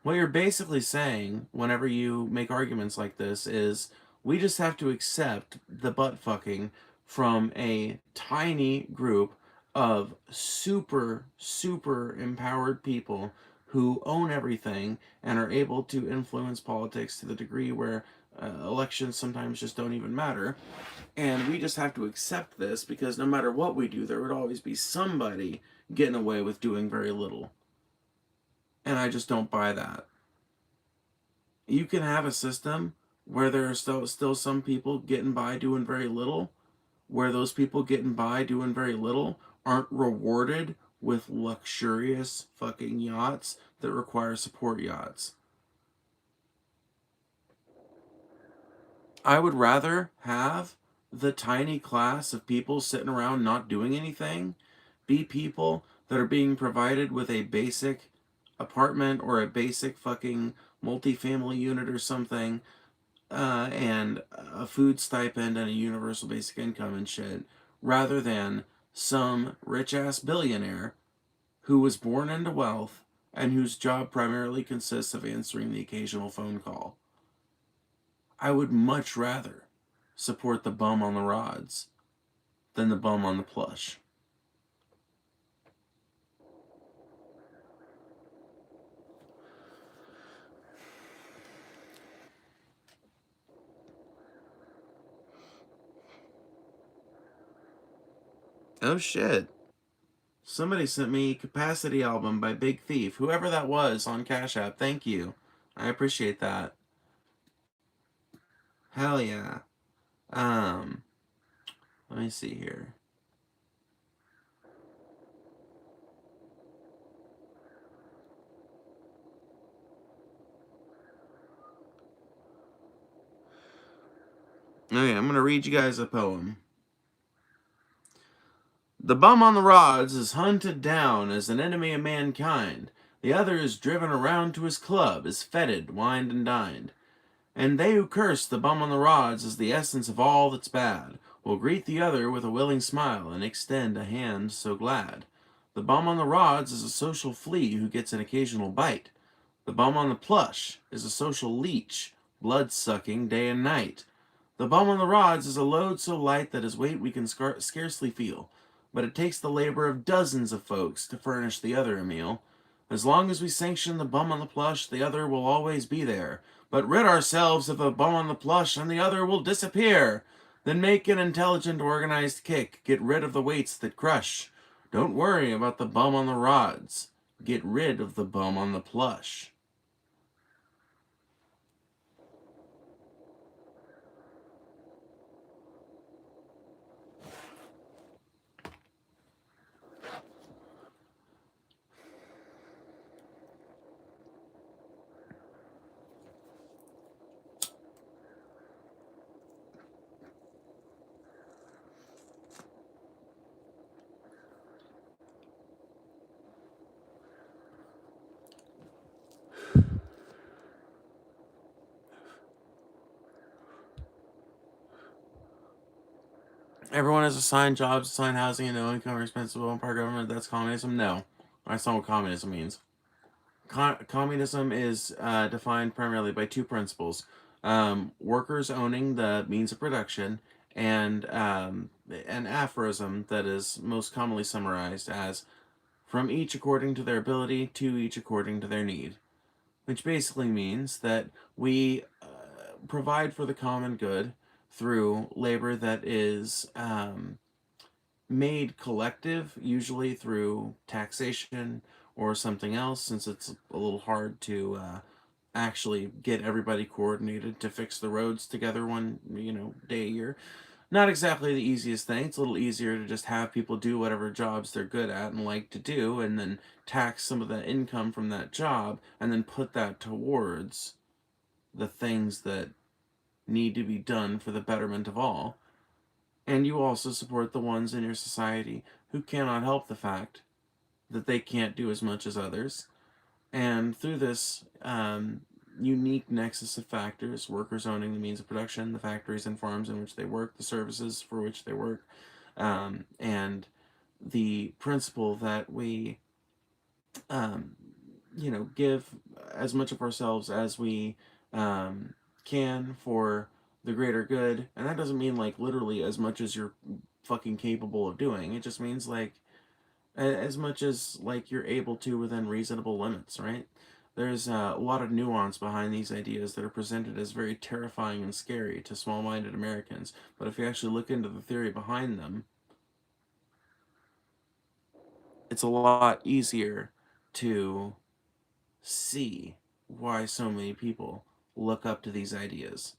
What you're basically saying whenever you make arguments like this is we just have to accept the butt fucking from a tiny group of super empowered people who own everything and are able to influence politics to the degree where elections sometimes just don't even matter. And we just have to accept this because no matter what we do, there would always be somebody getting away with doing very little. And I just don't buy that. You can have a system where there are still some people getting by doing very little, where those people getting by doing very little aren't rewarded with luxurious fucking yachts that require support yachts. I would rather have the tiny class of people sitting around not doing anything be people that are being provided with a basic apartment or a basic fucking multifamily unit or something, and a food stipend and a universal basic income and shit, rather than some rich ass billionaire who was born into wealth and whose job primarily consists of answering the occasional phone call. I would much rather support the bum on the rods than the bum on the plush. Oh shit. Somebody sent me Capacity album by Big Thief. Whoever that was on Cash App, thank you. I appreciate that. Hell yeah. Um, Let me see here. Okay, I'm gonna read you guys a poem. The bum on the rods is hunted down as an enemy of mankind. The other is driven around to his club, is feted, wined, and dined. And they who curse the bum on the rods as the essence of all that's bad will greet the other with a willing smile and extend a hand so glad. The bum on the rods is a social flea who gets an occasional bite. The bum on the plush is a social leech, blood sucking day and night. The bum on the rods is a load so light that his weight we can scarcely feel, but it takes the labor of dozens of folks to furnish the other a meal. As long as we sanction the bum on the plush, the other will always be there. But rid ourselves of the bum on the plush, and the other will disappear. Then make an intelligent, organized kick. Get rid of the weights that crush. Don't worry about the bum on the rods. Get rid of the bum on the plush. everyone is assigned jobs, assigned housing, and no income, responsible and part government. That's communism? No. That's not what communism means. Communism is defined primarily by two principles: workers owning the means of production, and an aphorism that is most commonly summarized as "from each according to their ability, to each according to their need," which basically means that we provide for the common good through labor that is made collective, usually through taxation or something else, since it's a little hard to actually get everybody coordinated to fix the roads together one day a year. Not exactly the easiest thing. It's a little easier to just have people do whatever jobs they're good at and like to do, and then tax some of the income from that job, and then put that towards the things that need to be done for the betterment of all. And you also support the ones in your society who cannot help the fact that they can't do as much as others. And through this unique nexus of factors, workers owning the means of production, the factories and farms in which they work, the services for which they work, and the principle that we, um, give as much of ourselves as we can for the greater good. And that doesn't mean like literally as much as you're fucking capable of doing. It just means like as much as like you're able to within reasonable limits, right? There's a lot of nuance behind these ideas that are presented as very terrifying and scary to small-minded Americans. But if you actually look into the theory behind them, it's a lot easier to see why so many people look up to these ideas.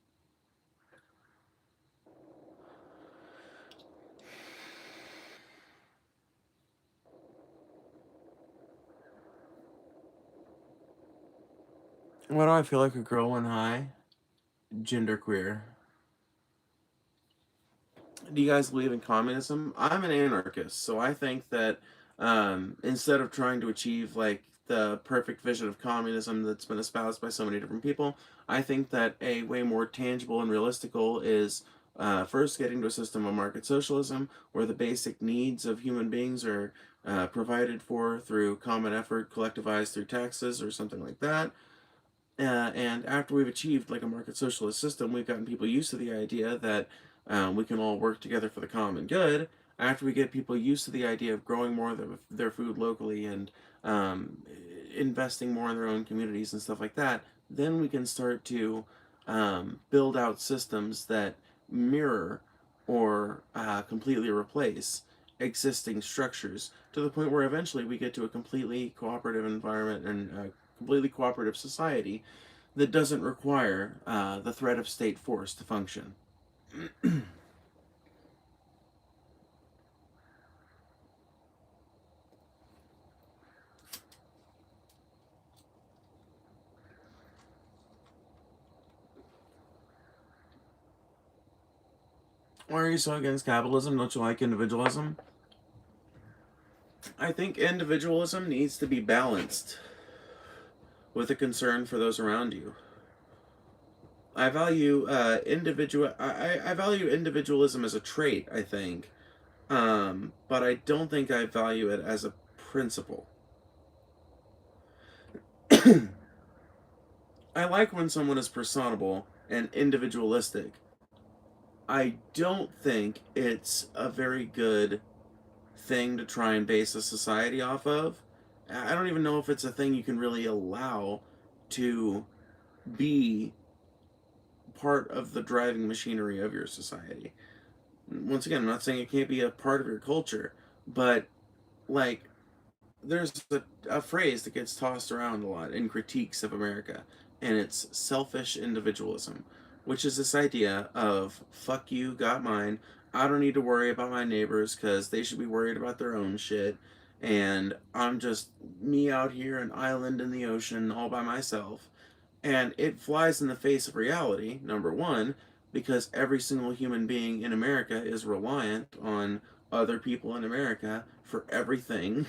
Why do I feel like a girl when high? Genderqueer. Do you guys believe in communism? I'm an anarchist, so I think that instead of trying to achieve like the perfect vision of communism that's been espoused by so many different people, I think that a way more tangible and realistic goal is first getting to a system of market socialism where the basic needs of human beings are provided for through common effort, collectivized through taxes or something like that. And after we've achieved like a market socialist system, we've gotten people used to the idea that we can all work together for the common good. After we get people used to the idea of growing more of their food locally and um, investing more in their own communities and stuff like that, then we can start to build out systems that mirror or completely replace existing structures to the point where eventually we get to a completely cooperative environment and a completely cooperative society that doesn't require the threat of state force to function. Why are you so against capitalism? Don't you like individualism? I think individualism needs to be balanced with a concern for those around you. I value I value individualism as a trait. I think, but I don't think I value it as a principle. I like when someone is personable and individualistic. I don't think it's a very good thing to try and base a society off of. I don't even know if it's a thing you can really allow to be part of the driving machinery of your society. Once again, I'm not saying it can't be a part of your culture, but like there's a phrase that gets tossed around a lot in critiques of America, and it's selfish individualism, which is this idea of fuck you, got mine. I don't need to worry about my neighbors because they should be worried about their own shit. And I'm just me out here, an island in the ocean, all by myself. And it flies in the face of reality, number one, because every single human being in America is reliant on other people in America for everything.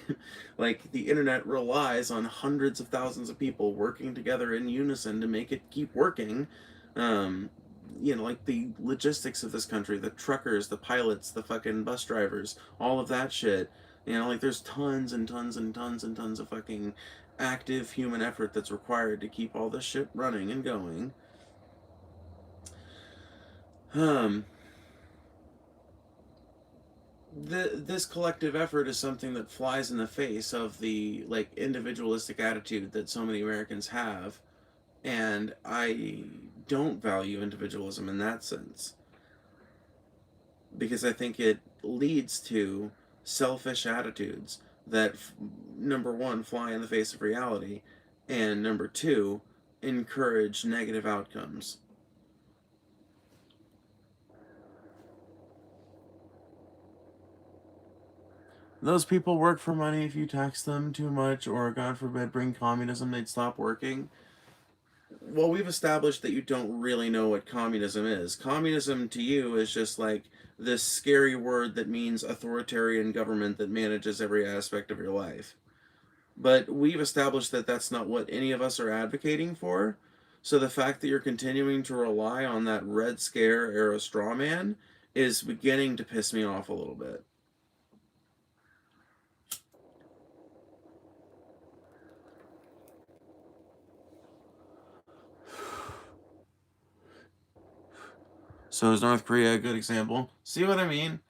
Like, the internet relies on hundreds of thousands of people working together in unison to make it keep working. Um, like the logistics of this country, the truckers, the pilots, the fucking bus drivers, all of that shit. Like there's tons and tons and tons and tons of fucking active human effort that's required to keep all this shit running and going. Um, this collective effort is something that flies in the face of the like individualistic attitude that so many Americans have, and I don't value individualism in that sense because I think it leads to selfish attitudes that number one fly in the face of reality, and number two encourage negative outcomes. Those people work for money. If you tax them too much, or God forbid, bring communism, they'd stop working. Well, we've established that you don't really know what communism is. Communism to you is just like this scary word that means authoritarian government that manages every aspect of your life. But we've established that that's not what any of us are advocating for. So the fact that you're continuing to rely on that Red Scare era straw man is beginning to piss me off a little bit. So is North Korea a good example? See what I mean?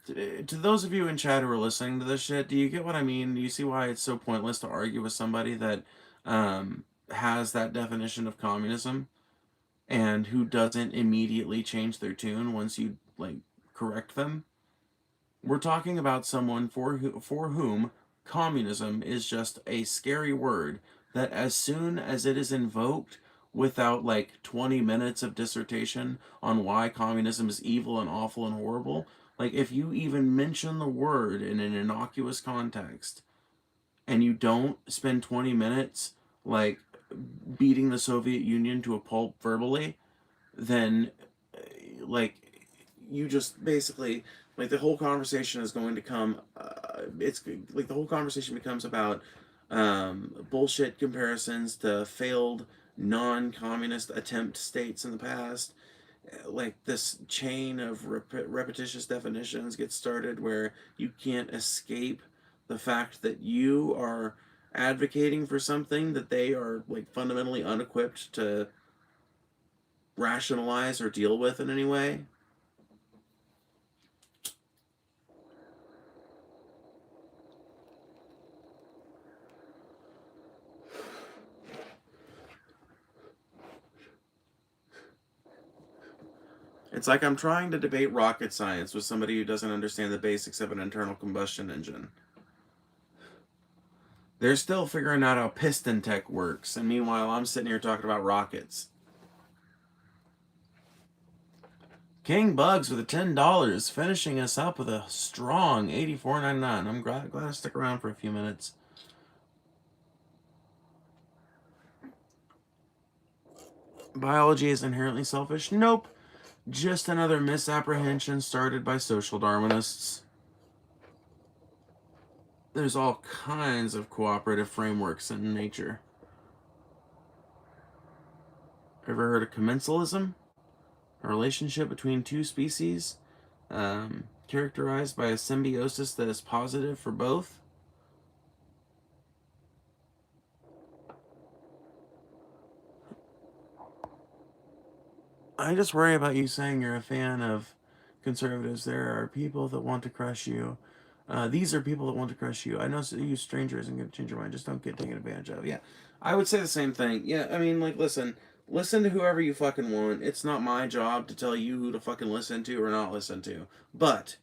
To those of you in chat who are listening to this shit, do you get what I mean? Do you see why it's so pointless to argue with somebody that has that definition of communism and who doesn't immediately change their tune once you like correct them? We're talking about someone for whom communism is just a scary word that as soon as it is invoked without like 20 minutes of dissertation on why communism is evil and awful and horrible, like if you even mention the word in an innocuous context and you don't spend 20 minutes like beating the Soviet Union to a pulp verbally, then like you just basically like the whole conversation is going to come it's like the whole conversation becomes about bullshit comparisons to failed non-communist attempt states in the past. Like this chain of repetitious definitions gets started where you can't escape the fact that you are advocating for something that they are like fundamentally unequipped to rationalize or deal with in any way. It's like I'm trying to debate rocket science with somebody who doesn't understand the basics of an internal combustion engine. They're still figuring out how piston tech works, and meanwhile I'm sitting here talking about rockets. King Bugs with a $10, finishing us up with a strong $84.99. I'm glad to stick around for a few minutes. Biology is inherently selfish? Nope. Just another misapprehension started by social Darwinists. There's all kinds of cooperative frameworks in nature. Ever heard of commensalism? A relationship between two species, characterized by a symbiosis that is positive for both? I just worry about you saying you're a fan of conservatives. There are people that want to crush you. These are people that want to crush you. I know you strangers isn't going to change your mind. Just don't get taken advantage of. Yeah, I would say the same thing. Yeah, I mean, like, listen to whoever you fucking want. It's not my job to tell you who to fucking listen to or not listen to. But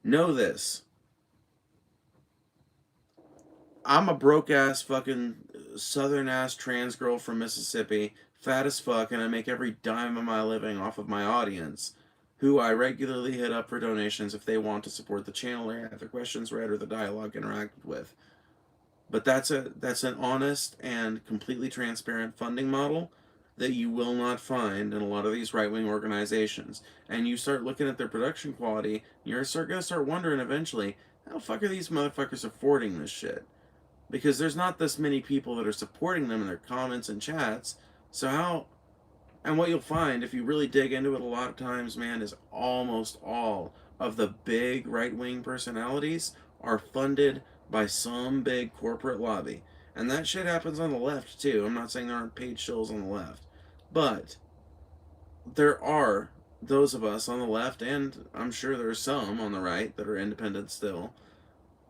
know this: I'm a broke ass fucking southern ass trans girl from Mississippi, fat as fuck, and I make every dime of my living off of my audience, who I regularly hit up for donations if they want to support the channel or have their questions read or the dialogue interacted with. But that's an honest and completely transparent funding model that you will not find in a lot of these right wing organizations. And you start looking at their production quality, you're gonna start wondering eventually, how the fuck are these motherfuckers affording this shit? Because there's not this many people that are supporting them in their comments and chats. So And what you'll find, if you really dig into it a lot of times, man, is almost all of the big right wing personalities are funded by some big corporate lobby. And that shit happens on the left, too. I'm not saying there aren't paid shills on the left. But there are those of us on the left, and I'm sure there are some on the right that are independent still.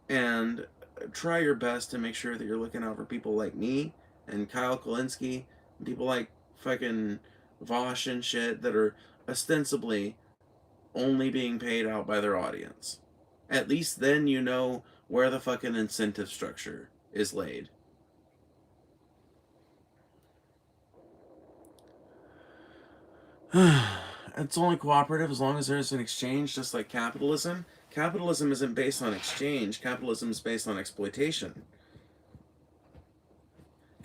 And try your best to make sure that you're looking out for people like me and Kyle Kalinske, and people like fucking Vosh and shit that are ostensibly only being paid out by their audience. At least then you know where the fucking incentive structure is laid. It's only cooperative as long as there's an exchange, just like capitalism. Capitalism isn't based on exchange, capitalism is based on exploitation.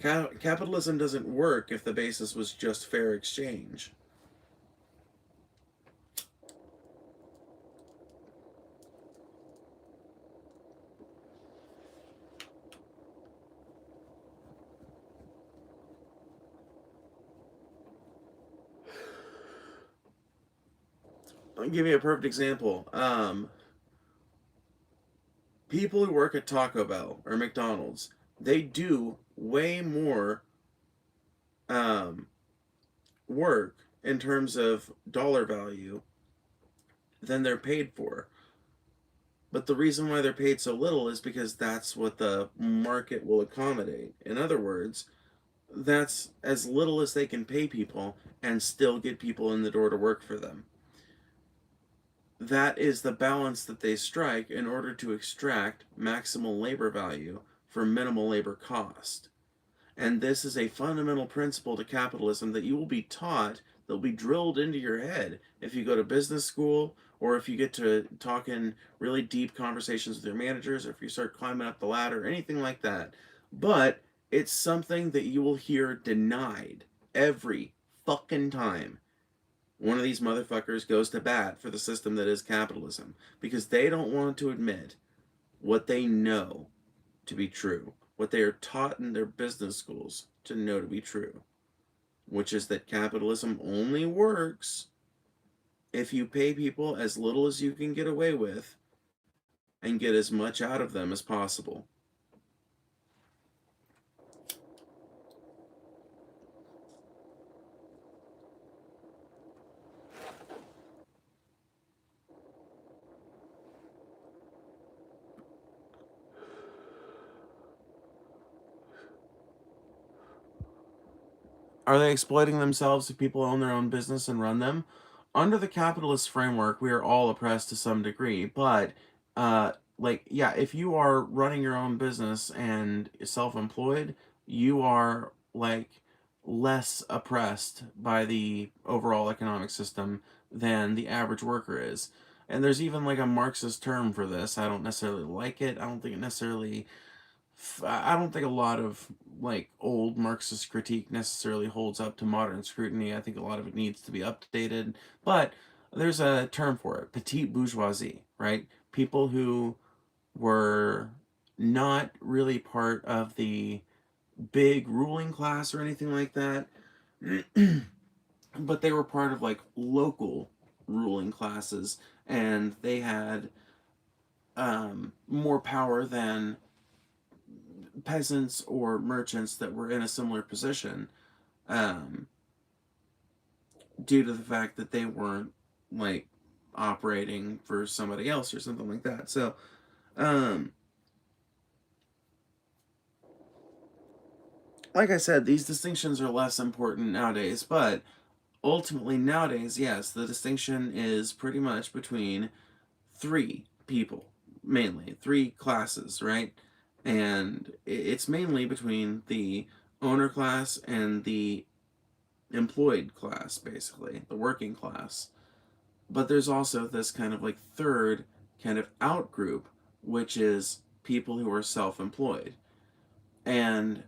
Capitalism doesn't work if the basis was just fair exchange. I'll give you a perfect example. People who work at Taco Bell or McDonald's, they do way more um, work in terms of dollar value than they're paid for. But the reason why they're paid so little is because that's what the market will accommodate. In other words, that's as little as they can pay people and still get people in the door to work for them. That is the balance that they strike in order to extract maximal labor value for minimal labor cost. And this is a fundamental principle to capitalism that you will be taught, that'll be drilled into your head if you go to business school, or if you get to talk in really deep conversations with your managers, or if you start climbing up the ladder, or anything like that. But it's something that you will hear denied every fucking time one of these motherfuckers goes to bat for the system that is capitalism, because they don't want to admit what they know to be true, what they are taught in their business schools to know to be true, which is that capitalism only works if you pay people as little as you can get away with and get as much out of them as possible. Are they exploiting themselves if people own their own business and run them? Under the capitalist framework, we are all oppressed to some degree, but yeah, if you are running your own business and self-employed, you are like less oppressed by the overall economic system than the average worker is. And there's even like a Marxist term for this. I don't necessarily like it. I don't think it necessarily I don't think a lot of like old Marxist critique necessarily holds up to modern scrutiny. I think a lot of it needs to be updated. But there's a term for it, petite bourgeoisie, right? People who were not really part of the big ruling class or anything like that, but they were part of like local ruling classes, and they had more power than peasants or merchants that were in a similar position, um, due to the fact that they weren't like operating for somebody else or something like that. So, um, like I said, these distinctions are less important nowadays, but ultimately nowadays, yes, the distinction is pretty much between three people, mainly three classes, right? And it's mainly between the owner class and the employed class, basically, the working class. But there's also this kind of like third kind of out group, which is people who are self employed. And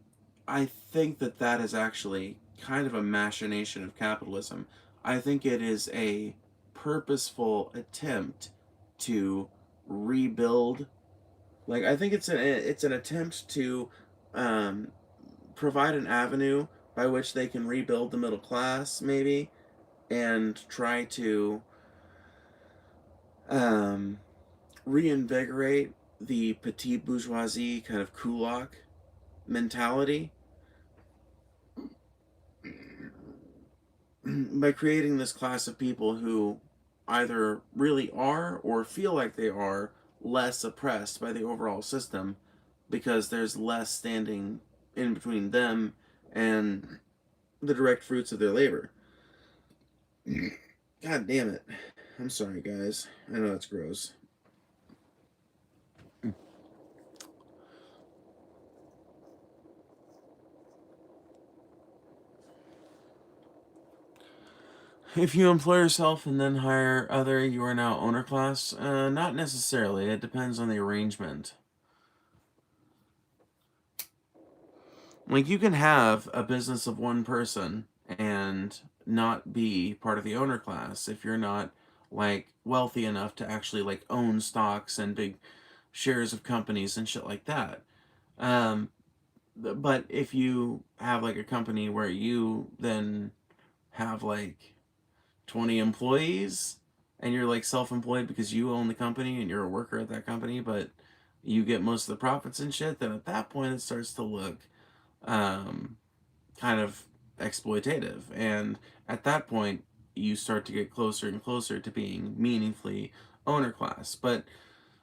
I think that that is actually kind of a machination of capitalism. I think it is a purposeful attempt to rebuild. Like I think it's an attempt to um, provide an avenue by which they can rebuild the middle class, maybe, and try to um, reinvigorate the petite bourgeoisie kind of kulak mentality by creating this class of people who either really are or feel like they are less oppressed by the overall system because there's less standing in between them and the direct fruits of their labor. God damn it. I'm sorry, guys. I know it's gross. If you employ yourself and then hire other, you are now owner class? Not necessarily. It depends on the arrangement. Like, you can have a business of one person and not be part of the owner class if you're not, like, wealthy enough to actually, like, own stocks and big shares of companies and shit like that. Um, but if you have, like, a company where you then have, like, 20 employees and you're like self-employed because you own the company and you're a worker at that company, but you get most of the profits and shit, then at that point it starts to look um, kind of exploitative. And at that point you start to get closer and closer to being meaningfully owner class. But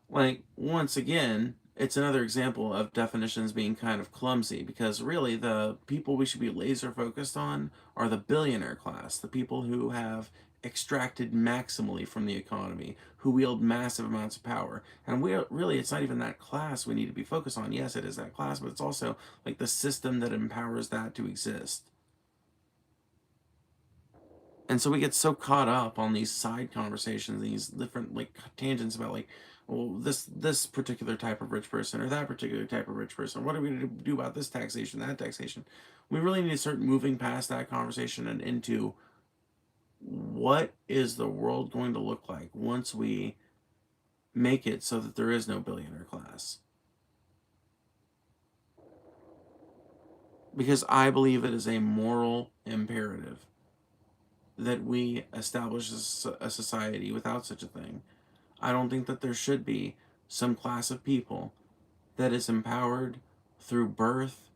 like, once again, it's another example of definitions being kind of clumsy because really the people we should be laser focused on are the billionaire class, the people who have extracted maximally from the economy, who wield massive amounts of power. And we really, it's not even that class we need to be focused on. Yes, it is that class, but it's also like the system that empowers that to exist. And so we get so caught up on these side conversations, these different like tangents about like, well, this particular type of rich person or that particular type of rich person. What are we going to do about this taxation, that taxation? We really need to start moving past that conversation and into what is the world going to look like once we make it so that there is no billionaire class. Because I believe it is a moral imperative that we establish a society without such a thing. I don't think that there should be some class of people that is empowered through birth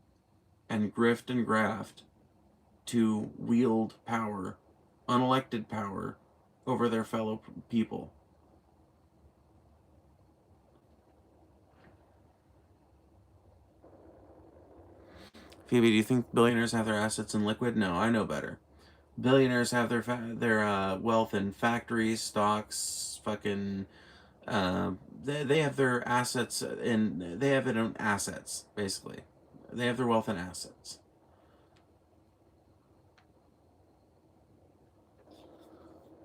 and grift and graft to wield power, unelected power, over their fellow people. Phoebe, do you think billionaires have their assets in liquid? No, I know better. Billionaires have their wealth in factories, stocks, fucking. They have their assets in. They have it in assets, basically. They have their wealth in assets.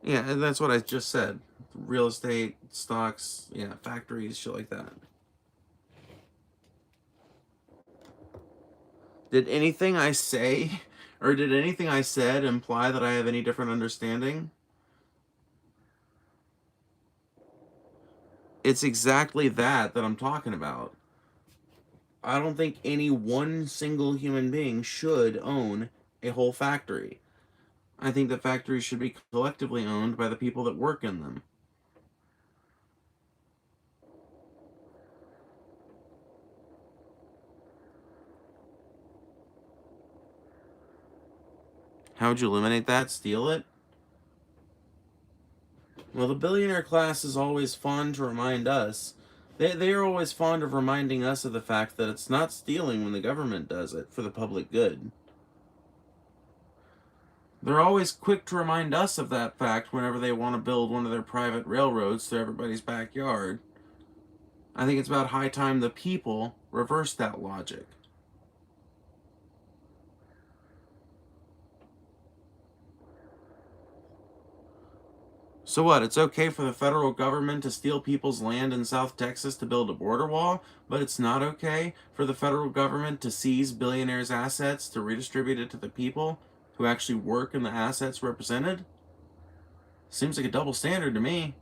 Yeah, and that's what I just said. Real estate, stocks, yeah, factories, shit like that. Did anything I say, or did anything I said imply that I have any different understanding? It's exactly that I'm talking about. I don't think any one single human being should own a whole factory. I think that factories should be collectively owned by the people that work in them. How would you eliminate that? Steal it? Well, the billionaire class is always fond to remind us. They are always fond of reminding us of the fact that it's not stealing when the government does it for the public good. They're always quick to remind us of that fact whenever they want to build one of their private railroads through everybody's backyard. I think it's about high time the people reverse that logic. So what? It's okay for the federal government to steal people's land in South Texas to build a border wall, but it's not okay for the federal government to seize billionaires' assets to redistribute it to the people who actually work in the assets represented? Seems like a double standard to me.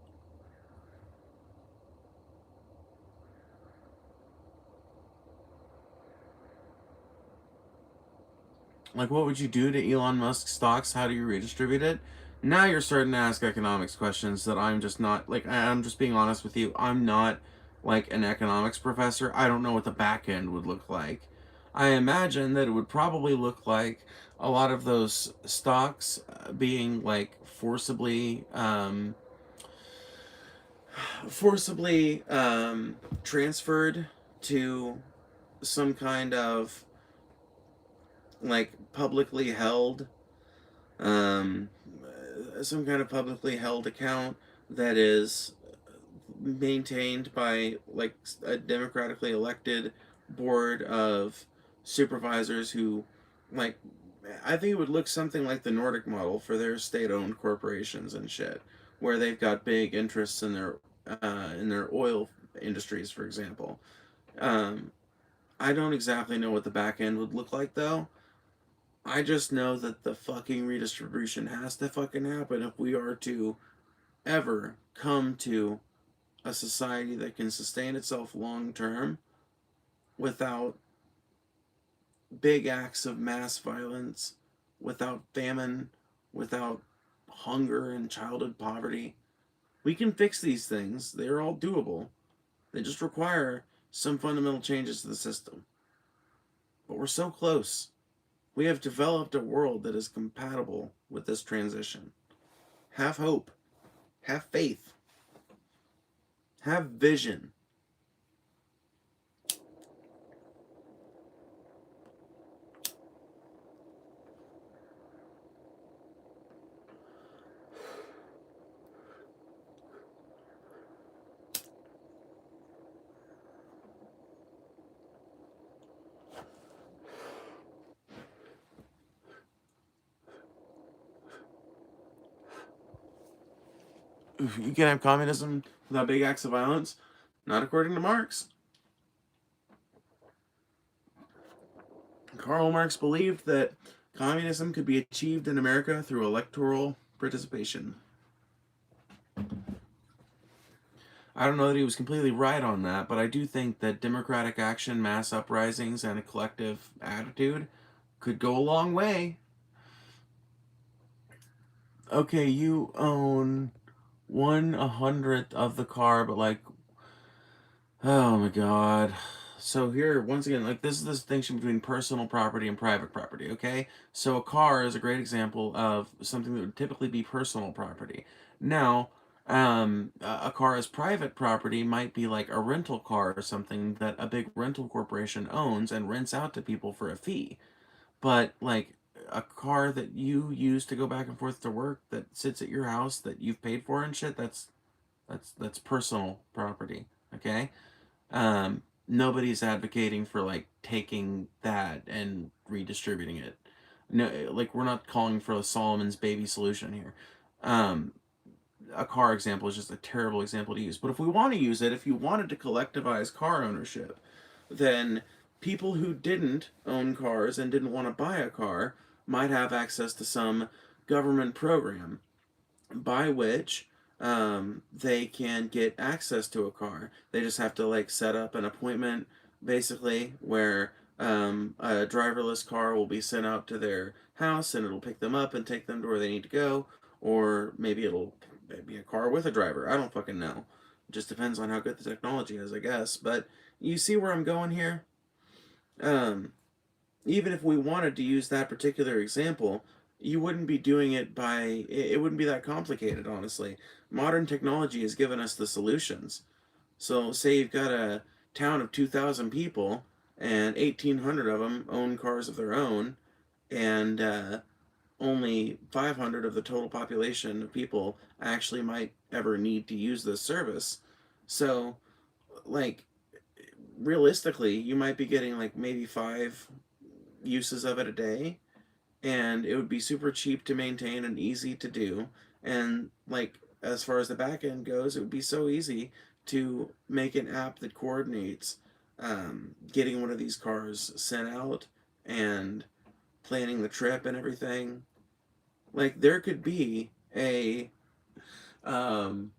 Like, what would you do to Elon Musk's stocks? How do you redistribute it? Now you're starting to ask economics questions that I'm just not, like, I'm just being honest with you. I'm not, like, an economics professor. I don't know what the back end would look like. I imagine that it would probably look like a lot of those stocks being, like, forcibly transferred to some kind of, like, um, some kind of publicly held account that is maintained by, like, a democratically elected board of supervisors who, like, I think it would look something like the Nordic model for their state-owned corporations and shit, where they've got big interests in their oil industries, for example. Um, I don't exactly know what the back end would look like, though. I just know that the fucking redistribution has to fucking happen if we are to ever come to a society that can sustain itself long term without big acts of mass violence, without famine, without hunger and childhood poverty. We can fix these things. They're all doable. They just require some fundamental changes to the system. But we're so close. We have developed a world that is compatible with this transition. Have hope. Have faith. Have vision. You can have communism without big acts of violence. Not according to Marx. Karl Marx believed that communism could be achieved in America through electoral participation. I don't know that he was completely right on that, but I do think that democratic action, mass uprisings, and a collective attitude could go a long way. Okay, you own 1/100th of the car, but, like, oh my god. So here, once again, like, this is the distinction between personal property and private property, okay? So a car is a great example of something that would typically be personal property. Now, a car as private property might be like a rental car or something that a big rental corporation owns and rents out to people for a fee. But, like, a car that you use to go back and forth to work that sits at your house that you've paid for and shit, that's personal property, okay? Nobody's advocating for, like, taking that and redistributing it. No, like, we're not calling for a Solomon's baby solution here. Um, a car example is just a terrible example to use. But if we want to use it, if you wanted to collectivize car ownership, then people who didn't own cars and didn't want to buy a car might have access to some government program by which they can get access to a car. They just have to, like, set up an appointment, basically, where a driverless car will be sent out to their house and it'll pick them up and take them to where they need to go. Or maybe it'll be a car with a driver. I don't fucking know. It just depends on how good the technology is, I guess. But you see where I'm going here? Um, Even if we wanted to use that particular example, you wouldn't be doing it by, it wouldn't be that complicated, honestly. Modern technology has given us the solutions. So, say you've got a town of 2,000 people, and 1,800 of them own cars of their own, and only 500 of the total population of people actually might ever need to use this service. So, like, realistically, you might be getting, like, maybe 5 uses of it a day, and it would be super cheap to maintain and easy to do. And, like, as far as the back end goes, it would be so easy to make an app that coordinates getting one of these cars sent out and planning the trip and everything. Like, there could be a um,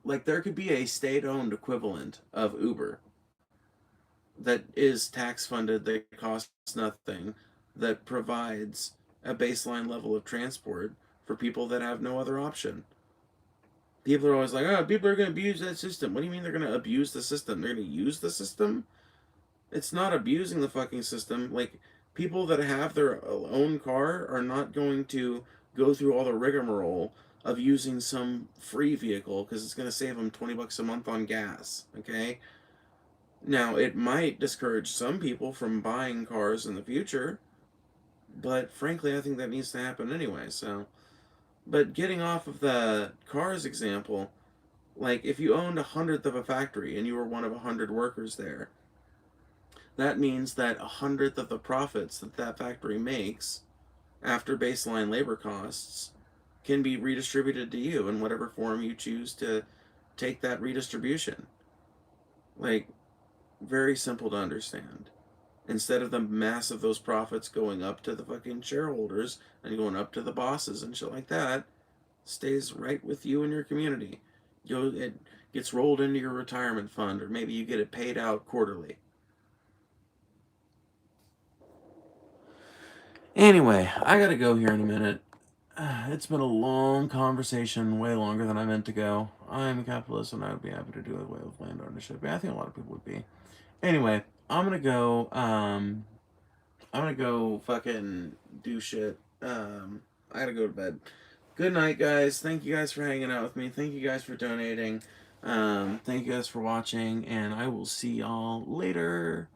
state-owned equivalent of Uber that is tax funded, that costs nothing, that provides a baseline level of transport for people that have no other option. People are always like, oh, people are going to abuse that system. What do you mean they're going to abuse the system? They're going to use the system? It's not abusing the fucking system. Like, people that have their own car are not going to go through all the rigmarole of using some free vehicle because it's going to save them $20 a month on gas, okay? Now, it might discourage some people from buying cars in the future, but frankly, I think that needs to happen anyway, so. But getting off of the cars example, like, if you owned 100th of a factory and you were one of 100 workers there, that means that 100th of the profits that that factory makes after baseline labor costs can be redistributed to you in whatever form you choose to take that redistribution. Like, very simple to understand. Instead of the mass of those profits going up to the fucking shareholders and going up to the bosses and shit like that, stays right with you and your community. It gets rolled into your retirement fund, or maybe you get it paid out quarterly. Anyway, I gotta go here in a minute. It's been a long conversation, way longer than I meant to go. I'm a capitalist and I would be happy to do away with land ownership. Yeah, I think a lot of people would be. Anyway, I'm gonna go fucking do shit. I gotta go to bed. Good night, guys. Thank you guys for hanging out with me. Thank you guys for donating. Thank you guys for watching, and I will see y'all later.